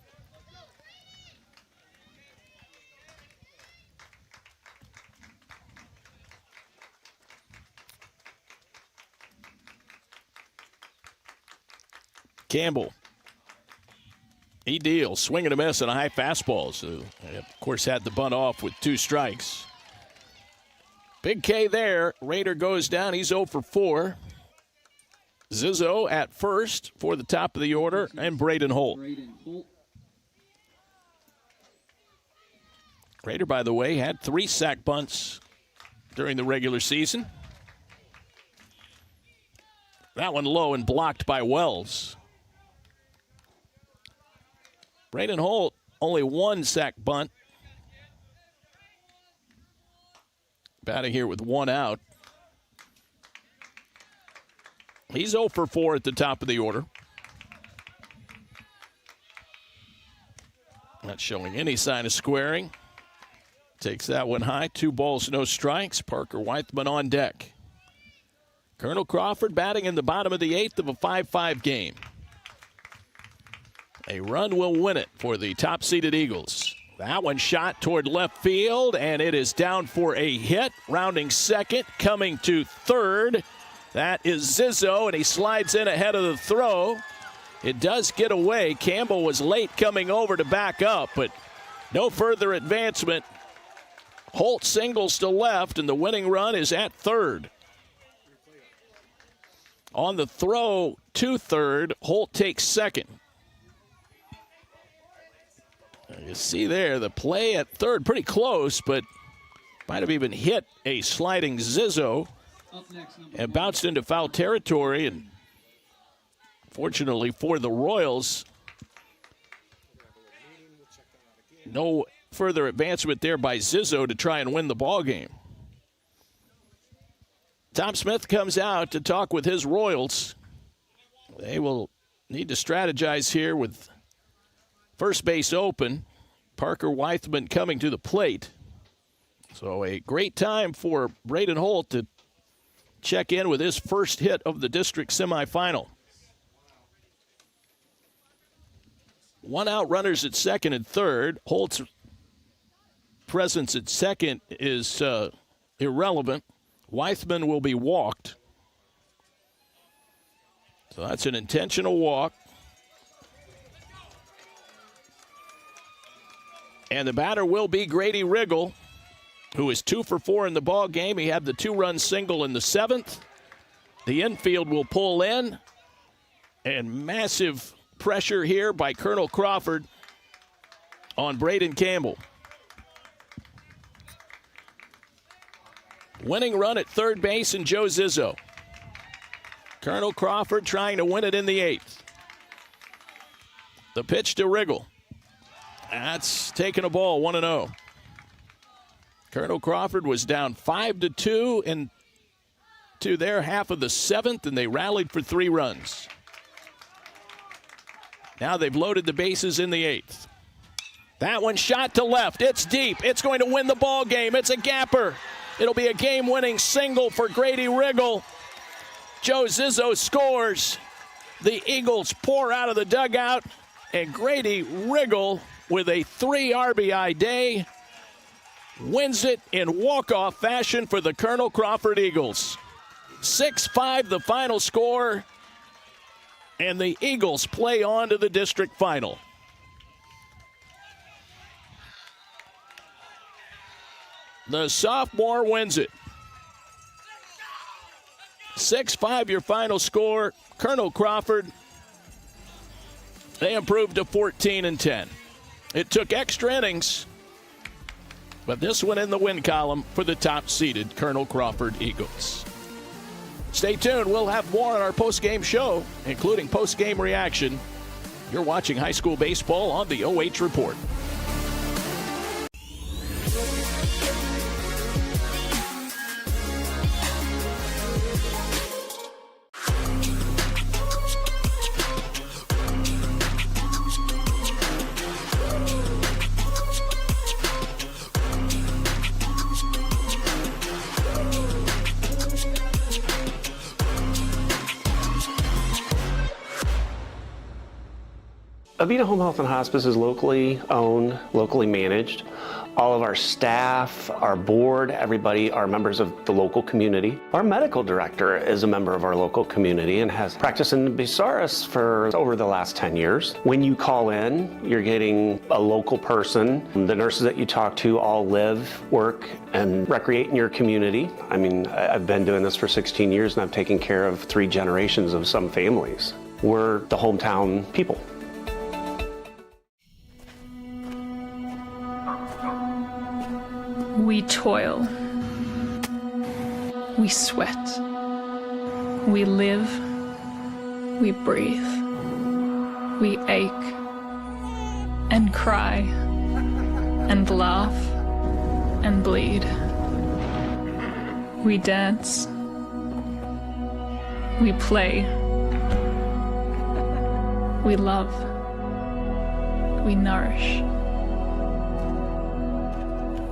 Campbell. He deals, swing and a miss and a high fastball. So, of course, had the bunt off with 2 strikes. Big K there. Rader goes down. He's 0 for 4. Zizzo at first for the top of the order, and Brayden Holt. Rader, by the way, had 3 sack bunts during the regular season. That one low and blocked by Wells. Brayden Holt, only 1 sack bunt. Batting here with 1 out. He's 0 for 4 at the top of the order. Not showing any sign of squaring. Takes that one high. 2 balls, no strikes. Parker Weithman on deck. Colonel Crawford batting in the bottom of the 8th of a 5-5 game. A run will win it for the top-seeded Eagles. That one shot toward left field, and it is down for a hit. Rounding second, coming to third. That is Zizzo, and he slides in ahead of the throw. It does get away. Campbell was late coming over to back up, but no further advancement. Holt singles to left, and the winning run is at third. On the throw to third, Holt takes second. You see there, the play at third, pretty close, but might have even hit a sliding Zizzo and bounced into foul territory. And fortunately for the Royals, no further advancement there by Zizzo to try and win the ball game. Tom Smith comes out to talk with his Royals. They will need to strategize here with first base open. Parker Weithman coming to the plate. So a great time for Brayden Holt to check in with his first hit of the district semifinal. 1 out, runners at second and third. Holt's presence at second is irrelevant. Weithman will be walked. So that's an intentional walk. And the batter will be Grady Riggle, who is 2 for 4 in the ball game. He had the 2-run single in the 7th. The infield will pull in. And massive pressure here by Colonel Crawford on Brayden Campbell. Winning run at third base and Joe Zizzo. Colonel Crawford trying to win it in the 8th. The pitch to Riggle. That's taking a ball, 1-0. Colonel Crawford was down 5-2 into their half of the 7th, and they rallied for 3 runs. Now they've loaded the bases in the 8th. That one shot to left. It's deep. It's going to win the ball game. It's a gapper. It'll be a game-winning single for Grady Riggle. Joe Zizzo scores. The Eagles pour out of the dugout, and Grady Riggle, with a 3 RBI day, wins it in walk-off fashion for the Colonel Crawford Eagles. 6-5 the final score, and the Eagles play on to the district final. The sophomore wins it. 6-5 your final score. Colonel Crawford, they improved to 14-10. It took extra innings, but this one in the win column for the top-seeded Colonel Crawford Eagles. Stay tuned. We'll have more on our post-game show, including post-game reaction. You're watching high school baseball on the OH Report. Avita Home Health and Hospice is locally owned, locally managed. All of our staff, our board, everybody are members of the local community. Our medical director is a member of our local community and has practiced in Bucyrus for over the last 10 years. When you call in, you're getting a local person. The nurses that you talk to all live, work, and recreate in your community. I mean, I've been doing this for 16 years and I've taken care of 3 generations of some families. We're the hometown people. We toil. We sweat. We live. We breathe. We ache and cry and laugh and bleed. We dance. We play. We love. We nourish.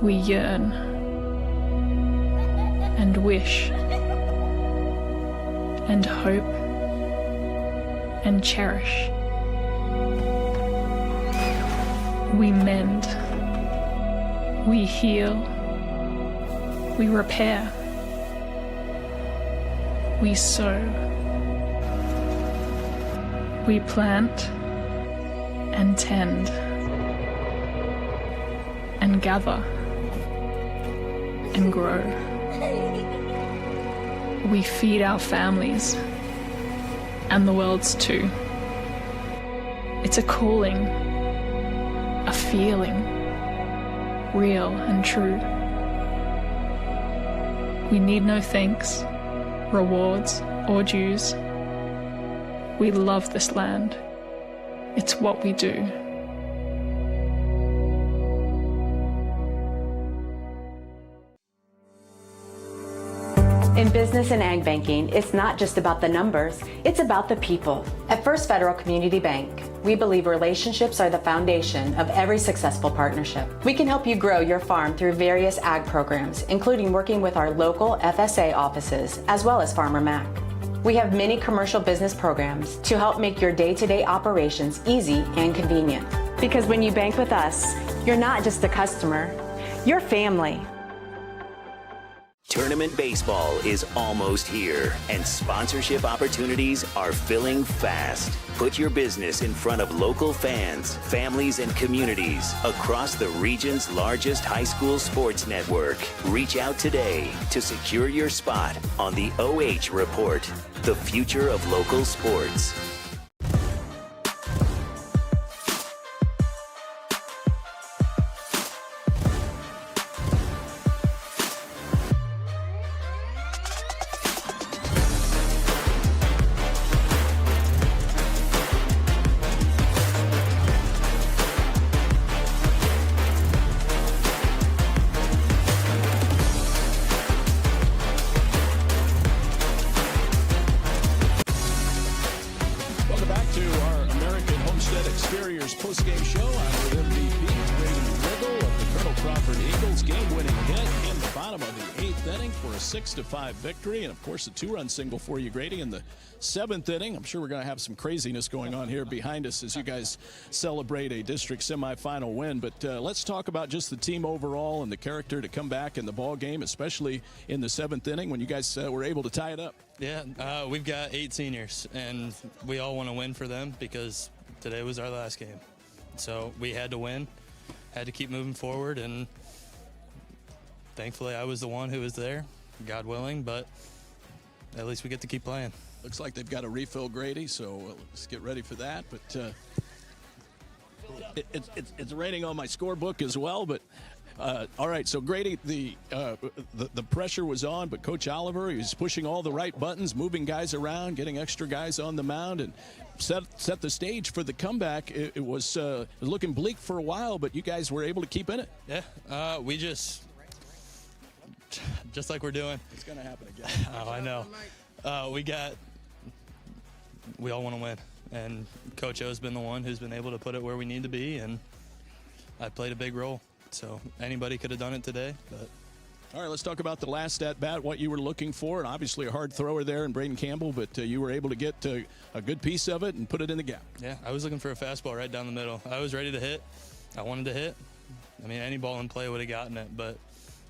We yearn and wish and hope and cherish. We mend, we heal, we repair, we sow, we plant and tend and gather and grow. We feed our families and the world's too. It's a calling, a feeling, real and true. We need no thanks, rewards, or dues. We love this land. It's what we do. In business and ag banking, it's not just about the numbers, it's about the people. At First Federal Community Bank, we believe relationships are the foundation of every successful partnership. We can help you grow your farm through various ag programs, including working with our local FSA offices, as well as Farmer Mac. We have many commercial business programs to help make your day-to-day operations easy and convenient. Because when you bank with us, you're not just a customer, you're family. Tournament baseball is almost here, and sponsorship opportunities are filling fast. Put your business in front of local fans, families, and communities across the region's largest high school sports network. Reach out today to secure your spot on the OH Report, the future of local sports. First postgame show on the MVP, Brayden Riggle of the Colonel Crawford Eagles. Game-winning hit in the bottom of the 8th inning for a 6-5 victory. And, of course, a 2-run single for you, Grady, in the 7th inning. I'm sure we're going to have some craziness going on here behind us as you guys celebrate a district semifinal win. But let's talk about just the team overall and the character to come back in the ball game, especially in the 7th inning when you guys were able to tie it up. Yeah, we've got 8 seniors, and we all want to win for them because today was our last game. So we had to win, had to keep moving forward, and thankfully I was the one who was there, God willing, but at least we get to keep playing. Looks like they've got a refill, Grady, so let's get ready for that. But it's raining on my scorebook as well, but all right, so Grady, the pressure was on, but Coach Oliver, he was pushing all the right buttons, moving guys around, getting extra guys on the mound, and set the stage for the comeback. It was looking bleak for a while, but you guys were able to keep in it. Yeah, we just like we're doing. It's going to happen again. Oh, I know. We all want to win, and Coach O's been the one who's been able to put it where we need to be, and I played a big role. So anybody could have done it today. But all right, let's talk about the last at-bat, what you were looking for, and obviously a hard thrower there in Brayden Campbell, but you were able to get a good piece of it and put it in the gap. Yeah, I was looking for a fastball right down the middle. I was ready to hit. I wanted to hit. I mean, any ball in play would have gotten it, but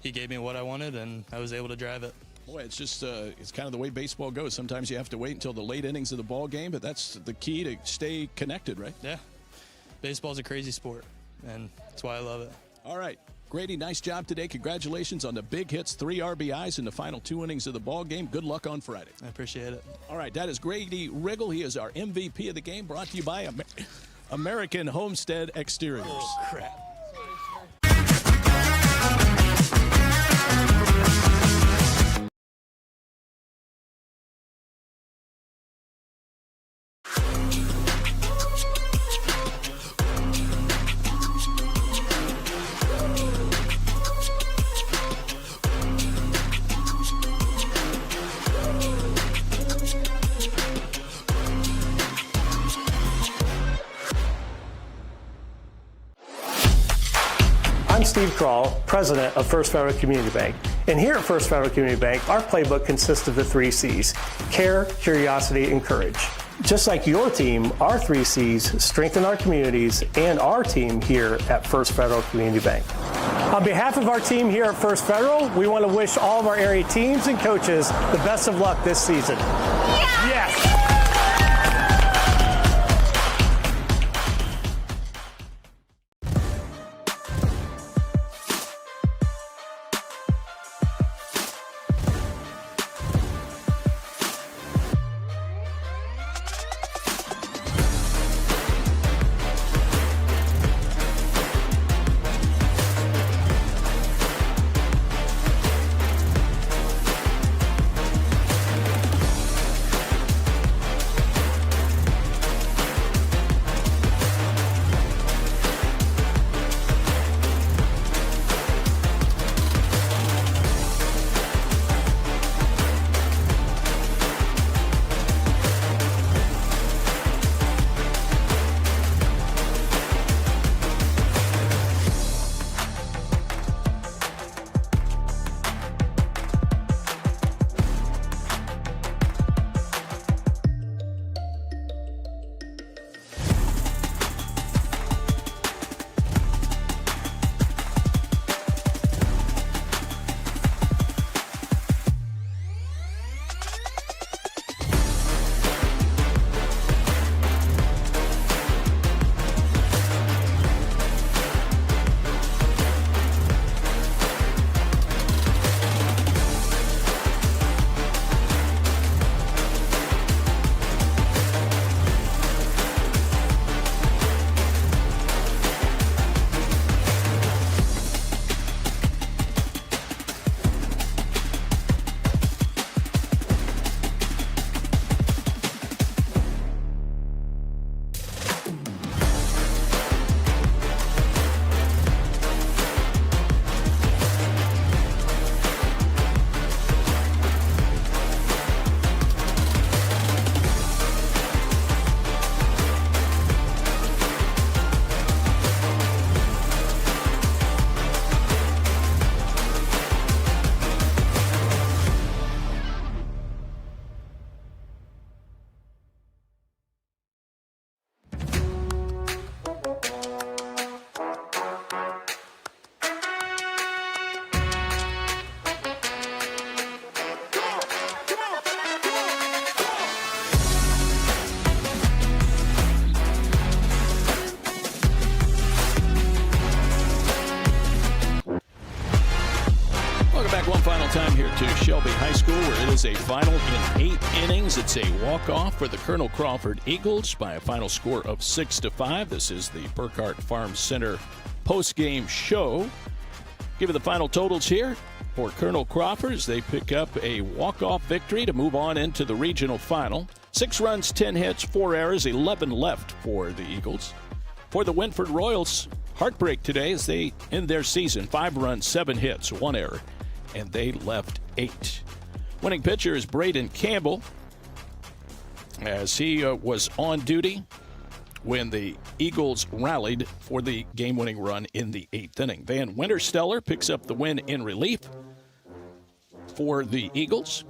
he gave me what I wanted, and I was able to drive it. Boy, it's just it's kind of the way baseball goes. Sometimes you have to wait until the late innings of the ball game, but that's the key to stay connected, right? Yeah. Baseball's a crazy sport, and that's why I love it. All right. Grady, nice job today. Congratulations on the big hits, 3 RBIs in the final 2 innings of the ball game. Good luck on Friday. I appreciate it. All right, that is Grady Riggle. He is our MVP of the game, brought to you by American Homestead Exteriors. Oh, crap. I'm Steve Crawl, president of First Federal Community Bank. And here at First Federal Community Bank, our playbook consists of the 3 C's: care, curiosity, and courage. Just like your team, our 3 C's strengthen our communities and our team here at First Federal Community Bank. On behalf of our team here at First Federal, we want to wish all of our area teams and coaches the best of luck this season. Yes! to Shelby High School, where it is a final in 8 innings. It's a walk-off for the Colonel Crawford Eagles by a final score of 6-5. This is the Burkhart Farm Center post-game show. Give you the final totals here for Colonel Crawford as they pick up a walk-off victory to move on into the regional final. 6 runs, 10 hits, 4 errors, 11 left for the Eagles. For the Wynford Royals, heartbreak today as they end their season. 5 runs, 7 hits, 1 error, and they left 8. Winning pitcher is Brayden Campbell as he was on duty when the Eagles rallied for the game-winning run in the 8th inning. Van Wintersteller picks up the win in relief for the Eagles.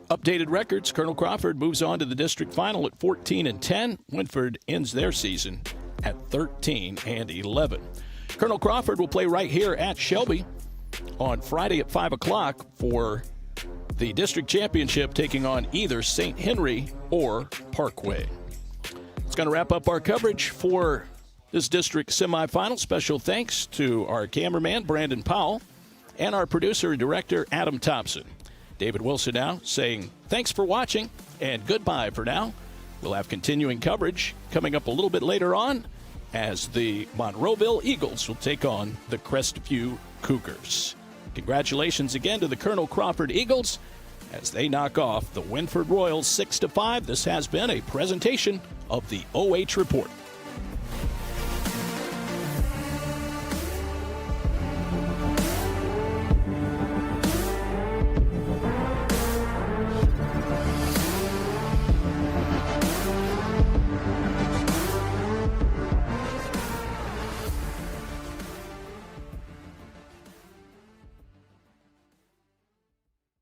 Updated records, Colonel Crawford moves on to the district final at 14-10. Wynford ends their season at 13-11. Colonel Crawford will play right here at Shelby on Friday at 5 o'clock for the district championship, taking on either St. Henry or Parkway. It's going to wrap up our coverage for this district semifinal. Special thanks to our cameraman, Brandon Powell, and our producer and director, Adam Thompson. David Wilson now saying thanks for watching and goodbye for now. We'll have continuing coverage coming up a little bit later on as the Monroeville Eagles will take on the Crestview Cougars. Congratulations again to the Colonel Crawford Eagles as they knock off the Wynford Royals 6-5. This has been a presentation of the OH Report.